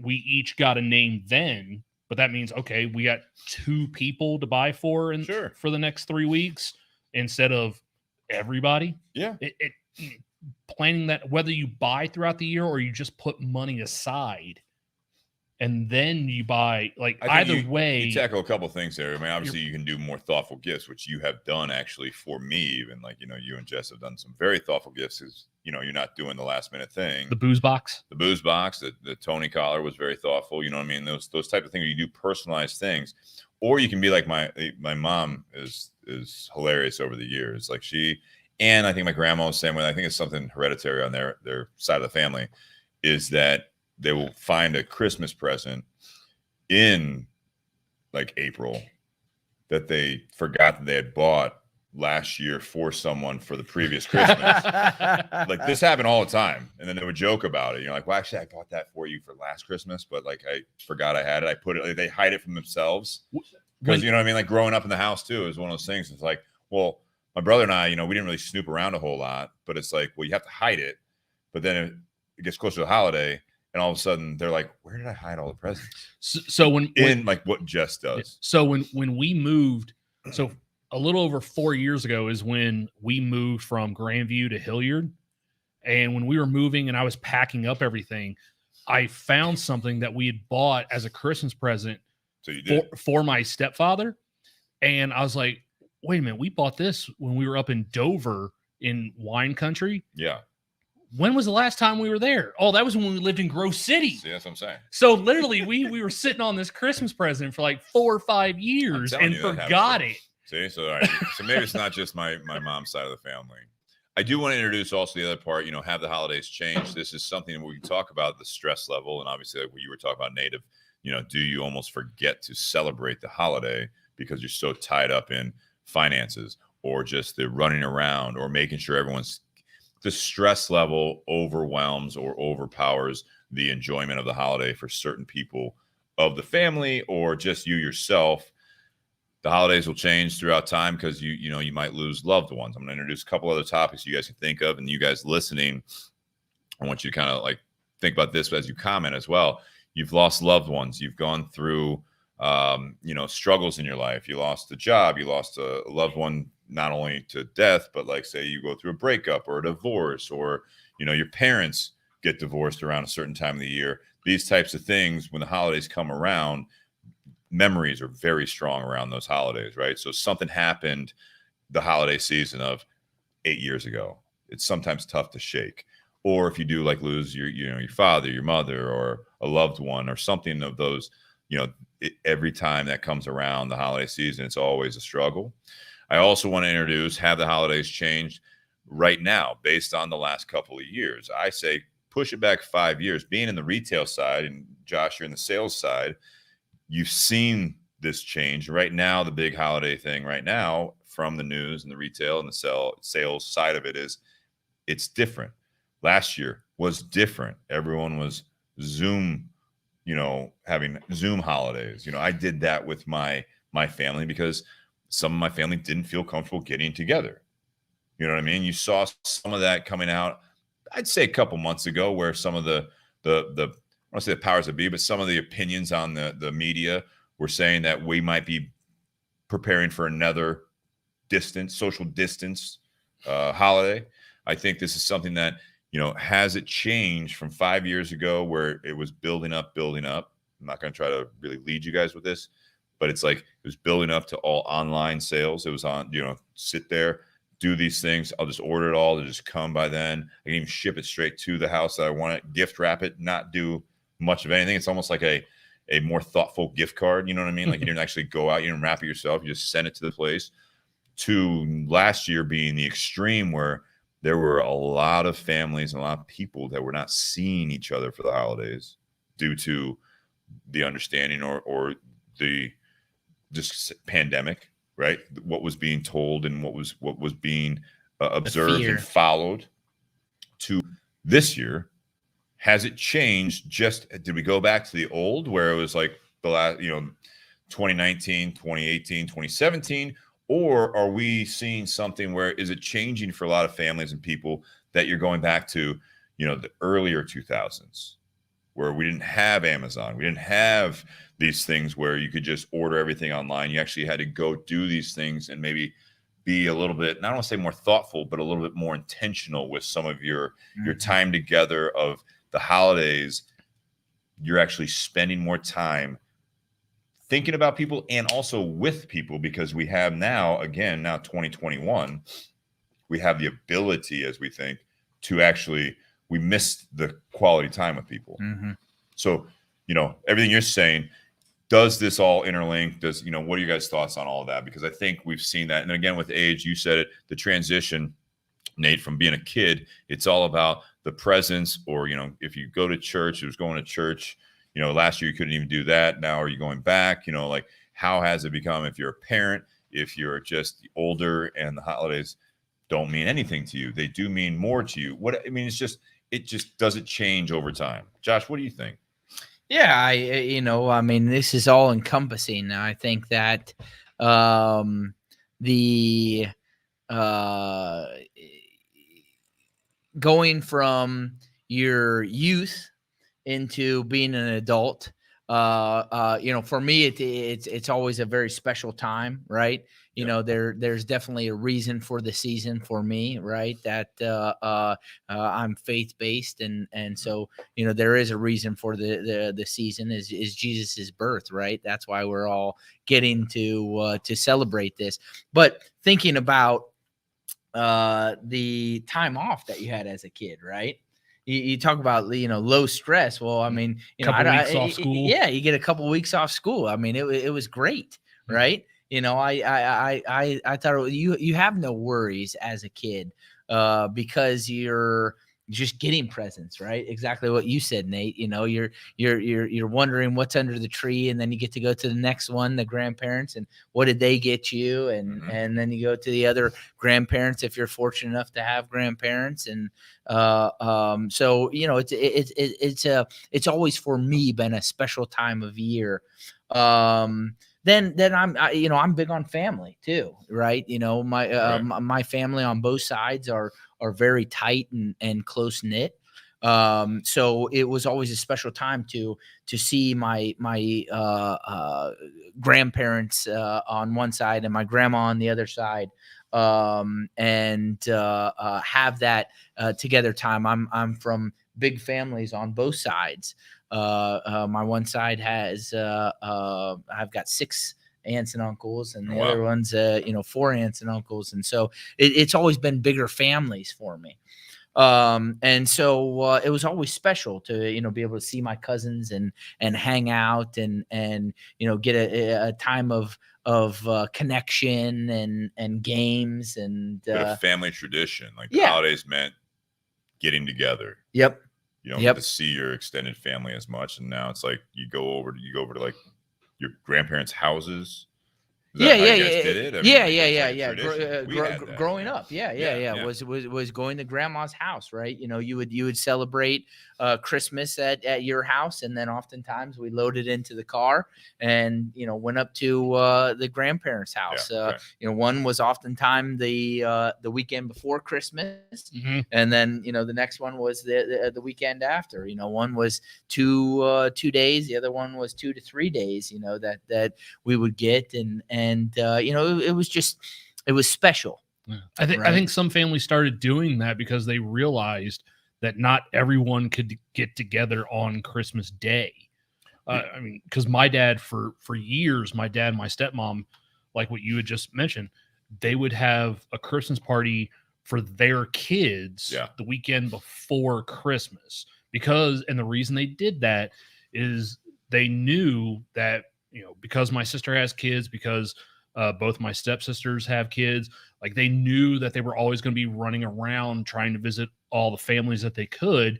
we each got a name then. But that means, okay, we got 2 people to buy for for the next 3 weeks instead of everybody. Yeah. Planning that, whether you buy throughout the year or you just put money aside and then you buy, like, either way. You tackle a couple of things there. I mean, obviously you can do more thoughtful gifts, which you have done actually for me. Even like, you know, you and Jess have done some very thoughtful gifts because, you know, you're not doing the last minute thing. The booze box, the Tony collar was very thoughtful. You know what I mean? Those type of things, you do personalized things, or you can be like my mom is hilarious over the years. Like and I think my grandma was the same way. I think it's something hereditary on their side of the family, is that they will find a Christmas present in like April that they forgot that they had bought last year for someone for the previous Christmas. Like, this happened all the time. And then they would joke about it. You're like, well, actually, I bought that for you for last Christmas, but like, I forgot I had it. I put it, like, they hide it from themselves. Because, you know what I mean? Like, growing up in the house too is one of those things. It's like, well, my brother and I, you know, we didn't really snoop around a whole lot, but it's like, well, you have to hide it. But then it gets closer to the holiday, and all of a sudden they're like, where did I hide all the presents? So when like what Jess does. So when we moved, so a little over 4 years ago is when we moved from Grandview to Hilliard. And when we were moving and I was packing up everything, I found something that we had bought as a Christmas present So you did. for my stepfather. And I was like, wait a minute, we bought this when we were up in Dover in wine country. Yeah. When was the last time we were there? Oh, that was when we lived in Grove City. See, that's what I'm saying. So literally we were sitting on this Christmas present for like 4 or 5 years and forgot it. See, so all right. So maybe it's not just my mom's side of the family. I do want to introduce also the other part, have the holidays change. This is something that we can talk about, the stress level. And obviously, like what you were talking about, Native, do you almost forget to celebrate the holiday because you're so tied up in finances or just the running around or making sure the stress level overwhelms or overpowers the enjoyment of the holiday for certain people of the family or just you yourself. The holidays will change throughout time because you might lose loved ones. I'm going to introduce a couple other topics you guys can think of, and you guys listening, I want you to kind of like think about this as you comment as well. You've lost loved ones. You've gone through, struggles in your life. You lost a job. You lost a loved one, not only to death, but like say you go through a breakup or a divorce, or your parents get divorced around a certain time of the year. These types of things, when the holidays come around, memories are very strong around those holidays, right? So something happened the holiday season of 8 years ago. It's sometimes tough to shake. Or if you do like lose your father, your mother, or a loved one, or something of those, every time that comes around the holiday season, it's always a struggle. I also want to introduce, have the holidays changed right now based on the last couple of years? I say push it back 5 years. Being in the retail side, and Josh, you're in the sales side, you've seen this change. Right now, the big holiday thing right now from the news and the retail and the sales side of it is it's different. Last year was different. Everyone was Zoom, having Zoom holidays. I did that with my family because some of my family didn't feel comfortable getting together. You know what I mean? You saw some of that coming out, I'd say a couple months ago, where some of the I don't want to say the powers that be, but some of the opinions on the media were saying that we might be preparing for another social distance holiday. I think this is something that, has it changed from 5 years ago where it was building up. I'm not going to try to really lead you guys with this, but it's like it was building up to all online sales. It was on, sit there, do these things. I'll just order it all. They'll just come by then. I can even ship it straight to the house that I want it, gift wrap it, not do much of anything. It's almost like a more thoughtful gift card. You know what I mean? Like you didn't actually go out, you didn't wrap it yourself. You just send it to the place. To last year being the extreme where there were a lot of families and a lot of people that were not seeing each other for the holidays due to the understanding or the just pandemic, right? What was being told and what was being observed and followed. To this year, has it changed? Did we go back to the old where it was like the last, 2019, 2018, 2017? Or are we seeing something where is it changing for a lot of families and people that you're going back to, the earlier 2000s where we didn't have Amazon. We didn't have these things where you could just order everything online. You actually had to go do these things and maybe be a little bit, I don't want to say more thoughtful, but a little bit more intentional with some of your time together of the holidays. You're actually spending more time thinking about people and also with people, because we have now 2021, we have the ability, as we think, to actually, we missed the quality time with people. Mm-hmm. So, everything you're saying, does this all interlink? What are you guys' thoughts on all of that? Because I think we've seen that. And again, with age, you said it, the transition, Nate, from being a kid, it's all about the presence, or, if you go to church, it was going to church. Last year you couldn't even do that. Now are you going back? Like how has it become if you're a parent, if you're just older and the holidays don't mean anything to you? They do mean more to you. It just doesn't change over time. Josh, what do you think? Yeah, this is all encompassing. I think that the going from your youth into being an adult, for me, it's always a very special time, right? you know, there's definitely a reason for the season for me, right? That I'm faith based, and so you know there is a reason for the season is Jesus's birth, right? That's why we're all getting to celebrate this. But thinking about the time off that you had as a kid, right? You talk about, you know, low stress. Well, I mean, you know, Couple weeks off school. Yeah, you get a couple weeks off school. I mean, it was great, right? You know, I thought you have no worries as a kid because you're just getting presents, right? Exactly what you said, Nate. You know, you're wondering what's under the tree, and then you get to go to the next one, the grandparents, and what did they get you, and and then you go to the other grandparents if you're fortunate enough to have grandparents, and so you know it's always for me been a special time of year. Then I'm big on family too, right? You know, my family on both sides are very tight and close knit. So it was always a special time to see my grandparents on one side and my grandma on the other side, and have that together time. I'm from big families on both sides. My one side has I've got 6 aunts and uncles, and the other one's 4 aunts and uncles, and so it's always been bigger families for me. And so it was always special to be able to see my cousins and hang out and get a time of connection and games and a family tradition. Like the holidays meant getting together. Yep. You don't get to see your extended family as much, and now it's like you go over to like your grandparents' houses. Yeah. Like growing up, was going to grandma's house, right? You know, you would celebrate Christmas at your house, and then oftentimes we loaded into the car and went up to the grandparents' house. One was oftentimes the weekend before Christmas, and then the next one was the weekend after. One was 2 days, the other one was 2 to 3 days. That we would get and it was special. Yeah. I think some families started doing that because they realized that not everyone could get together on Christmas Day. I mean, because my dad for years, my dad and my stepmom, like what you had just mentioned, they would have a Christmas party for their kids the weekend before Christmas, and the reason they did that is they knew that, because my sister has kids, because both my stepsisters have kids, like they knew that they were always going to be running around trying to visit all the families that they could.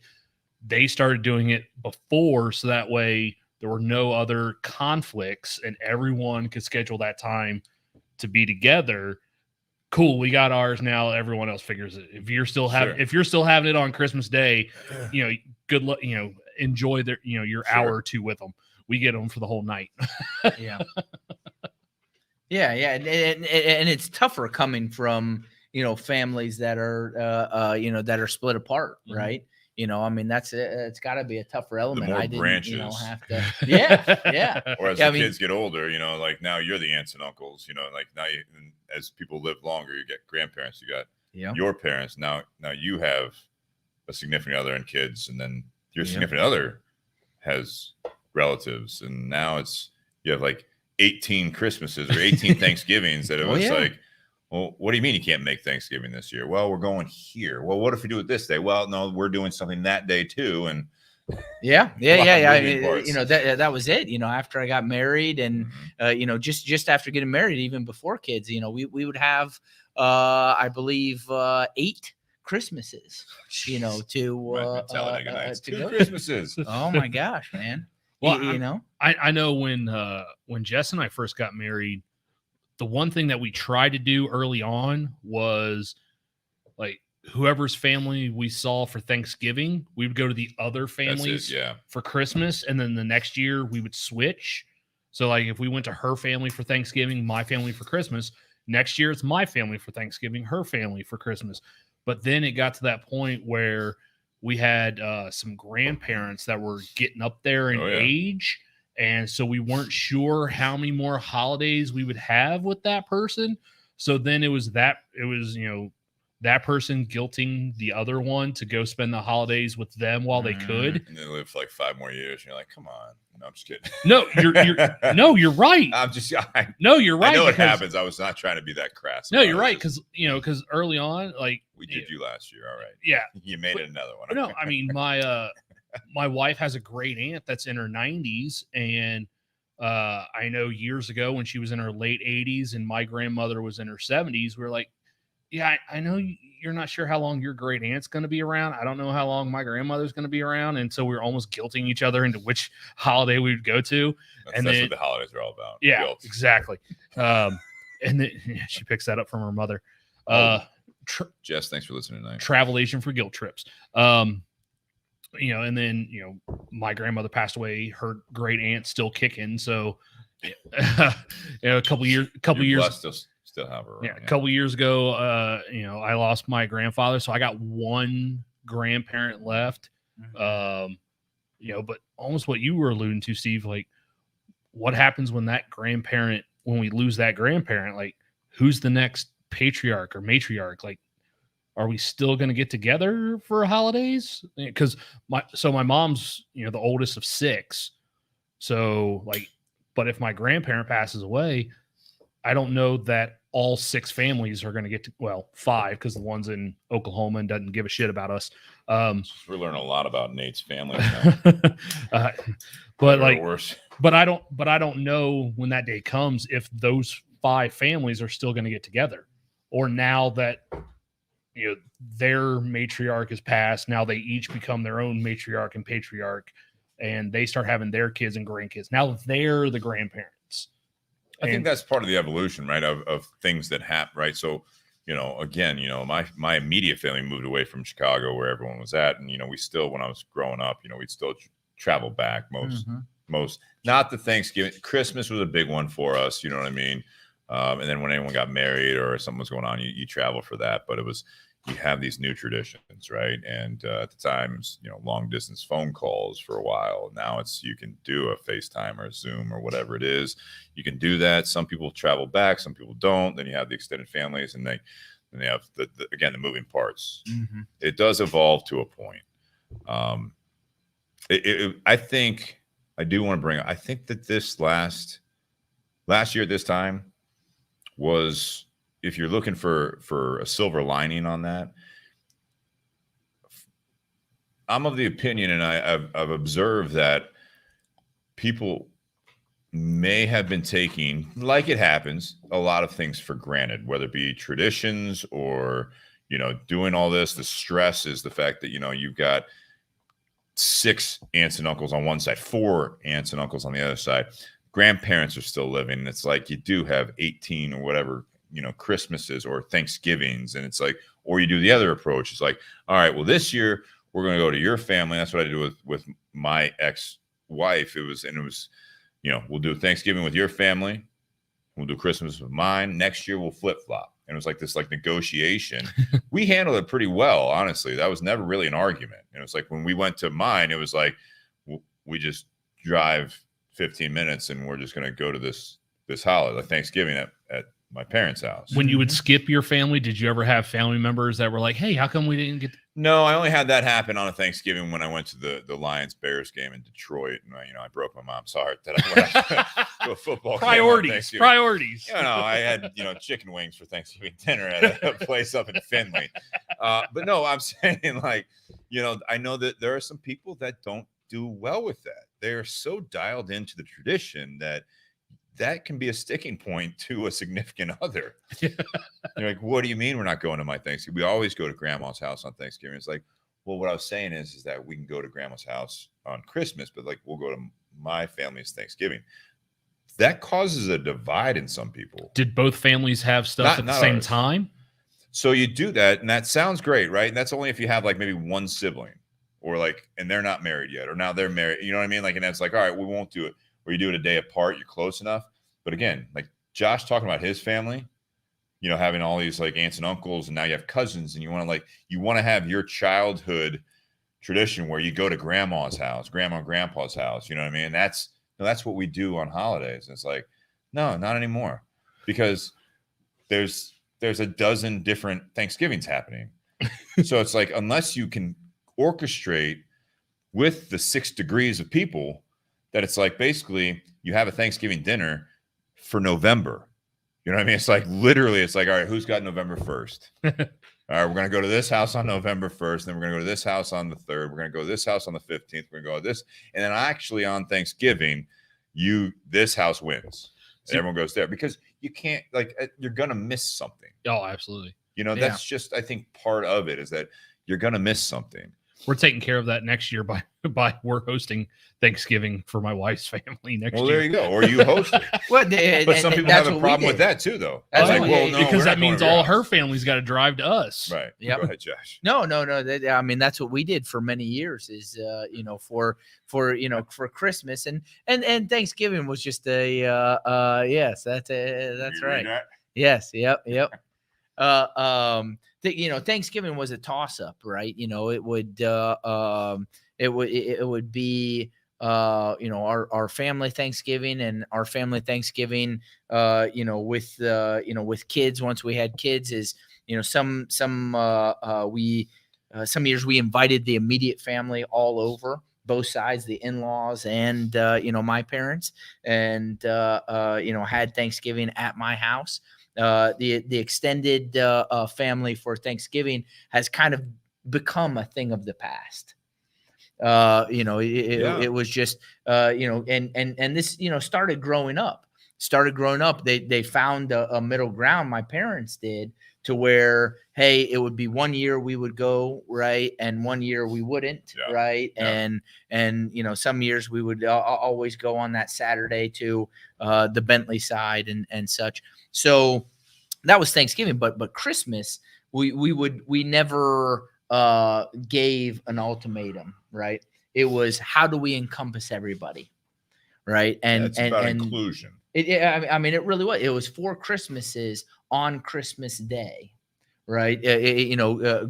They started doing it before, so that way there were no other conflicts and everyone could schedule that time to be together. Cool, we got ours now. Everyone else figures it. If you're still having it on Christmas Day, good luck. Enjoy your hour or two with them. We get them for the whole night. Yeah. And it's tougher coming from families that are that are split apart, right? I mean it's got to be a tougher element. The more branches, have to, Or as the kids get older, like now you're the aunts and uncles. Like now as people live longer, you get grandparents, you got your parents. Now you have a significant other and kids, and then your significant other has relatives, and now you have like 18 Christmases or 18 Thanksgivings that it was like, well, what do you mean you can't make Thanksgiving this year? Well, we're going here. Well, what if we do it this day? Well, no, we're doing something that day too. And I mean, that was it. After I got married, and just after getting married, even before kids, we would have I believe 8 Christmases, to two Christmases. Oh my gosh, man. Well, I know when Jess and I first got married, the one thing that we tried to do early on was like whoever's family we saw for Thanksgiving, we would go to the other families for Christmas, and then the next year we would switch. So like if we went to her family for Thanksgiving, my family for Christmas, next year it's my family for Thanksgiving, her family for Christmas. But then it got to that point where we had some grandparents that were getting up there in age, And so we weren't sure how many more holidays we would have with that person. So then it was, you know, that person guilting the other one to go spend the holidays with them while they could. And they live for like 5 more years. And you're like, come on. No, I'm just kidding. No, you're right. You're right. I know it happens. I was not trying to be that crass. No, you're right. Because early on, like we did you last year. All right. Yeah. You made it another one. No, I mean, my wife has a great aunt that's in her 90s. And I know years ago when she was in her late 80s and my grandmother was in her 70s, we were like, yeah, I know you're not sure how long your great aunt's going to be around. I don't know how long my grandmother's going to be around. And so we were almost guilting each other into which holiday we would go to. That's what the holidays are all about. Yeah, Guilt. Exactly. And then she picks that up from her mother. Jess, thanks for listening tonight. Travel agent for guilt trips. You know, and then, you know, my grandmother passed away. Her great aunt's still kicking. So, you know, a couple years. Still have her around, a couple years ago, you know, I lost my grandfather, so I got one grandparent left. You know, but almost what you were alluding to, Steve, like what happens when we lose that grandparent? Like, who's the next patriarch or matriarch? Like, are we still going to get together for holidays? Because my mom's, you know, the oldest of 6. So like, but if my grandparent passes away, I don't know that all 6 families are going to get to, well, 5, because the one's in Oklahoma and doesn't give a shit about us. We're learning a lot about Nate's family. But I don't know when that day comes if those 5 families are still going to get together, or now that, you know, their matriarch is passed, now they each become their own matriarch and patriarch, and they start having their kids and grandkids. Now they're the grandparents. I think that's part of the evolution, right, of things that happen, right? So, you know, again, you know, my immediate family moved away from Chicago where everyone was at. And, you know, we still, when I was growing up, you know, we'd still travel back most, not the Thanksgiving. Christmas was a big one for us, you know what I mean? And then when anyone got married or something was going on, you travel for that. But you have these new traditions, right? And at the time, you know, long distance phone calls for a while. Now you can do a FaceTime or a Zoom or whatever it is. You can do that. Some people travel back, some people don't. Then you have the extended families, and they have the moving parts. It does evolve to a point. I think I do want to bring up. I think that this last year at this time was, if you're looking for a silver lining on that, I'm of the opinion, and I've observed that people may have been taking, like it happens, a lot of things for granted, whether it be traditions or, you know, doing all this. The stress is the fact that, you know, you've got 6 aunts and uncles on one side, 4 aunts and uncles on the other side. Grandparents are still living. And it's like you do have 18 or whatever, you know, Christmases or Thanksgivings. And it's like, or you do the other approach. It's like, all right, well, this year we're going to go to your family. That's what I did with my ex-wife. It was, you know, we'll do Thanksgiving with your family. We'll do Christmas with mine. Next year we'll flip-flop. And it was like this negotiation. We handled it pretty well, honestly. That was never really an argument. And it was like when we went to mine, it was like, we just drive 15 minutes and we're just going to go to this holiday, like Thanksgiving at my parents' house. When you would skip your family, did you ever have family members that were like, hey, how come we didn't get? No, I only had that happen on a Thanksgiving when I went to the Lions-Bears game in Detroit. And, you know, I broke my mom's heart that I went to a football game. Priorities. You know, I had, you know, chicken wings for Thanksgiving dinner at a place up in Findlay. But no, I'm saying, like, you know, I know that there are some people that don't do well with that. They're so dialed into the tradition that can be a sticking point to a significant other. You're like, what do you mean we're not going to my Thanksgiving? We always go to grandma's house on Thanksgiving. It's like, well, what I was saying is that we can go to grandma's house on Christmas, but like we'll go to my family's Thanksgiving. That causes a divide in some people. Did both families have stuff at the same time? So you do that, and that sounds great, right? And that's only if you have like maybe one sibling, or like, and they're not married yet, or now they're married. You know what I mean? Like, and that's like, all right, we won't do it. Or you do it a day apart, you're close enough. But again, like Josh talking about his family, you know, having all these like aunts and uncles, and now you have cousins, and you want to have your childhood tradition where you go to grandma's house, grandma and grandpa's house. You know what I mean? That's no, that's what we do on holidays. And it's like, no, not anymore, because there's a dozen different Thanksgivings happening. So it's like, unless you can orchestrate with the 6 degrees of people, that it's like, basically you have a Thanksgiving dinner for November. You know what I mean? It's like, literally, it's like, all right, who's got November 1st? All right, we're going to go to this house on November 1st. Then we're going to go to this house on the 3rd. We're going to go to this house on the 15th. We're going to go to this. And then actually on Thanksgiving, this house wins. And everyone goes there, because you can't, like, you're going to miss something. Oh, absolutely. You know, that's just, I think, part of it is that you're going to miss something. We're taking care of that next year by we're hosting Thanksgiving for my wife's family next year. Well, there you go. Or you host it. But some people have a problem with that too, though. That's like, what well, we no, did. Because we're that not going means to your all house. her family's got to drive to us. Right. Yep. Go ahead, Josh. No. I mean, that's what we did for many years is, for Christmas and Thanksgiving was just yes, that's right. That? Yes. Yep. Thanksgiving was a toss up, right? It would be our family Thanksgiving and our family Thanksgiving with kids. Once we had kids, is some years we invited the immediate family all over, both sides, the in-laws and my parents, and had Thanksgiving at my house. The extended family for Thanksgiving has kind of become a thing of the past. It was just and this started growing up. They found a middle ground. My parents did, to where, hey, it would be 1 year we would go, right, and 1 year we wouldn't, right, and some years we would always go on that Saturday to the Bentley side and such. So that was Thanksgiving, but Christmas we never gave an ultimatum, right? It was, how do we encompass everybody, right? And it's about inclusion. I mean, it really was. It was 4 Christmases on Christmas Day, right?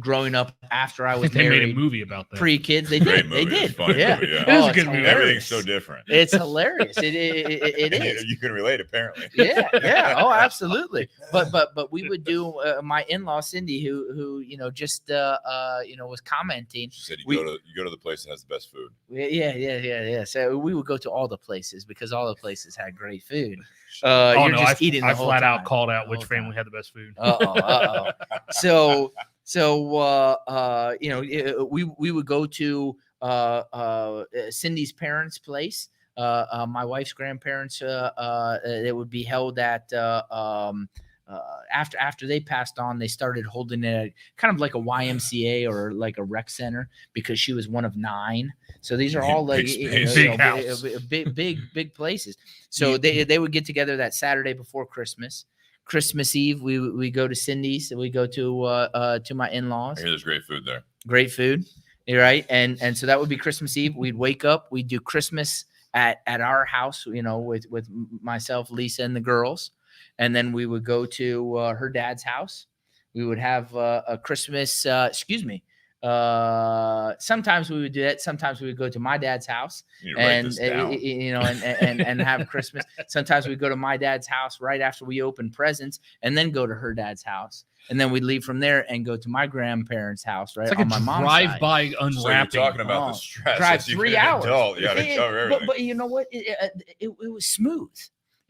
Growing up after I was They married, made a movie about that. Pre-kids, they Great did. movie. They did. It's a funny Yeah, movie, yeah. It is a it's good movie. hilarious. Everything's so different. It's hilarious. It is. You can relate, apparently. Yeah. Oh, absolutely. But we would do. My in-law Cindy, who just was commenting. She said you go to the place that has the best food. Yeah. So we would go to all the places because all the places had great food. I eating. I flat out called out which family had the best food. We would go to Cindy's parents' place. My wife's grandparents. It would be held at after they passed on. They started holding it at kind of like a YMCA or like a rec center, because she was one of 9. So these are all like big places. So they would get together that Saturday before Christmas. Christmas Eve, we go to Cindy's. And we go to my in-laws. I hear there's great food there. Great food, right? And so that would be Christmas Eve. We'd wake up. We'd do Christmas at our house, with myself, Lisa, and the girls, and then we would go to her dad's house. We would have a Christmas. Sometimes we would do that. Sometimes we would go to my dad's house and have Christmas. Sometimes we go to my dad's house right after we open presents, and then go to her dad's house, and then we'd leave from there and go to my grandparents' house. Right, it's like on a my mom's drive-by unwrapping. So you're talking about the stress. Drive 3 hours. Adult. You got to cover everything. But you know what? It was smooth.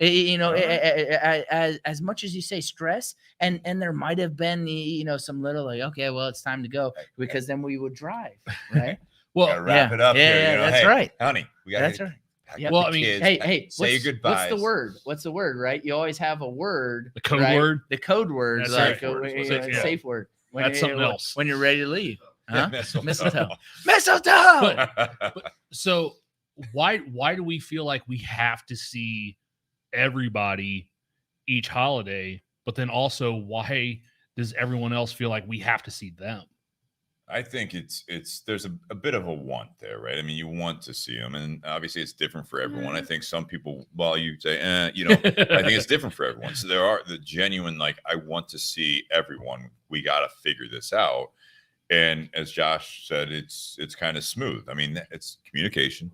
As much as you say stress, and there might have been some little like, okay, well, it's time to go, because then we would drive, right? Well, gotta wrap it up. Yeah, that's right, honey. We got that's right. Yep. Well, I mean, hey, say your goodbyes. What's the word, right? You always have a word, the code right? word. The code word, That's like safe safe word. That's something else. When you're ready to leave, huh? Mistletoe. Mistletoe. But so why do we feel like we have to see everybody each holiday, but then also why does everyone else feel like we have to see them? I think there's a bit of a want there, right? I mean, you want to see them, and obviously it's different for everyone. I think some people, while you say, I think it's different for everyone. So there are the genuine, like, I want to see everyone. We got to figure this out. And as Josh said, it's kind of smooth. I mean, it's communication.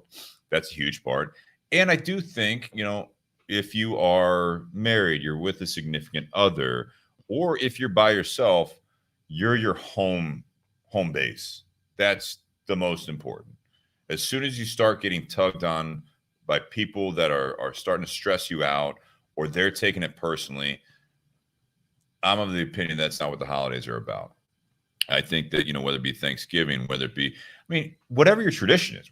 That's a huge part. And I do think, if you are married, you're with a significant other, or if you're by yourself, you're your home base. That's the most important. As soon as you start getting tugged on by people that are starting to stress you out, or they're taking it personally, I'm of the opinion that's not what the holidays are about. I think that, whether it be Thanksgiving, whether it be, whatever your tradition is,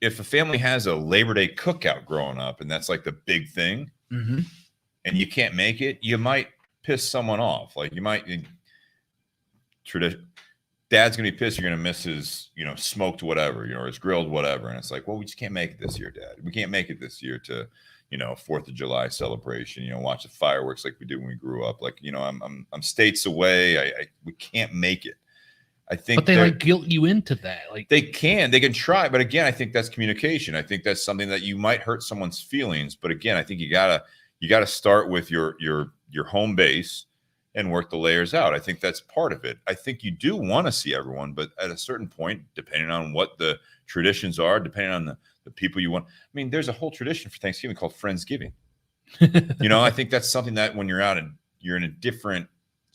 if a family has a Labor Day cookout growing up and that's like the big thing, and you can't make it, you might piss someone off. Like dad's gonna be pissed you're gonna miss his, smoked whatever, or his grilled whatever. And it's like, well, we just can't make it this year, Dad. We can't make it this year to, 4th of July celebration, watch the fireworks like we did when we grew up. Like, I'm states away. We can't make it. I think, but they like guilt you into that. Like they can try, but again, I think that's communication. I think that's something that you might hurt someone's feelings, but again, I think you gotta start with your home base and work the layers out. I think that's part of it. I think you do want to see everyone, but at a certain point, depending on what the traditions are, depending on the people you want. There's a whole tradition for Thanksgiving called Friendsgiving. I think that's something that when you're you're in a different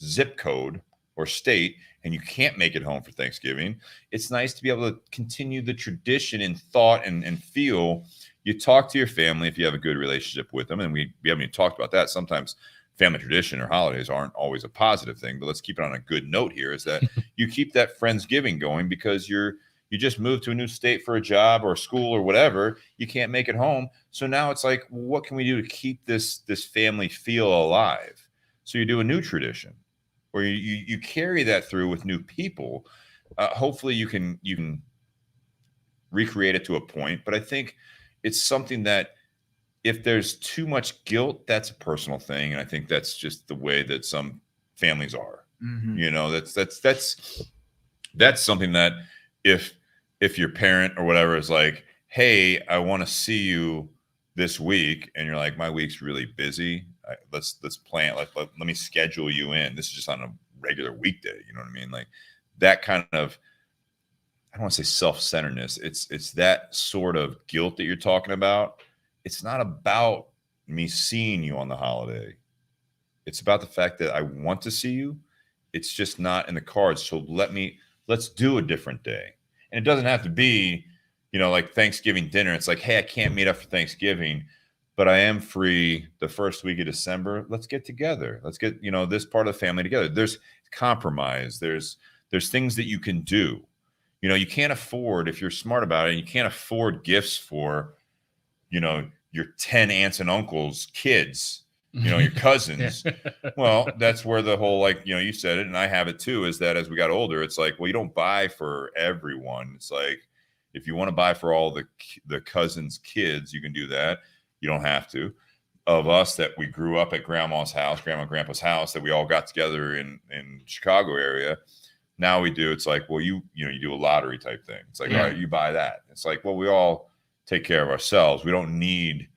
zip code or state and you can't make it home for Thanksgiving, it's nice to be able to continue the tradition in thought and feel. You talk to your family if you have a good relationship with them. And we haven't even talked about that. Sometimes family tradition or holidays aren't always a positive thing, but let's keep it on a good note here, is that you keep that Friendsgiving going because you just moved to a new state for a job or school or whatever. You can't make it home. So now it's like, what can we do to keep this family feel alive? So you do a new tradition, or you carry that through with new people. Hopefully you can recreate it to a point. But I think it's something that if there's too much guilt, that's a personal thing. And I think that's just the way that some families are. That's something that if your parent or whatever is like, hey, I want to see you this week, and you're like, my week's really busy, let's plan, let me schedule you in. This is just on a regular weekday. You know what I mean? Like that kind of, I don't want to say self-centeredness. It's that sort of guilt that you're talking about. It's not about me seeing you on the holiday. It's about the fact that I want to see you. It's just not in the cards. So let's do a different day. And it doesn't have to be, like Thanksgiving dinner. It's like, hey, I can't meet up for Thanksgiving, but I am free the first week of December. Let's get together. Let's get, this part of the family together. There's compromise. There's things that you can do. You can't afford, if you're smart about it, you can't afford gifts for, your 10 aunts and uncles' kids, your cousins. Well, that's where the whole, you said it, and I have it too, is that as we got older, it's like, well, you don't buy for everyone. It's like, if you want to buy for all the cousins' kids, you can do that. You don't have to. Of us that we grew up at grandma's house, grandma and grandpa's house, that we all got together in Chicago area. Now we do. It's like, well, you do a lottery type thing. It's like, all right, you buy that. It's like, well, we all take care of ourselves. We don't need,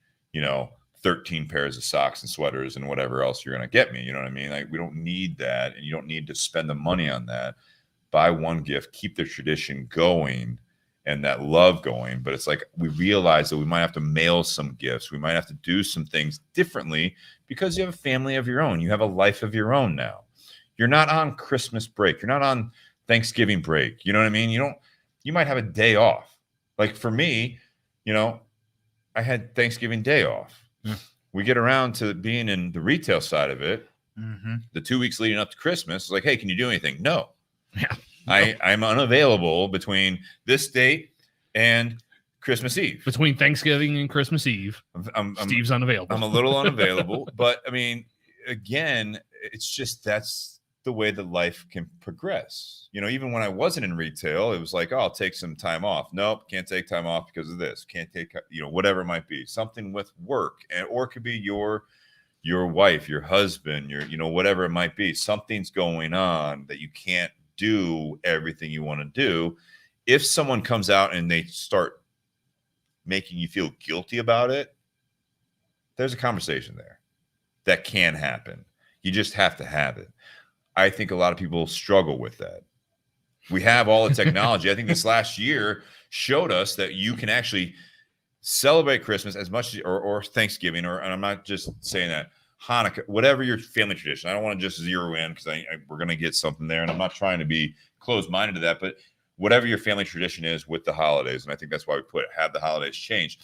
13 pairs of socks and sweaters and whatever else you're going to get me. You know what I mean? Like, we don't need that. And you don't need to spend the money on that. Buy one gift, keep the tradition going and that love going. But it's like, we realize that we might have to mail some gifts. We might have to do some things differently because you have a family of your own. You have a life of your own now. You're not on Christmas break. You're not on Thanksgiving break. You know what I mean? You might have a day off. Like for me, I had Thanksgiving day off. Yeah. We get around to being in the retail side of it. Mm-hmm. The 2 weeks leading up to Christmas, it's like, hey, can you do anything? No. Yeah. I'm unavailable between this date and Christmas Eve. Between Thanksgiving and Christmas Eve, Steve's unavailable. I'm a little unavailable, but I mean, again, it's just that's the way that life can progress. Even when I wasn't in retail, it was like, oh, I'll take some time off. Nope, can't take time off because of this. Can't take, whatever it might be. Something with work, or it could be your wife, your husband, your, whatever it might be. Something's going on that you can't do everything you want to do. If someone comes out and they start making you feel guilty about it, there's a conversation there that can happen. You just have to have it. I think a lot of people struggle with that. We have all the technology. I think this last year showed us that you can actually celebrate Christmas as much as, or Thanksgiving, and I'm not just saying that, Hanukkah, whatever your family tradition. I don't want to just zero in because we're going to get something there, and I'm not trying to be closed-minded to that, but whatever your family tradition is with the holidays, and I think that's why we put it, have the holidays change.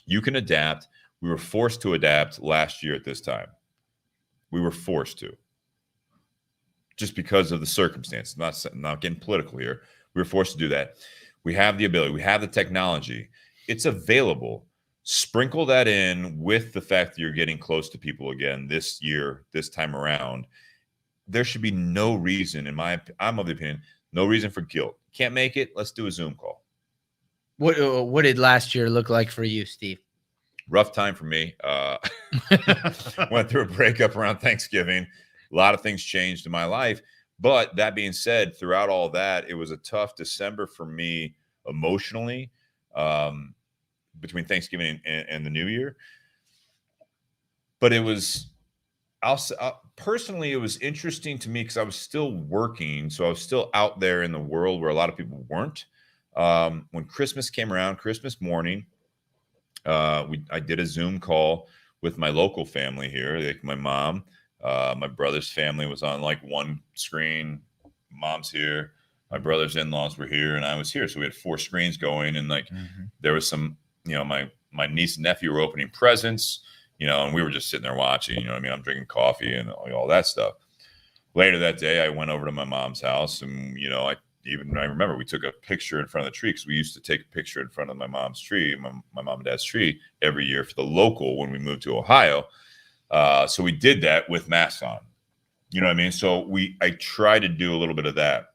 You can adapt. We were forced to adapt last year at this time. We were forced to, just because of the circumstances. Not getting political here. We were forced to do that. We have the ability. We have the technology. It's available. Sprinkle that in with the fact that you're getting close to people again this year, this time around. There should be no reason, I'm of the opinion, no reason for guilt. Can't make it? Let's do a Zoom call. What did last year look like for you, Steve? Rough time for me. Went through a breakup around Thanksgiving. A lot of things changed in my life. But that being said, throughout all that, it was a tough December for me emotionally, between Thanksgiving and the New Year. But it was, personally, it was interesting to me because I was still working. So I was still out there in the world where a lot of people weren't. When Christmas came around, Christmas morning, I did a Zoom call with my local family here, like my mom. My brother's family was on like one screen. Mom's here. My brother's in-laws were here, and I was here. So we had 4 screens going, and like there was some, my niece and nephew were opening presents, and we were just sitting there watching. I'm drinking coffee and all that stuff. Later that day, I went over to my mom's house, and I remember we took a picture in front of the tree because we used to take a picture in front of my mom's tree, my mom and dad's tree, every year for the local when we moved to Ohio. So we did that with masks on, you know what I mean? So I tried to do a little bit of that.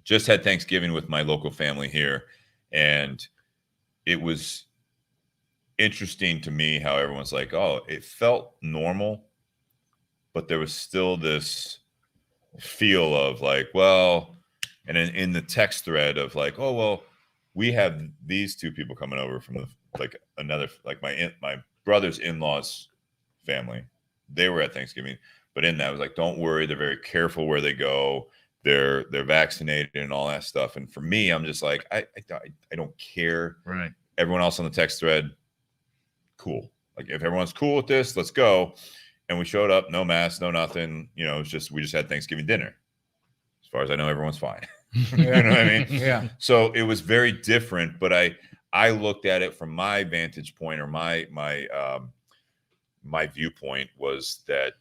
Just had Thanksgiving with my local family here, and it was interesting to me how everyone's like, oh, it felt normal, but there was still this feel of like, well, and in the text thread of like, oh, well, we have these 2 people coming over from my brother's in-laws family. They were at Thanksgiving, but in that, I was like, don't worry, they're very careful where they go. They're vaccinated and all that stuff. And for me, I'm just like, I don't care. Right. Everyone else on the text thread, cool. Like if everyone's cool with this, let's go. And we showed up, no mask, no nothing. We just had Thanksgiving dinner. As far as I know, everyone's fine. You know what I mean? Yeah. So it was very different, but I looked at it from my vantage point, or my viewpoint was that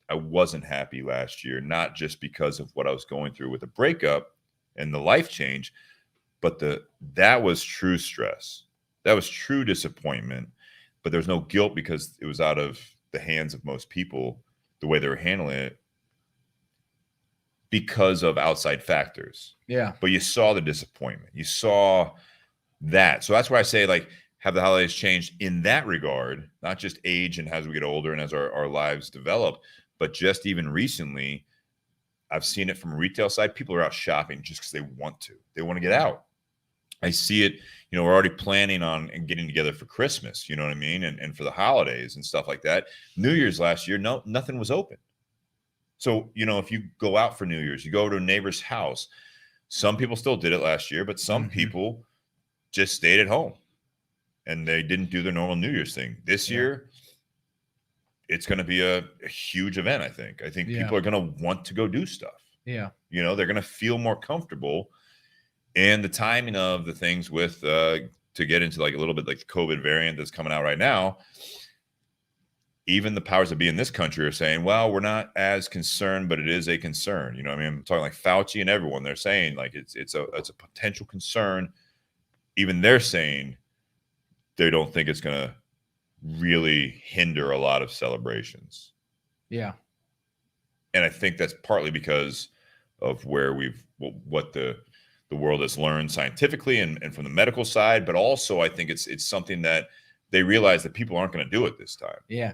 I wasn't happy last year, not just because of what I was going through with the breakup and the life change, but that was true stress. That was true disappointment, but there's no guilt because it was out of the hands of most people, the way they were handling it, because of outside factors. Yeah. But you saw the disappointment. You saw that. So that's why I say, like, have the holidays changed in that regard, not just age and as we get older and as our lives develop, but just even recently, I've seen it from a retail side. People are out shopping just because they want to. They want to get out. I see it, we're already planning on getting together for Christmas, you know what I mean? And for the holidays and stuff like that. New Year's last year, nothing was open. So, if you go out for New Year's, you go to a neighbor's house. Some people still did it last year, but some people just stayed at home and they didn't do their normal New Year's thing. This year, it's going to be a huge event, I think. I think people are going to want to go do stuff. Yeah. They're going to feel more comfortable. And the timing of the things with, to get into like a little bit like the COVID variant that's coming out right now, even the powers that be in this country are saying, well, we're not as concerned, but it is a concern. You know what I mean? I'm talking like Fauci and everyone. They're saying like it's a potential concern. Even they're saying they don't think it's going to really hinder a lot of celebrations. Yeah. And I think that's partly because of where what the world has learned scientifically and from the medical side, but also I think it's something that they realize that people aren't going to do it this time. Yeah.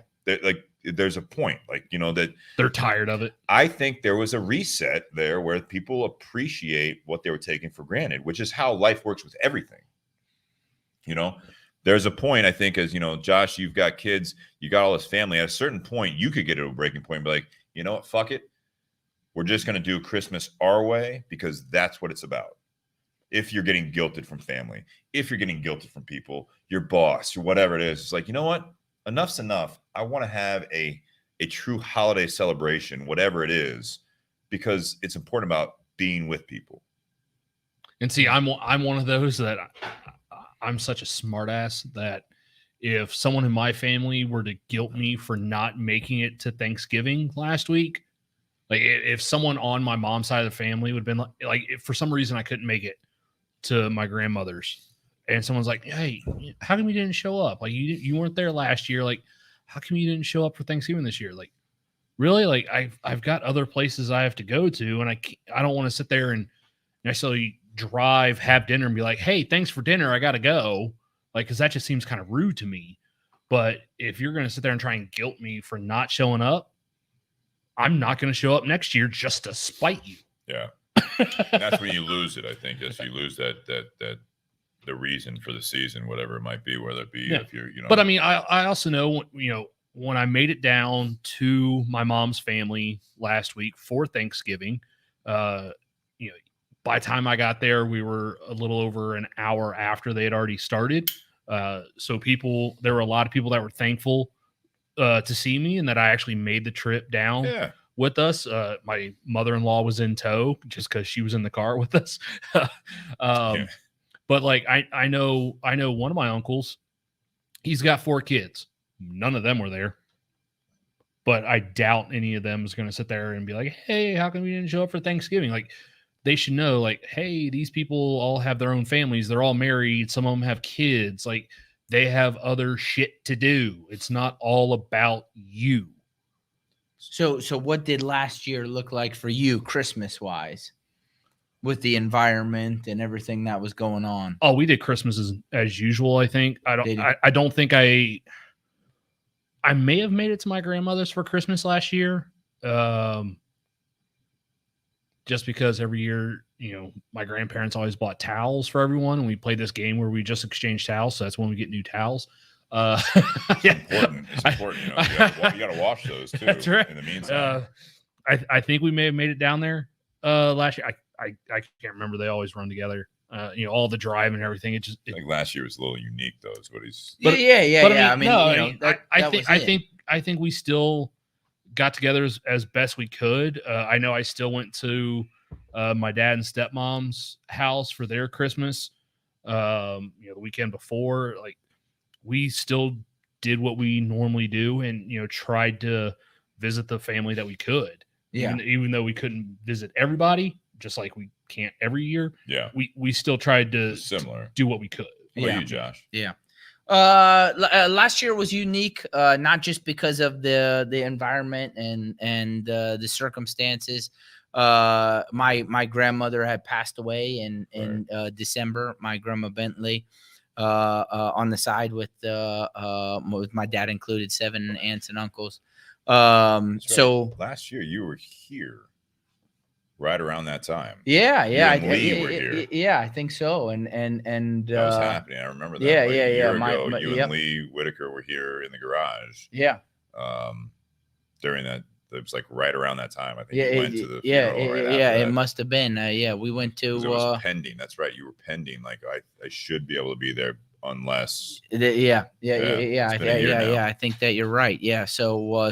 There's a point, that they're tired of it. I think there was a reset there where people appreciate what they were taking for granted, which is how life works with everything. There's a point, I think, as Josh, you've got kids, you got all this family. At a certain point, you could get to a breaking point and be like, you know what, fuck it. We're just going to do Christmas our way because that's what it's about. if you're getting guilted from family, if you're getting guilted from people, your boss or whatever it is, it's like, you know what? Enough's enough. I want to have a true holiday celebration, whatever it is, because it's important about being with people. And see, I'm one of those that I'm such a smartass that if someone in my family were to guilt me for not making it to Thanksgiving last week, like if someone on my mom's side of the family would have been like if for some reason I couldn't make it to my grandmother's, and someone's like, "Hey, how come you didn't show up? Like you weren't there last year. Like, how come you didn't show up for Thanksgiving this year? Like, really? Like I've got other places I have to go to, and I don't want to sit there and necessarily drive, have dinner, and be like, hey, thanks for dinner. I got to go. Like, because that just seems kind of rude to me. But if you're going to sit there and try and guilt me for not showing up, I'm not going to show up next year just to spite you. Yeah. That's when you lose it, I think. Is you lose that the reason for the season, whatever it might be, whether it be if you're, But I mean, I also know, when I made it down to my mom's family last week for Thanksgiving, by the time I got there, we were a little over an hour after they had already started. So there were a lot of people that were thankful to see me and that I actually made the trip down with us. My mother-in-law was in tow just because she was in the car with us. But like, I know one of my uncles, he's got 4 kids. None of them were there. But I doubt any of them is going to sit there and be like, hey, how come we didn't show up for Thanksgiving? Like, they should know, like, hey, these people all have their own families. They're all married. Some of them have kids. Like, they have other shit to do. It's not all about you. So what did last year look like for you, Christmas-wise, with the environment and everything that was going on? Oh, we did Christmas as usual, I think. I don't think I may have made it to my grandmother's for Christmas last year. Just because every year, my grandparents always bought towels for everyone. And we played this game where we just exchange towels. So that's when we get new towels. It's important. It's important. You got to wash those too. That's right. In the meantime, I think we may have made it down there last year. I can't remember. They always run together. All the drive and everything. It like last year was a little unique though. Is what he's. I think we still got together as best we could. I know I still went to my dad and stepmom's house for their Christmas. The weekend before, like, we still did what we normally do and tried to visit the family that we could. Even though we couldn't visit everybody, just like we can't every year. Yeah, we still tried to do what we could. What about you, Josh? Yeah. Last year was unique, not just because of the environment and the circumstances. My grandmother had passed away in December. My grandma Bentley, on the side with my dad included, 7 aunts and uncles. So last year you were here. Right around that time. Yeah. You and Lee were here. Yeah, I think so. And that was happening. I remember that. Yeah. A year ago, you and Lee Whitaker were here in the garage. Yeah. During that, it was like right around that time. I think you went to the funeral it must have been. We went to. It was pending. That's right. You were pending. Like I should be able to be there unless. I think that you're right. Yeah. So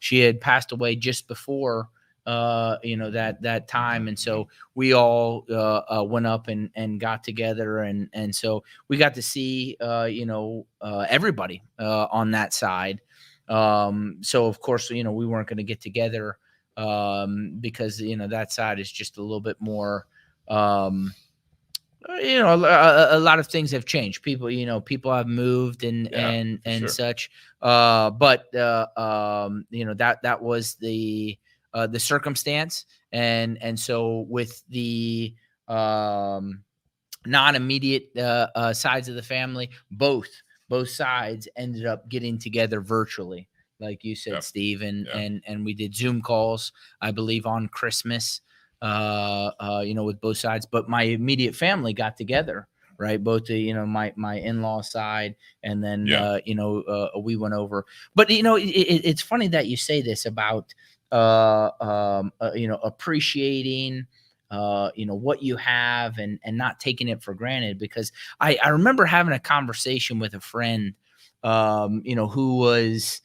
she had passed away just before. That time, and so we all went up and got together, and so we got to see everybody on that side. So of course we weren't going to get together because that side is just a little bit more. A lot of things have changed. People have moved and sure. Such. But that was the circumstance, and so with the non-immediate sides of the family, both sides ended up getting together virtually, like you said, Steve, and we did Zoom calls, I believe, on Christmas, with both sides. But my immediate family got together, right? Both the my in-law side, and then we went over. But it's funny that you say this about appreciating what you have and not taking it for granted. Because I remember having a conversation with a friend, who was,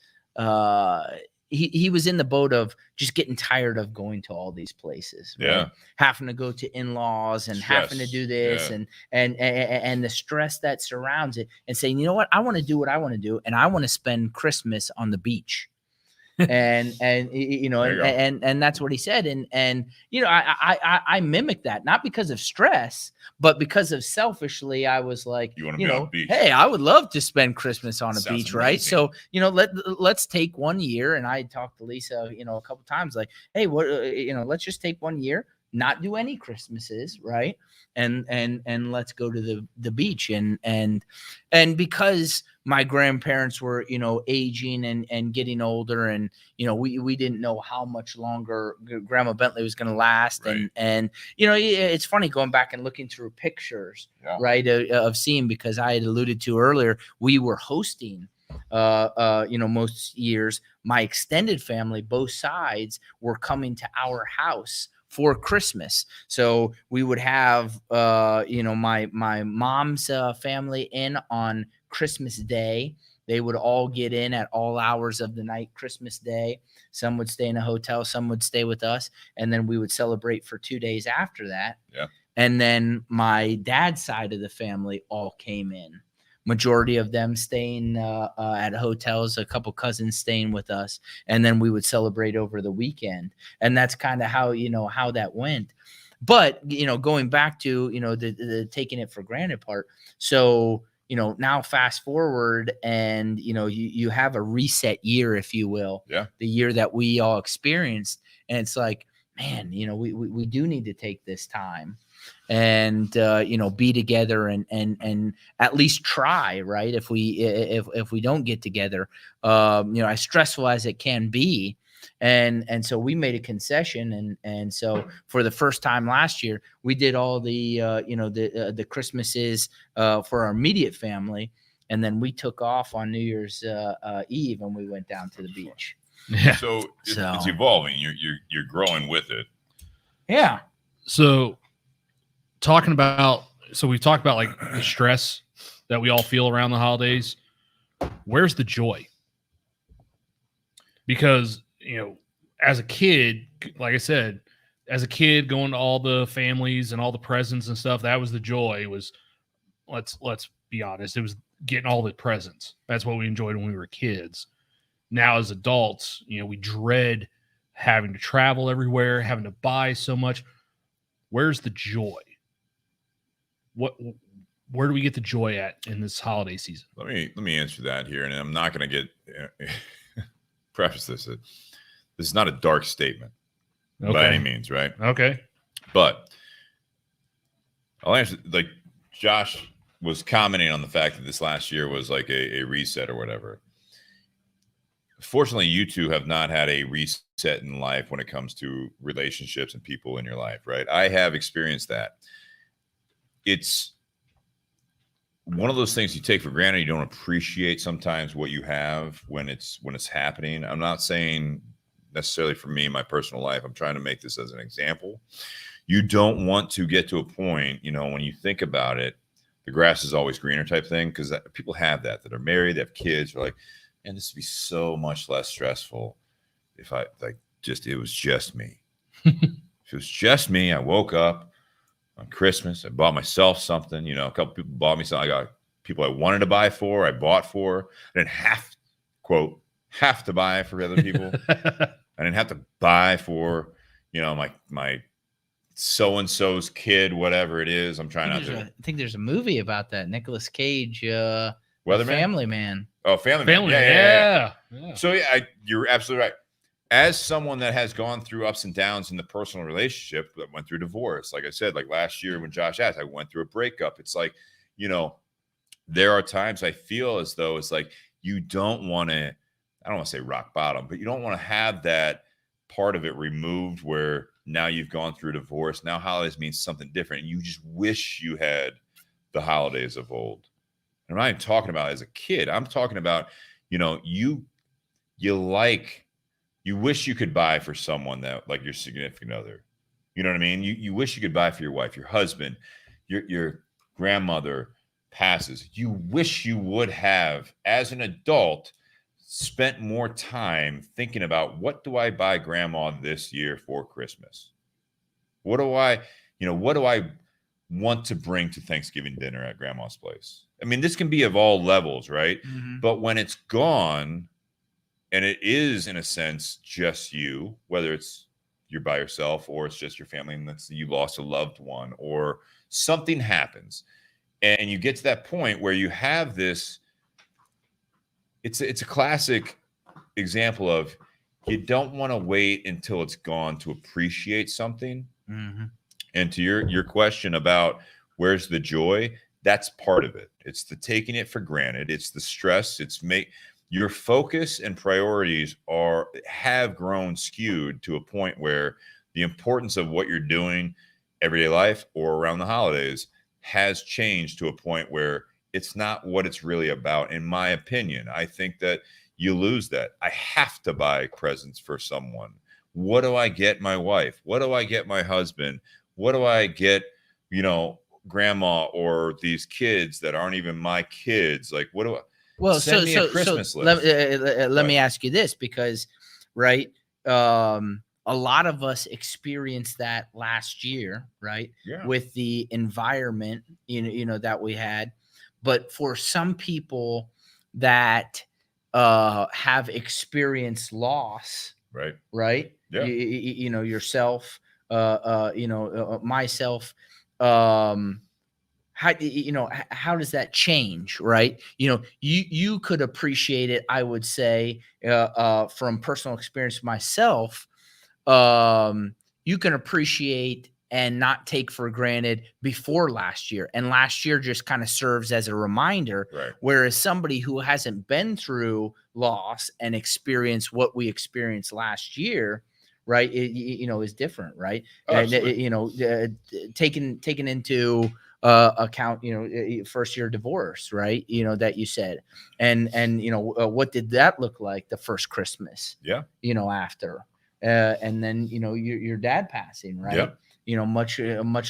he was in the boat of just getting tired of going to all these places, right? Yeah. Having to go to in-laws and having to do this and the stress that surrounds it, and saying, you know what, I want to do what I want to do, and I want to spend Christmas on the beach. and that's what he said. And I mimicked that, not because of stress, but because of selfishly, I was like, you want to be on the beach. Hey, I would love to spend Christmas on a beach, amazing. right? So, let's take 1 year. And I talked to Lisa, a couple times, like, hey, what, let's just take 1 year, not do any Christmases, right? And let's go to the beach. And because my grandparents were, aging and getting older, and, we didn't know how much longer Grandma Bentley was going to last. Right. And, it's funny going back and looking through pictures, right, of seeing, because I had alluded to earlier, we were hosting, most years, my extended family, both sides, were coming to our house for Christmas. So we would have, my mom's family in on Christmas Day. They would all get in at all hours of the night, Christmas Day. Some would stay in a hotel, some would stay with us. And then we would celebrate for 2 days after that. Yeah. And then my dad's side of the family all came in. Majority of them staying at hotels, a couple cousins staying with us, and then we would celebrate over the weekend. And that's kind of how, how that went. But, going back to, the taking it for granted part. So, now fast forward and, you have a reset year, if you will, the year that we all experienced. And it's like, man, we do need to take this time and be together and at least try, right? If we don't get together, as stressful as it can be. And so we made a concession. And so for the first time last year, we did all the, the Christmases for our immediate family. And then we took off on New Year's Eve and we went down to the beach. Yeah. So it's evolving. You're growing with it. Yeah. So we've talked about like the stress that we all feel around the holidays. Where's the joy? Because, as a kid, like I said, as a kid going to all the families and all the presents and stuff, that was the joy. Was let's be honest, it was getting all the presents. That's what we enjoyed when we were kids. Now as adults, we dread having to travel everywhere, having to buy so much. Where's the joy? Where do we get the joy at in this holiday season? Let me answer that here, and I'm not going to get preface this. This is not a dark statement by any means, right? Okay. But I'll answer, like Josh was commenting on the fact that this last year was like a reset or whatever. Fortunately, you two have not had a reset in life when it comes to relationships and people in your life, right? I have experienced that. It's one of those things you take for granted. You don't appreciate sometimes what you have when it's happening. I'm not saying necessarily for me, my personal life. I'm trying to make this as an example. You don't want to get to a point, when you think about it, the grass is always greener type thing, because people have that are married, they have kids, are like, man, this would be so much less stressful if it was just me. If it was just me, I woke up on Christmas, I bought myself something, a couple people bought me something. I got people I wanted to buy for, I bought for. I didn't have to buy for other people. I didn't have to buy for, my so-and-so's kid, whatever it is. I'm trying I think there's a movie about that. Nicolas Cage, Weatherman? Family Man. Oh, Family Man. Yeah. So you're absolutely right. As someone that has gone through ups and downs in the personal relationship, that went through divorce, like I said, like last year when Josh asked, I went through a breakup. It's like, there are times I feel as though it's like you don't want to, I don't want to say rock bottom, but you don't want to have that part of it removed where now you've gone through divorce. Now holidays means something different. And you just wish you had the holidays of old. And I'm not even talking about as a kid. I'm talking about, you wish you could buy for someone that, like your significant other, You know what I mean? You wish you could buy for your wife, your husband, your grandmother passes. You wish you would have, as an adult, spent more time thinking about, what do I buy grandma this year for Christmas? What do I want to bring to Thanksgiving dinner at grandma's place? I mean, this can be of all levels, right? Mhm. But when it's gone, and it is, in a sense, just you, whether it's you're by yourself or it's just your family and you lost a loved one or something happens, and you get to that point where you have this, it's a classic example of, you don't want to wait until it's gone to appreciate something. Mhm. And to your question about where's the joy, that's part of it. It's the taking it for granted. It's the stress. Your focus and priorities have grown skewed to a point where the importance of what you're doing everyday life or around the holidays has changed to a point where it's not what it's really about. In my opinion, I think that you lose that. I have to buy presents for someone. What do I get my wife? What do I get my husband? What do I get, grandma or these kids that aren't even my kids? Like, what do I? Well, Send me a Christmas list. Let me ask you this, because, right, a lot of us experienced that last year, right, Yeah. with the environment, that we had. But for some people that have experienced loss, right, yeah, yourself, myself, how does that change, right? You could appreciate it, I would say, from personal experience myself, you can appreciate and not take for granted before last year, and last year just kind of serves as a reminder, right. Whereas somebody who hasn't been through loss and experienced what we experienced last year, right, is different, right? Taken into account, first year divorce, right? That you said, and what did that look like the first Christmas? Yeah. After, and then your dad passing, right? Yep. Much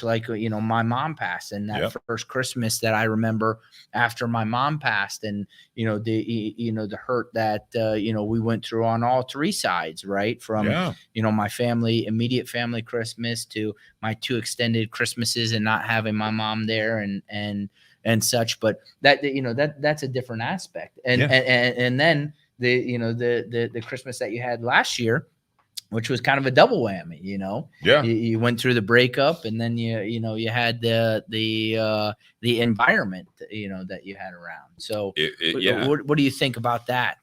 like my mom passed, and that first Christmas that I remember after my mom passed, and the hurt that we went through on all three sides, right? From my immediate family Christmas to my two extended Christmases and not having my mom there and such. But that's a different aspect. And then the Christmas that you had last year, which was kind of a double whammy, you went through the breakup, and then you had the environment, that you had around. So what do you think about that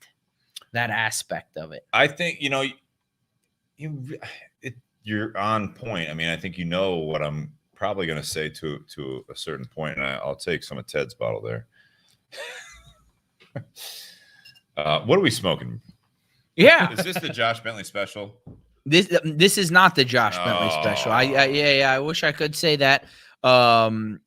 aspect of it? I think, you're on point. I mean, I think what I'm probably going to say to a certain point, and I'll take some of Ted's bottle there. What are we smoking? Yeah. Is this the Josh Bentley special? This is not the Josh Bentley special. I wish I could say that. That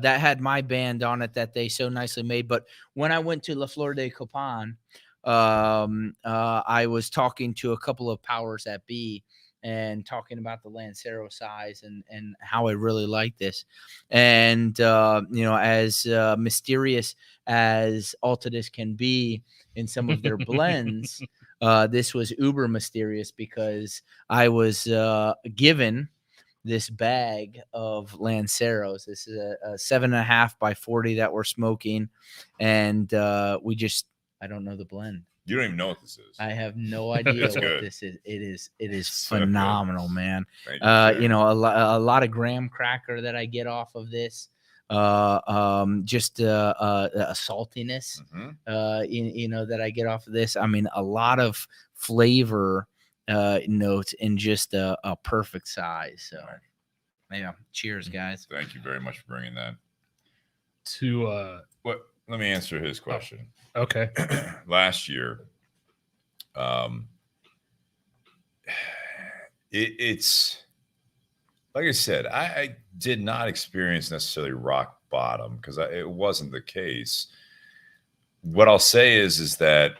had my band on it that they so nicely made. But when I went to La Flor de Copan, I was talking to a couple of powers that be and talking about the Lancero size and how I really like this. And, as mysterious as Altadis can be in some of their blends, this was uber mysterious, because I was given this bag of Lanceros. This is a 7.5 by 40 that we're smoking. And I don't know the blend. You don't even know what this is. I have no idea what this is. It is so phenomenal, good. Man. You, a lot of graham cracker that I get off of this. Just a saltiness, that I get off of this. I mean, a lot of flavor notes in just a perfect size. So, cheers, guys. Thank you very much for bringing that. Let me answer his question. Okay. Last year, it's like I said, I did not experience necessarily rock bottom, because it wasn't the case. What I'll say is that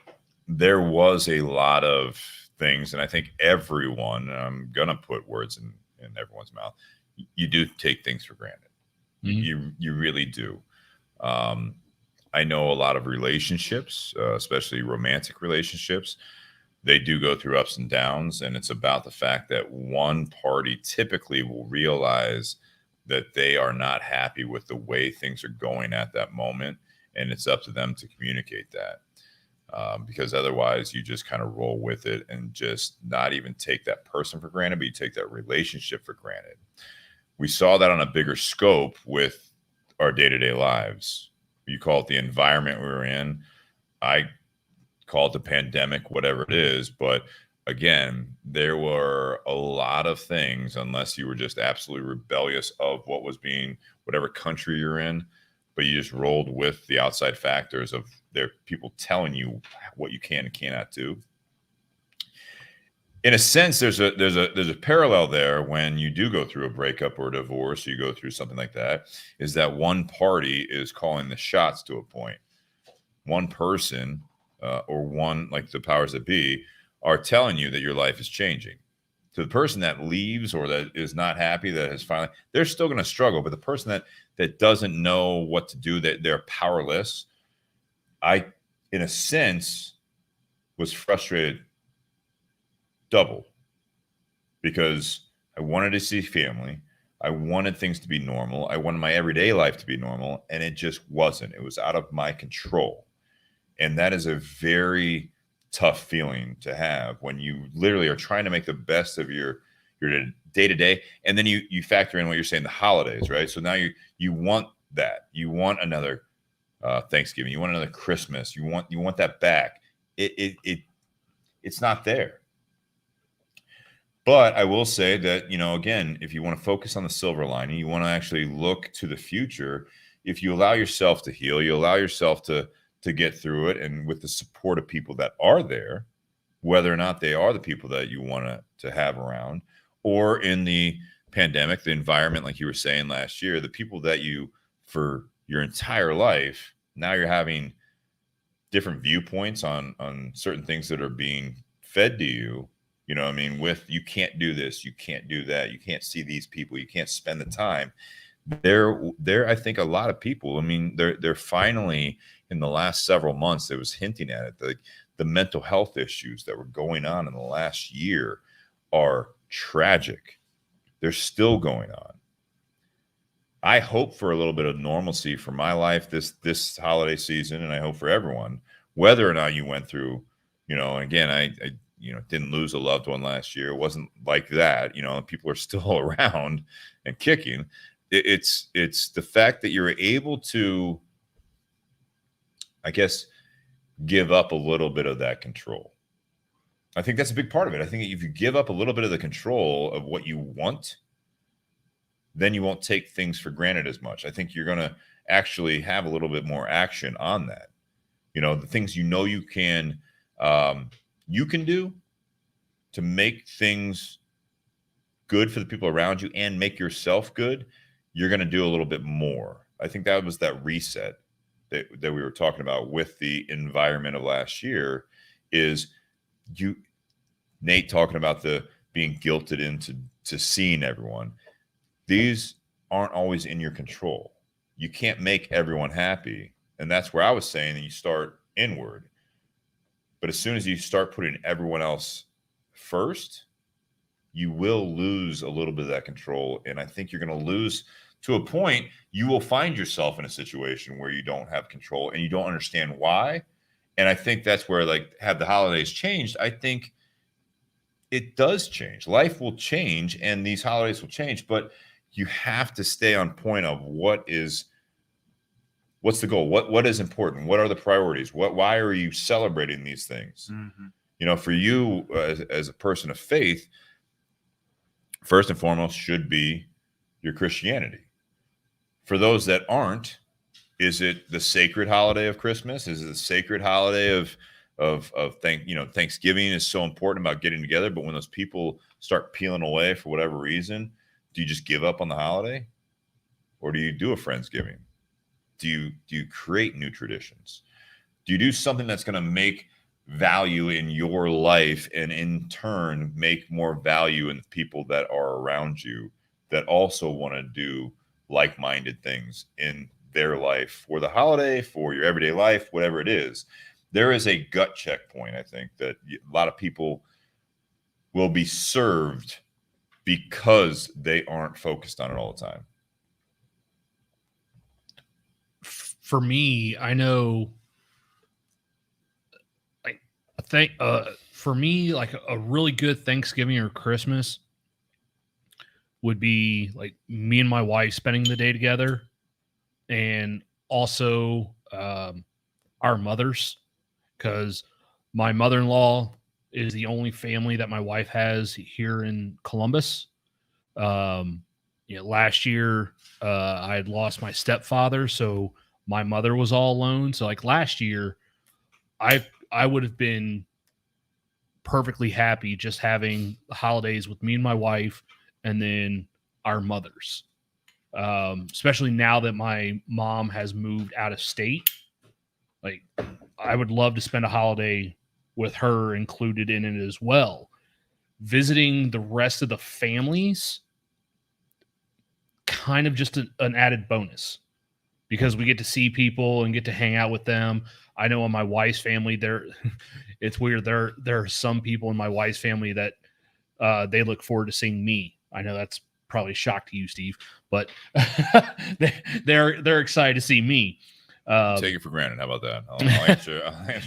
there was a lot of things, and I think everyone, I'm gonna put words in in everyone's mouth, you do take things for granted. You really do. I know a lot of relationships, especially romantic relationships, they do go through ups and downs, and it's about the fact that one party typically will realize that they are not happy with the way things are going at that moment, and it's up to them to communicate that. Because otherwise you just kind of roll with it and just not even take that person for granted, but you take that relationship for granted. We saw that on a bigger scope with our day-to-day lives. You call it the environment we were in. I call it the pandemic, whatever it is. But again, there were a lot of things, unless you were just absolutely rebellious of what was being, whatever country you're in, but you just rolled with the outside factors of there people telling you what you can and cannot do. In a sense, there's a parallel there when you do go through a breakup or a divorce, you go through something like that, is that one party is calling the shots to a point. One person or one, like the powers that be, are telling you that your life is changing. To the person that leaves or that is not happy, that has finally, they're still going to struggle. But the person that doesn't know what to do, that they're powerless, I, in a sense, was frustrated double, because I wanted to see family. I wanted things to be normal. I wanted my everyday life to be normal, and it just wasn't. It was out of my control. And that is a very tough feeling to have when you literally are trying to make the best of your day to day. And then you factor in what you're saying, the holidays, right? So now you want that. You want another Thanksgiving. You want another Christmas. You want that back. It's not there. But I will say that, again, if you want to focus on the silver lining, you want to actually look to the future. If you allow yourself to heal, you allow yourself to get through it, and with the support of people that are there, whether or not they are the people that you want to have around, or in the pandemic, the environment, like you were saying last year, the people that you, for your entire life, now you're having different viewpoints on certain things that are being fed to you. You know what I mean? With, you can't do this, you can't do that, you can't see these people, you can't spend the time. There, I think a lot of people, I mean, they're finally, in the last several months, it was hinting at it, the mental health issues that were going on in the last year are tragic. They're still going on. I hope for a little bit of normalcy for my life this holiday season, and I hope for everyone, whether or not you went through, and again, I didn't lose a loved one last year. It wasn't like that. People are still around and kicking. It's the fact that you're able to, I guess, give up a little bit of that control. I think that's a big part of it. I think if you give up a little bit of the control of what you want, then you won't take things for granted as much. I think you're going to actually have a little bit more action on that. The things you can do to make things good for the people around you and make yourself good, you're going to do a little bit more. I think that was that reset that we were talking about with the environment of last year, is Nate talking about the being guilted into seeing everyone. These aren't always in your control. You can't make everyone happy. And that's where I was saying that you start inward. But as soon as you start putting everyone else first, you will lose a little bit of that control. And I think you're going to lose to a point. You will find yourself in a situation where you don't have control and you don't understand why. And I think that's where, have the holidays changed? I think it does change. Life will change and these holidays will change, but you have to stay on point of what's the goal? What is important? What are the priorities? Why are you celebrating these things? Mm-hmm. For you as a person of faith, first and foremost should be your Christianity. For those that aren't, is it the sacred holiday of Christmas? Is it the sacred holiday of Thanksgiving is so important about getting together, but when those people start peeling away for whatever reason, do you just give up on the holiday? Or do you do a Friendsgiving? Do you create new traditions? Do you do something that's going to make value in your life, and in turn make more value in the people that are around you that also want to do like-minded things in their life for the holiday, for your everyday life, whatever it is. There is a gut checkpoint, I think, that a lot of people will be served because they aren't focused on it all the time. For me, I know, like, I think for me, like a really good Thanksgiving or Christmas would be like me and my wife spending the day together, and also our mothers, because my mother-in-law is the only family that my wife has here in Columbus. Last year I had lost my stepfather, so my mother was all alone. So like last year, I would have been perfectly happy just having the holidays with me and my wife, and then our mothers. Especially now that my mom has moved out of state, like I would love to spend a holiday with her included in it as well. Visiting the rest of the families, kind of just an added bonus, because we get to see people and get to hang out with them. I know in my wife's family, it's weird. There are some people in my wife's family that they look forward to seeing me. I know that's probably a shock to you, Steve, but they're excited to see me. Take it for granted. How about that? I'll answer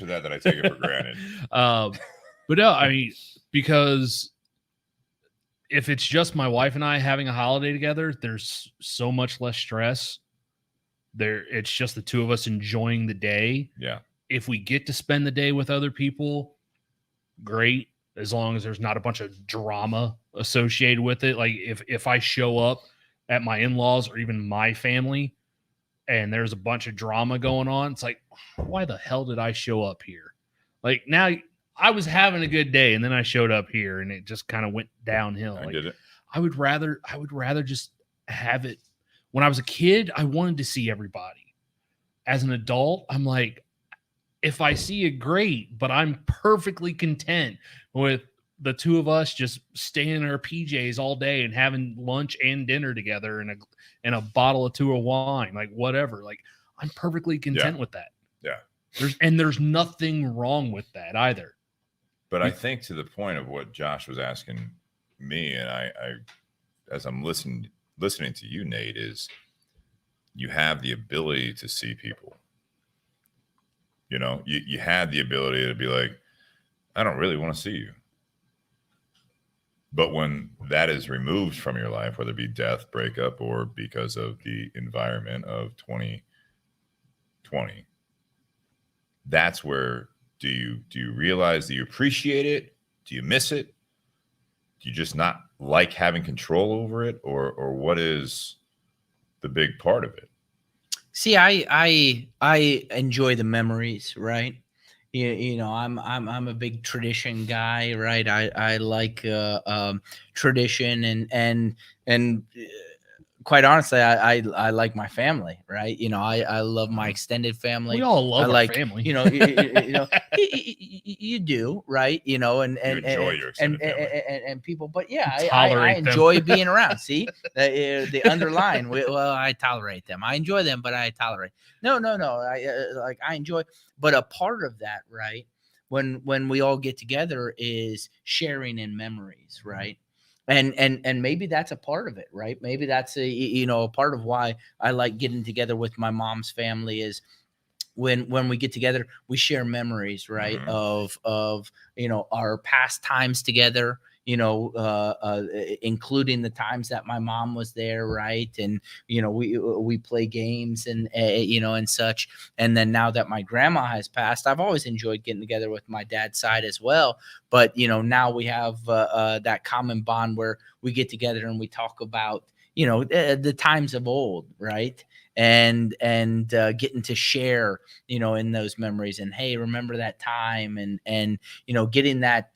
that I take it for granted. But no, I mean, because if it's just my wife and I having a holiday together, there's so much less stress. It's just the two of us enjoying the day. Yeah. If we get to spend the day with other people, great, as long as there's not a bunch of drama associated with it. Like if I show up at my in-laws or even my family and there's a bunch of drama going on, it's like, why the hell did I show up here? Like, now I was having a good day and then I showed up here and it just kind of went downhill. I like, get it. I would rather just have it. When I was a kid, I wanted to see everybody. As an adult, I'm like, if I see it, great, but I'm perfectly content with the two of us just staying in our PJs all day and having lunch and dinner together and a bottle or two of wine, like whatever. Like, I'm perfectly content with that. Yeah. There's nothing wrong with that either. But I think to the point of what Josh was asking me, and I as I'm listening to you, Nate, is you have the ability to see people. You know, you had the ability to be like, I don't really want to see you. But when that is removed from your life, whether it be death, breakup, or because of the environment of 2020, that's where do you realize that you appreciate it? Do you miss it? Do you just not like having control over it? Or what is the big part of it? See, I enjoy the memories, right? You know, I'm a big tradition guy, right? I like tradition and quite honestly, I like my family, right? You know, I love my extended family. We all love our family. You know, you do, right? You know, and You enjoy your extended family. and people, but yeah, I Tolerate them. enjoy being around. See, the underline. Well, I tolerate them. I enjoy them, but I tolerate. No. I enjoy, but a part of that, right? When we all get together is sharing in memories, right? And maybe that's a part of it, right? Maybe that's a part of why I like getting together with my mom's family is when we get together, we share memories, right? Mm-hmm. Of our past times together, including the times that my mom was there, right? And we play games and and such. And then now that my grandma has passed, I've always enjoyed getting together with my dad's side as well. But now we have that common bond where we get together and we talk about the times of old, right? And getting to share, in those memories, and hey, remember that time, and getting that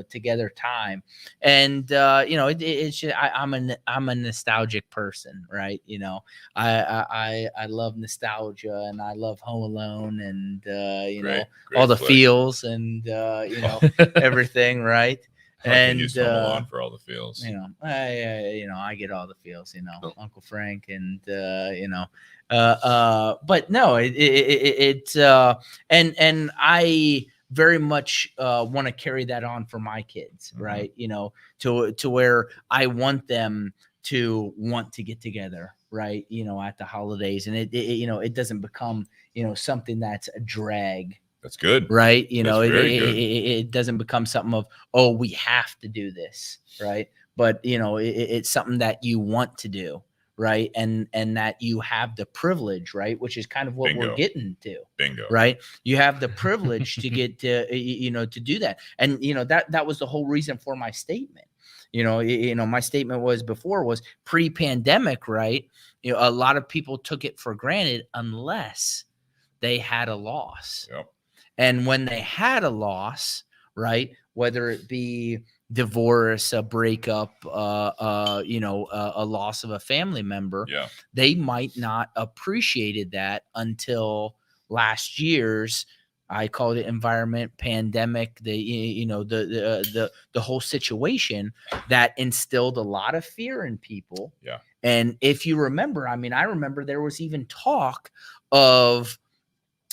together time, and it's just, I'm a nostalgic person, right? I love nostalgia, and I love Home Alone, and Great all the flick. feels, and everything, right? I can use Home Alone for all the feels. I get all the feels, Uncle Frank, and but no, it's and I very much want to carry that on for my kids, right? To where I want them to want to get together, right? At the holidays, and it doesn't become something that's a drag. That's good. Right. It doesn't become something of, oh, we have to do this. Right. But, it's something that you want to do. Right. And that you have the privilege. Right. Which is kind of what Bingo. we're getting to. Bingo. Right. You have the privilege to get to, to do that. And, that was the whole reason for my statement. My statement was pre-pandemic. Right. A lot of people took it for granted unless they had a loss. Yep. And when they had a loss, right, whether it be divorce, a breakup, a loss of a family member, they might not appreciated that until last year's, I called it environment, pandemic, the whole situation that instilled a lot of fear in people. Yeah. And if you remember, I remember there was even talk of,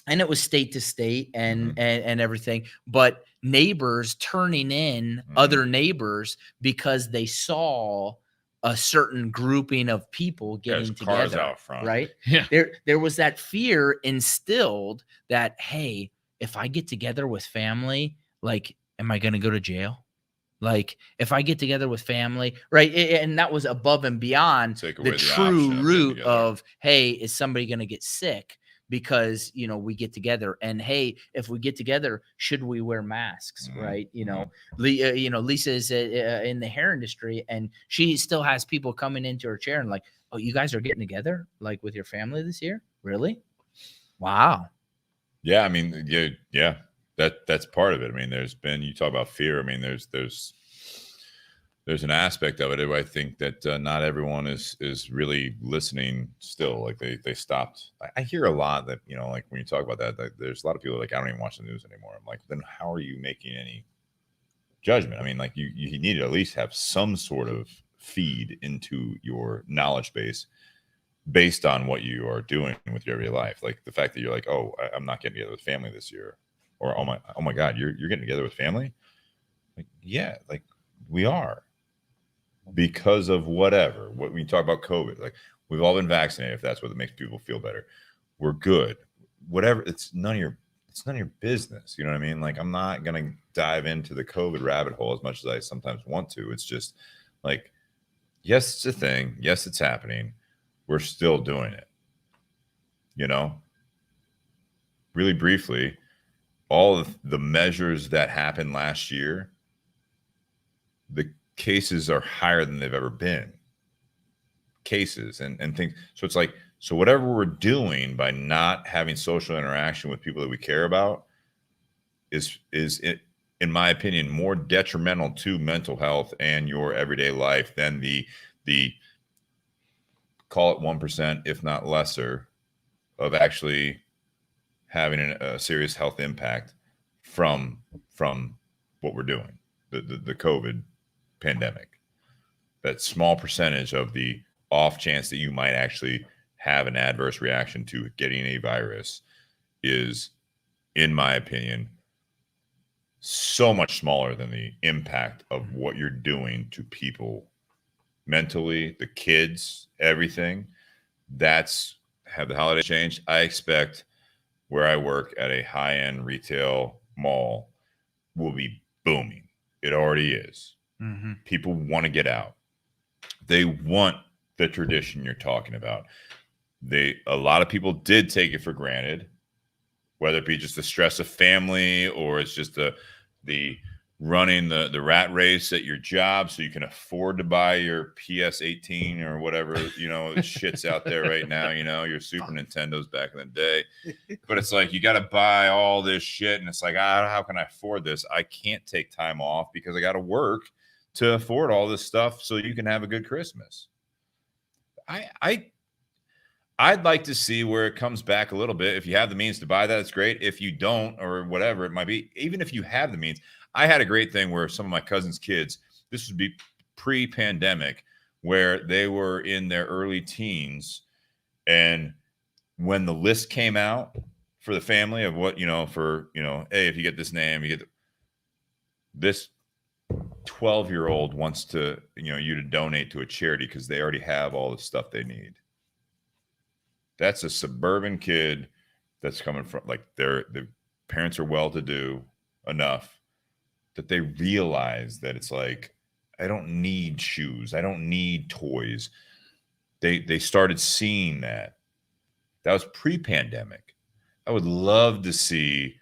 and it was state to state and everything, but neighbors turning in other neighbors because they saw a certain grouping of people getting together. Cars out front. Right? Yeah. There was that fear instilled that, hey, if I get together with family, like, am I going to go to jail? Like, if I get together with family, right? And that was above and beyond the true root of, hey, is somebody going to get sick? Because we get together, and hey, if we get together, should we wear masks? Right? Lisa is in the hair industry, and she still has people coming into her chair and like, oh, you guys are getting together like with your family this year? Really? Wow. Yeah, yeah, that's part of it. There's been, you talk about fear. There's an aspect of it. I think that not everyone is really listening still. Like they stopped. I hear a lot that, like when you talk about that, there's a lot of people like, I don't even watch the news anymore. I'm like, then how are you making any judgment? You need to at least have some sort of feed into your knowledge base based on what you are doing with your everyday life. Like the fact that you're like, oh, I'm not getting together with family this year, or oh my God, you're getting together with family. Like, yeah, like we are. Because of whatever, what we talk about COVID, like we've all been vaccinated. If that's what makes people feel better, we're good. Whatever, it's none of your business. You know what I mean? Like, I'm not gonna dive into the COVID rabbit hole as much as I sometimes want to. It's just like, yes, it's a thing. Yes, it's happening. We're still doing it. Really briefly, all of the measures that happened last year, the cases are higher than they've ever been. Cases and things. So it's like, so whatever we're doing by not having social interaction with people that we care about is in my opinion, more detrimental to mental health and your everyday life than the call it 1%, if not lesser, of actually having a serious health impact from what we're doing, the COVID pandemic. That small percentage of the off chance that you might actually have an adverse reaction to getting a virus is, in my opinion, so much smaller than the impact of what you're doing to people mentally, the kids, everything. Have the holiday changed? I expect where I work at a high-end retail mall will be booming. It already is. People want to get out. They want the tradition you're talking about. A lot of people did take it for granted, whether it be just the stress of family or it's just the running the rat race at your job so you can afford to buy your PS18 or whatever, shit's out there right now, your Super Nintendos back in the day. But it's like, you got to buy all this shit. And it's like, how can I afford this? I can't take time off because I got to work to afford all this stuff so you can have a good Christmas. I'd like to see where it comes back a little bit. If you have the means to buy that, it's great. If you don't, or whatever it might be, even if you have the means, I had a great thing where some of my cousins' kids, this would be pre-pandemic, where they were in their early teens. And when the list came out for the family of what, hey, if you get this name, you get this 12-year-old wants to, you to donate to a charity because they already have all the stuff they need. That's a suburban kid that's coming from, like, the parents are well-to-do enough that they realize that it's like, I don't need shoes. I don't need toys. They started seeing that. That was pre-pandemic. I would love to see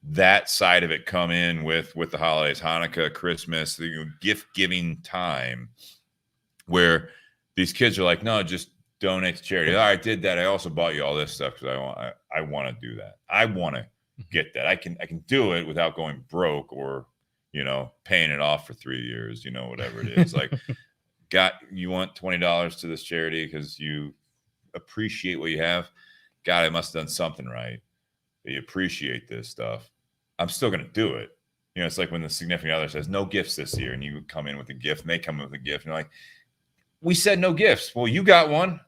that side of it come in with the holidays, Hanukkah, Christmas, the gift-giving time, where these kids are like, no, just donate to charity. I did that. I also bought you all this stuff because I want to do that. I want to get that. I can do it without going broke or paying it off for 3 years. Whatever it is. Like, you want $20 to this charity because you appreciate what you have. God, I must have done something right. You appreciate this stuff. I'm still gonna do it. It's like when the significant other says no gifts this year, and you come in with a gift, and they come in with a gift, and you're like, we said no gifts. Well, you got one.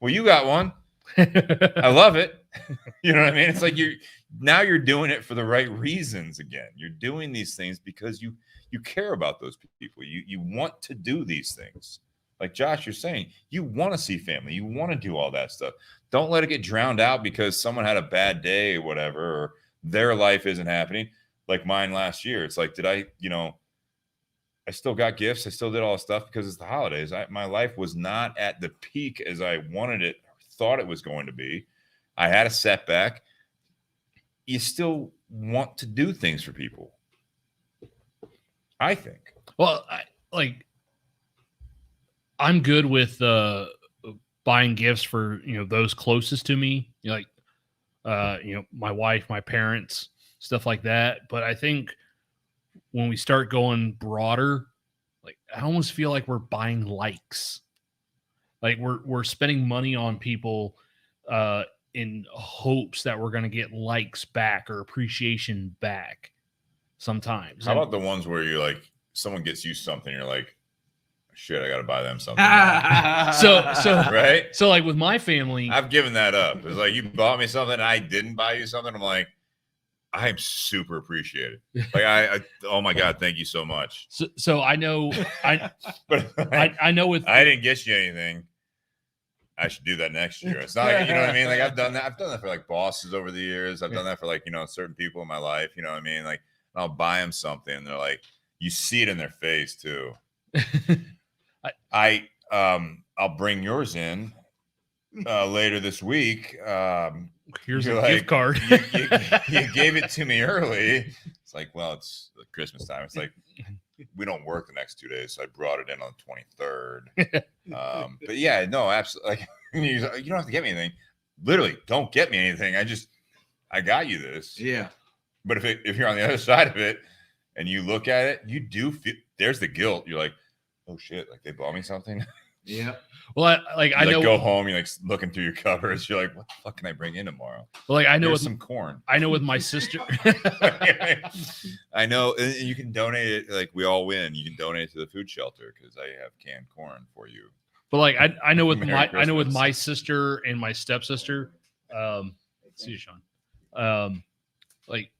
I love it. You know what I mean? It's like you're doing it for the right reasons again. You're doing these things because you care about those people. You want to do these things. Like Josh, you're saying, you want to see family. You want to do all that stuff. Don't let it get drowned out because someone had a bad day or whatever, or their life isn't happening. Like mine last year. It's like, I still got gifts. I still did all the stuff because it's the holidays. My life was not at the peak as I wanted it, thought it was going to be. I had a setback. You still want to do things for people, I think. Well, I'm good with buying gifts for those closest to me, my wife, my parents, stuff like that. But I think when we start going broader, like, I almost feel like we're buying likes. Like we're spending money on people in hopes that we're going to get likes back or appreciation back sometimes. How about the ones where you're like, someone gets you something, you're like, shit, I got to buy them something. So right? So like with my family, I've given that up. It's like, you bought me something, I didn't buy you something. I'm like, I'm super appreciated. Like I oh my God, thank you so much. So I know, but I know with I didn't get you anything. I should do that next year. It's not like, you know what I mean? Like I've done that for like bosses over the years. I've done that for like, certain people in my life, you know what I mean? Like I'll buy them something and they're like, you see it in their face too. I'll bring yours in later this week. Here's a like, gift card. you gave it to me early. It's like, well, it's Christmas time. It's like, we don't work the next 2 days, so I brought it in on the 23rd. But yeah, no, absolutely. Like, you don't have to get me anything. Literally, don't get me anything. I got you this. Yeah. But if you're on the other side of it and you look at it, you do feel there's the guilt. You're like, oh shit, like they bought me something. Yeah. Well, I know. Go home. You're like looking through your cupboards. You're like, what the fuck can I bring in tomorrow? Well, like I know Here's with some corn. I know with my sister. I know, and you can donate it. Like we all win. You can donate it to the food shelter because I have canned corn for you. But like I know with Merry with Christmas. my sister and my stepsister. See you, Sean. Like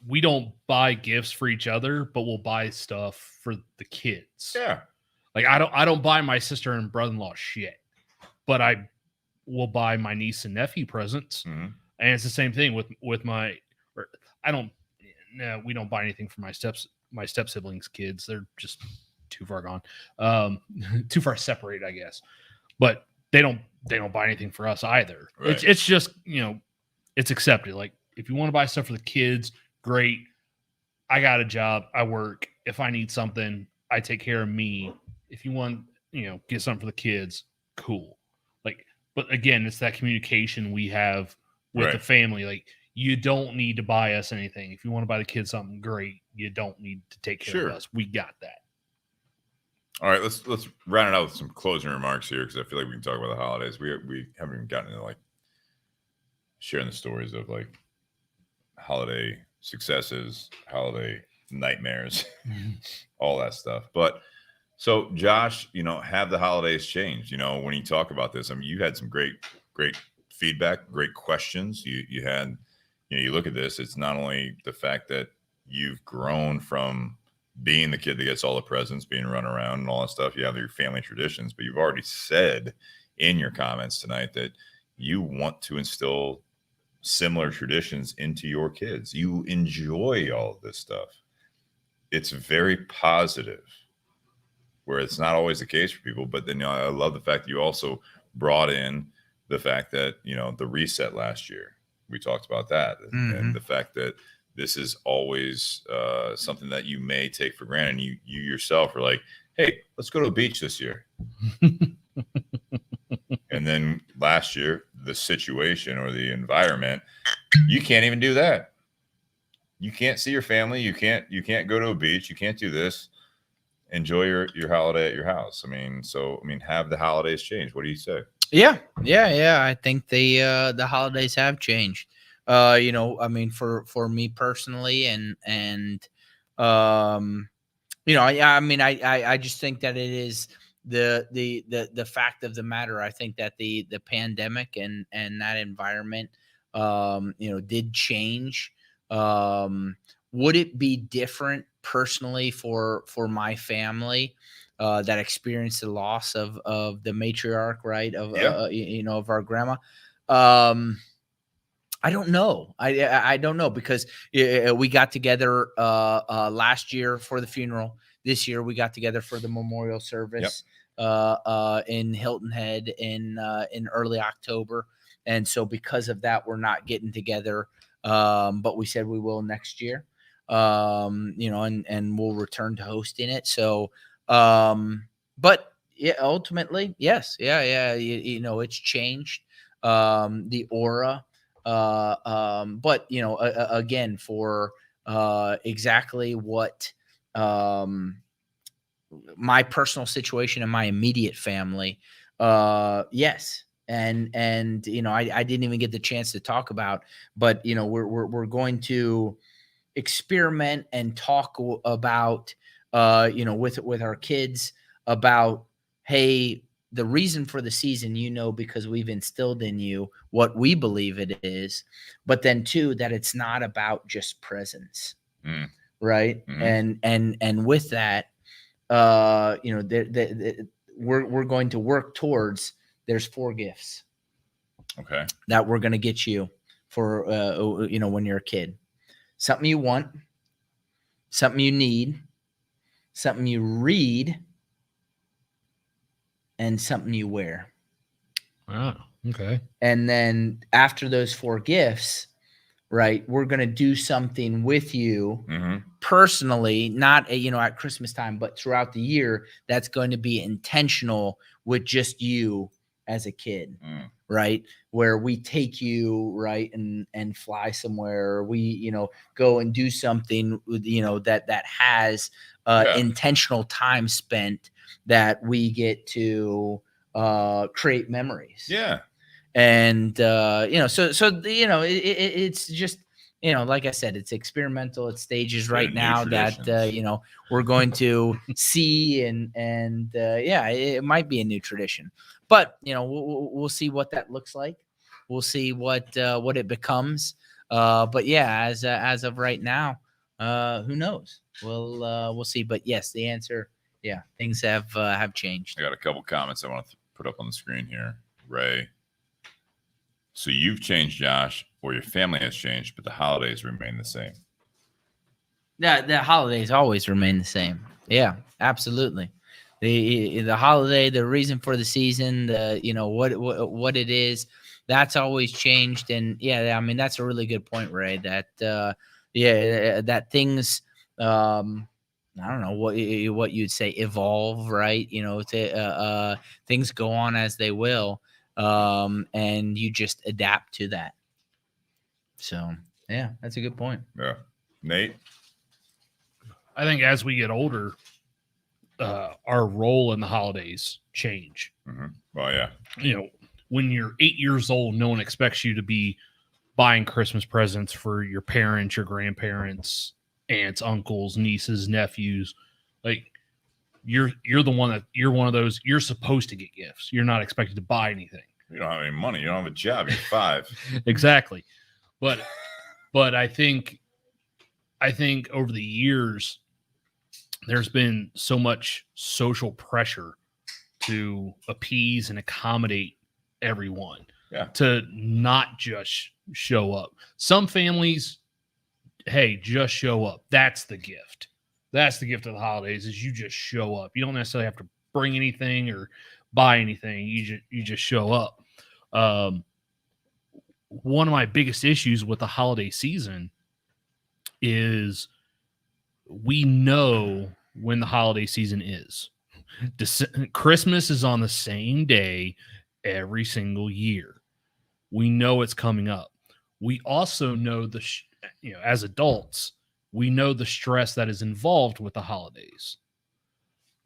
we don't buy gifts for each other, but we'll buy stuff for the kids. Yeah. Like I don't buy my sister and brother-in-law shit, but I will buy my niece and nephew presents. Mm-hmm. And it's the same thing with my. We don't buy anything for my step siblings' kids. They're just too far gone, too far separated, I guess. But they don't buy anything for us either. Right. It's just it's accepted. Like if you want to buy stuff for the kids, great. I got a job, I work. If I need something, I take care of me. If you want, get something for the kids, cool. Like, but again, it's that communication we have with the family. Like, you don't need to buy us anything. If you want to buy the kids something, great. You don't need to take care of us. We got that. All right, let's round it out with some closing remarks here, because I feel like we can talk about the holidays. We haven't even gotten into like sharing the stories of like holiday successes, holiday nightmares, all that stuff. But so Josh, have the holidays changed? When you talk about this, I mean, you had some great feedback, great questions. You had, you look at this, it's not only the fact that you've grown from being the kid that gets all the presents, being run around and all that stuff. You have your family traditions, but you've already said in your comments tonight that you want to instill similar traditions into your kids. You enjoy all of this stuff. It's very positive, where it's not always the case for people. But then, I love the fact that you also brought in the fact that, the reset last year, we talked about that, and the fact that this is always something that you may take for granted. And you yourself are like, hey, let's go to the beach this year. And then last year, the situation or the environment, you can't even do that. You can't see your family. You can't go to a beach. You can't do this. Enjoy your holiday at your house. Have the holidays change? What do you say? Yeah. I think the holidays have changed. For me personally, I just think that it is the fact of the matter. I think that the pandemic and that environment, did change. Would it be different personally for my family that experienced the loss of the matriarch, right? Of our grandma. I don't know. I don't know, because we got together last year for the funeral. This year we got together for the memorial service in Hilton Head in early October. And so because of that, we're not getting together. But we said we will next year. And we'll return to hosting it. So, but yeah, ultimately, yes. Yeah. It's changed. The aura. But again, for exactly what my personal situation and my immediate family, yes. And I didn't even get the chance to talk about, but we're going to experiment and talk about with our kids about, hey, the reason for the season, because we've instilled in you what we believe it is, but then too, that it's not about just presents. Right. And with that, we're going to work towards, there's 4 gifts. Okay. That we're going to get you for, when you're a kid. Something you want, something you need, something you read, and something you wear. Wow. Okay. And then after those 4 gifts, right, we're going to do something with you personally, not at Christmas time, but throughout the year, that's going to be intentional with just you as a kid, right? Where we take you, right, and fly somewhere, or we, go and do something, that has intentional time spent, that we get to create memories. Yeah. And it's just, like I said, it's experimental, it's stages right now that we're going to see, and it might be a new tradition, but we'll see what that looks like. We'll see what it becomes. But yeah, as of right now, who knows? We'll see. But yes, the answer, yeah, things have changed. I got a couple comments I want to put up on the screen here. Ray, so you've changed, Josh, or your family has changed, but the holidays remain the same. The holidays always remain the same. Yeah, absolutely. The holiday, the reason for the season, what it is, that's always changed. And yeah, I mean, that's a really good point, Ray, that that things I don't know what you'd say, evolve, right? Things go on as they will, and you just adapt to that. So yeah, that's a good point. Yeah. Nate? I think as we get older, our role in the holidays change. Mm-hmm. Well, yeah. When you're 8 years old, no one expects you to be buying Christmas presents for your parents, your grandparents, aunts, uncles, nieces, nephews. Like you're one of those, you're supposed to get gifts. You're not expected to buy anything. You don't have any money. You don't have a job. You're 5. Exactly. But I think over the years, there's been so much social pressure to appease and accommodate everyone. Yeah. To not just show up. Some families, hey, just show up. That's the gift. That's the gift of the holidays, is you just show up. You don't necessarily have to bring anything or buy anything. You just show up. One of my biggest issues with the holiday season is we know when the holiday season is. Christmas is on the same day every single year. We know it's coming up. We also know as adults, we know the stress that is involved with the holidays.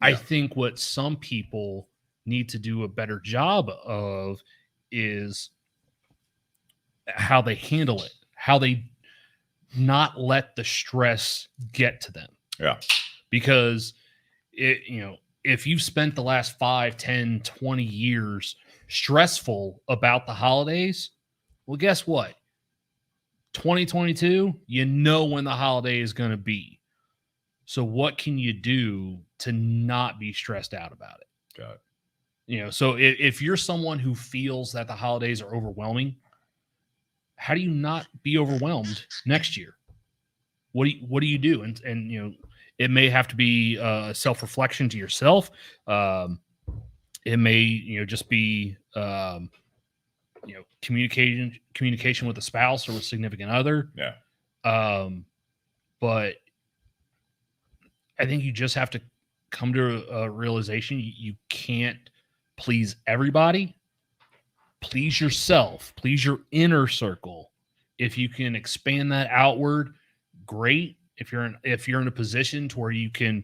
Yeah. I think what some people need to do a better job of is how they handle it, how they not let the stress get to them. Yeah. Because if you've spent the last 5, 10, 20 years stressful about the holidays, well, guess what? 2022, you know when the holiday is going to be. So what can you do to not be stressed out about it? Got it. So if you're someone who feels that the holidays are overwhelming, how do you not be overwhelmed next year? What do you do? And it may have to be self-reflection to yourself. It may just be communication with a spouse or with a significant other. Yeah. But I think you just have to come to a realization you can't please everybody. Please yourself. Please your inner circle. If you can expand that outward, great. If you're in a position to where you can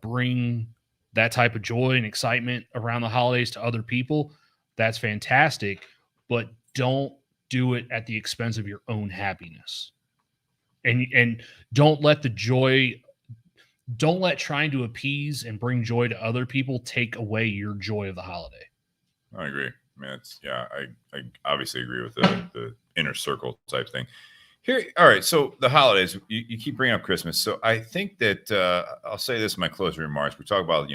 bring that type of joy and excitement around the holidays to other people, that's fantastic. But don't do it at the expense of your own happiness. And don't let trying to appease and bring joy to other people take away your joy of the holiday. I agree. I obviously agree with the inner circle type thing. Here, all right. So the holidays, you keep bringing up Christmas. So I think that I'll say this in my closing remarks. We talk about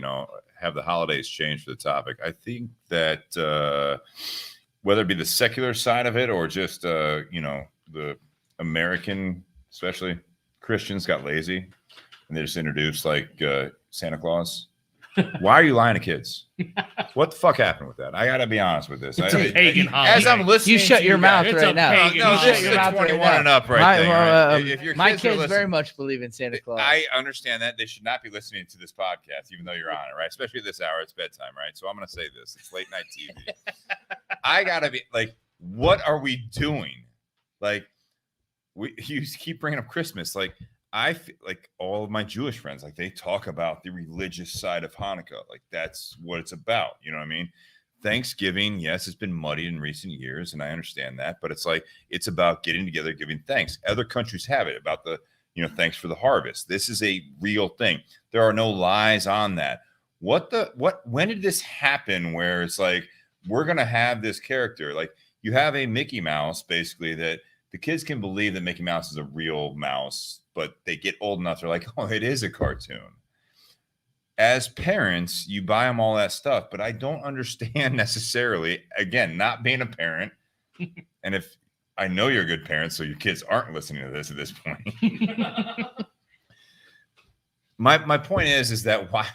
have the holidays changed for the topic. I think that whether it be the secular side of it or just the American, especially Christians, got lazy and they just introduced Santa Claus. Why are you lying to kids? What the fuck happened with that? I got to be honest with this. It's a pagan holiday. As I'm listening, you shut your mouth right now. No, this is a 21 and up right there. If your my kids kids very much believe in Santa Claus. I understand that they should not be listening to this podcast, even though you're on it, right? Especially at this hour, it's bedtime, right? So I'm going to say this: it's late night TV. I gotta be what are we doing? You keep bringing up Christmas, I feel like all of my Jewish friends, they talk about the religious side of Hanukkah. That's what it's about. You know what I mean? Thanksgiving, yes, it's been muddied in recent years, and I understand that, but it's about getting together, giving thanks. Other countries have it about the, thanks for the harvest. This is a real thing. There are no lies on that. When did this happen where it's we're going to have this character? You have a Mickey Mouse, basically, that the kids can believe that Mickey Mouse is a real mouse, but they get old enough, they're oh, it is a cartoon. As parents, you buy them all that stuff, but I don't understand necessarily, again, not being a parent. And if I know you're a good parent, so your kids aren't listening to this at this point. My point is that why,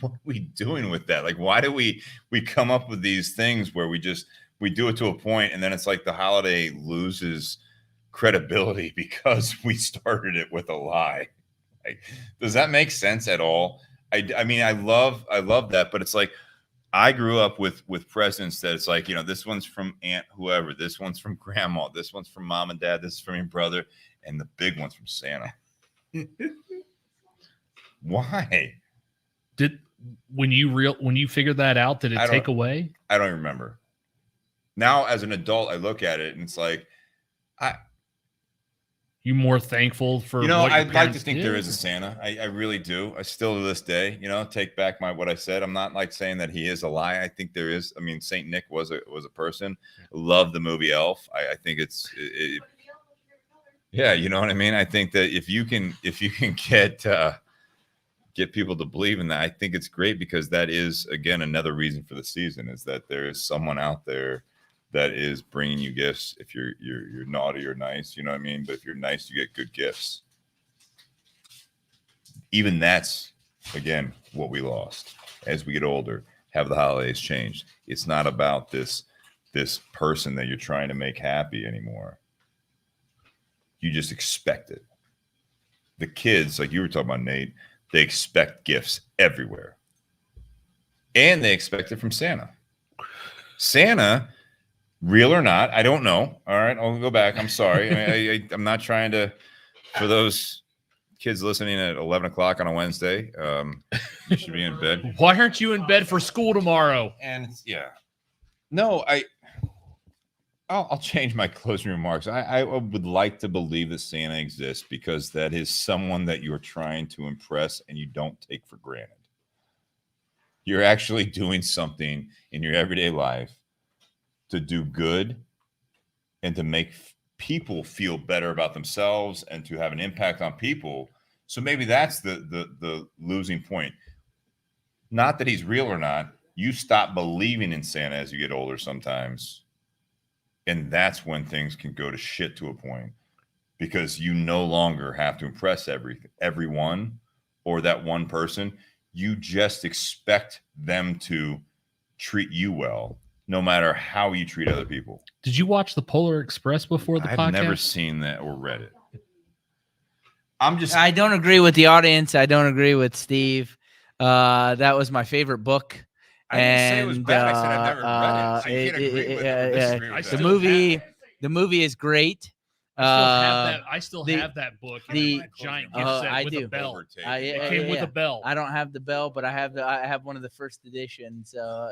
what are we doing with that? Why do we come up with these things where we do it to a point and then it's the holiday loses credibility because we started it with a lie? Like, does that make sense at all? I mean, I love that, but it's like I grew up with presents that it's like, this one's from Aunt whoever, this one's from Grandma, this one's from Mom and Dad, this is from your brother, and the big one's from Santa. Why? When you figured that out, did it take away? I don't remember. Now, as an adult, I look at it and it's like, you more thankful for I'd like to think there is a Santa. I really do. I still to this day, take back what I said. I'm not like saying that he is a lie. I think there is. I mean, Saint Nick was a person. Love the movie Elf. I think yeah, you know what I mean? I think that if you can get people to believe in that, I think it's great, because that is, again, another reason for the season, is that there is someone out there that is bringing you gifts. If you're naughty or nice, you know what I mean? But if you're nice, you get good gifts. Even that's, again, what we lost as we get older. Have the holidays changed? It's not about this person that you're trying to make happy anymore. You just expect it. The kids, like you were talking about, Nate, they expect gifts everywhere. And they expect it from Santa. Santa, real or not, I don't know. All right, I'll go back. I'm sorry. I'm not trying to, for those kids listening at 11 o'clock on a Wednesday, you should be in bed. Why aren't you in bed for school tomorrow? And yeah. No, I'll change my closing remarks. I would like to believe that Santa exists, because that is someone that you're trying to impress and you don't take for granted. You're actually doing something in your everyday life to do good and to make people feel better about themselves and to have an impact on people. So maybe that's the losing point. Not that he's real or not. You stop believing in Santa as you get older sometimes. And that's when things can go to shit to a point, because you no longer have to impress everyone or that one person. You just expect them to treat you well, no matter how you treat other people. Did you watch the Polar Express before the podcast? I've never seen that or read it. I don't agree with the audience. I don't agree with Steve. That was my favorite book. I didn't say it was bad. I said I've never read it. So you can't agree with it or disagree with that. The movie is great. I still have that book. The giant gift set with a bell. It came with a bell. I don't have the bell, but I have one of the first editions, of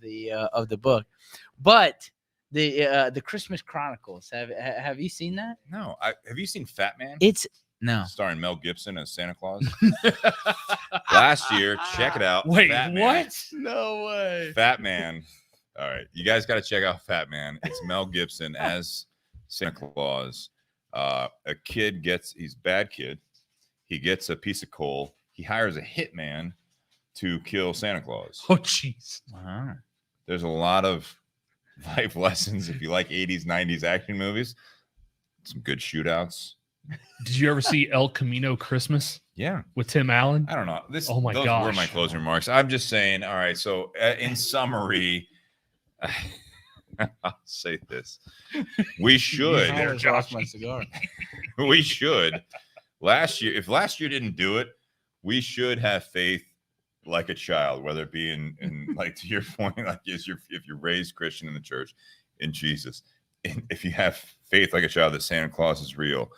the book. But the Christmas Chronicles. Have you seen that? No. Have you seen Fat Man? No. Starring Mel Gibson as Santa Claus. Last year, check it out. Wait, Fat what? Man. No way. Fat Man. All right, you guys got to check out Fat Man. It's Mel Gibson as Santa Claus. A kid he's a bad kid. He gets a piece of coal. He hires a hitman to kill Santa Claus. Oh, jeez. Wow. There's a lot of life lessons if you like 80s, 90s action movies. Some good shootouts. Did you ever see El Camino Christmas? Yeah. With Tim Allen? I don't know. Those were my closing remarks. I'm just saying, all right, so in summary, I'll say this. We should. My cigar. We should. If last year didn't do it, we should have faith like a child, whether it be in like, to your point, like if you're raised Christian in the church, in Jesus, and if you have faith like a child that Santa Claus is real,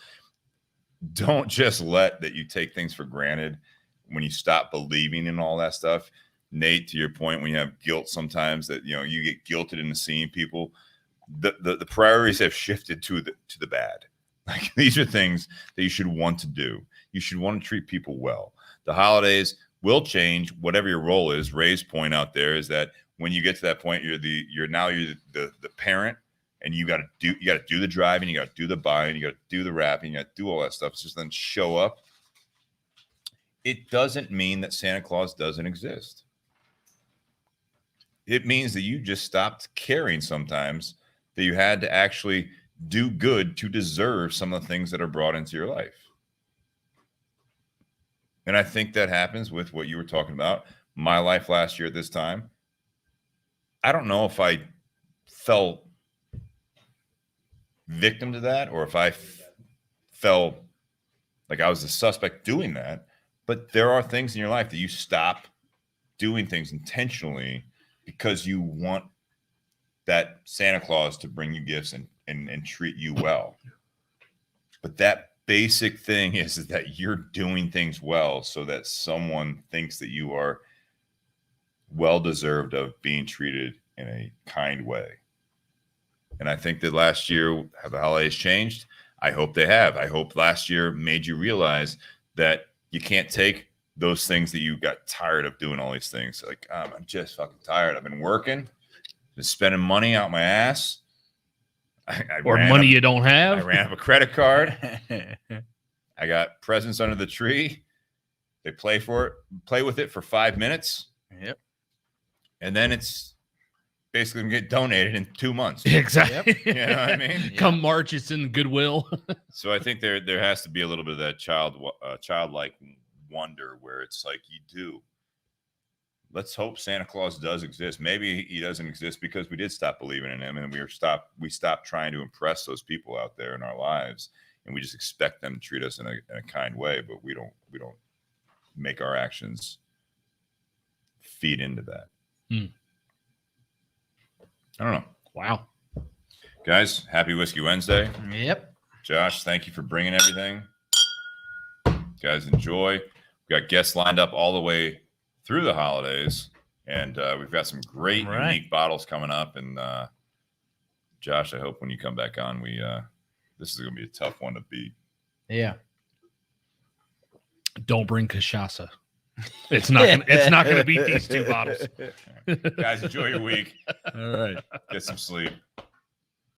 don't just let that you take things for granted when you stop believing in all that stuff. Nate, to your point, when you have guilt sometimes that you get guilted into seeing people, the priorities have shifted to the bad. Like, these are things that you should want to do. You should want to treat people well. The holidays will change whatever your role is. Ray's point out there is that when you get to that point, you're the parent, and you got to do the driving, you got to do the buying, you got to do the wrapping, you got to do all that stuff. It's just then show up. It doesn't mean that Santa Claus doesn't exist. It means that you just stopped caring sometimes, that you had to actually do good to deserve some of the things that are brought into your life. And I think that happens with what you were talking about. My life last year at this time, I don't know if I fell victim to that or if I fell Like I was the suspect doing that, but there are things in your life that you stop doing things intentionally because you want that Santa Claus to bring you gifts and treat you well. But that basic thing is that you're doing things well so that someone thinks that you are well deserved of being treated in a kind way. And I think that last year, have the holidays changed? I hope they have. I hope last year made you realize that you can't take those things that you got tired of doing all these things. Like, I'm just fucking tired. I've been working, been spending money out my ass. Or money you don't have. I ran up a credit card. I got presents under the tree. They play with it for 5 minutes. Yep. And then it's basically going to get donated in 2 months. Exactly. You know what I mean? Come March, it's in Goodwill. So I think there has to be a little bit of that childlike wonder where it's like you do. Let's hope Santa Claus does exist. Maybe he doesn't exist because we did stop believing in him, and we stopped trying to impress those people out there in our lives, and we just expect them to treat us in a kind way, but we don't make our actions feed into that. I don't know. Wow. Guys, happy Whiskey Wednesday. Yep. Josh, thank you for bringing everything. Guys, enjoy. We got guests lined up all the way through the holidays, and we've got some great unique bottles coming up. And Josh, I hope when you come back on, this is going to be a tough one to beat. Yeah. Don't bring cachaça. It's not going to beat these two bottles. Guys, enjoy your week. All right. Get some sleep.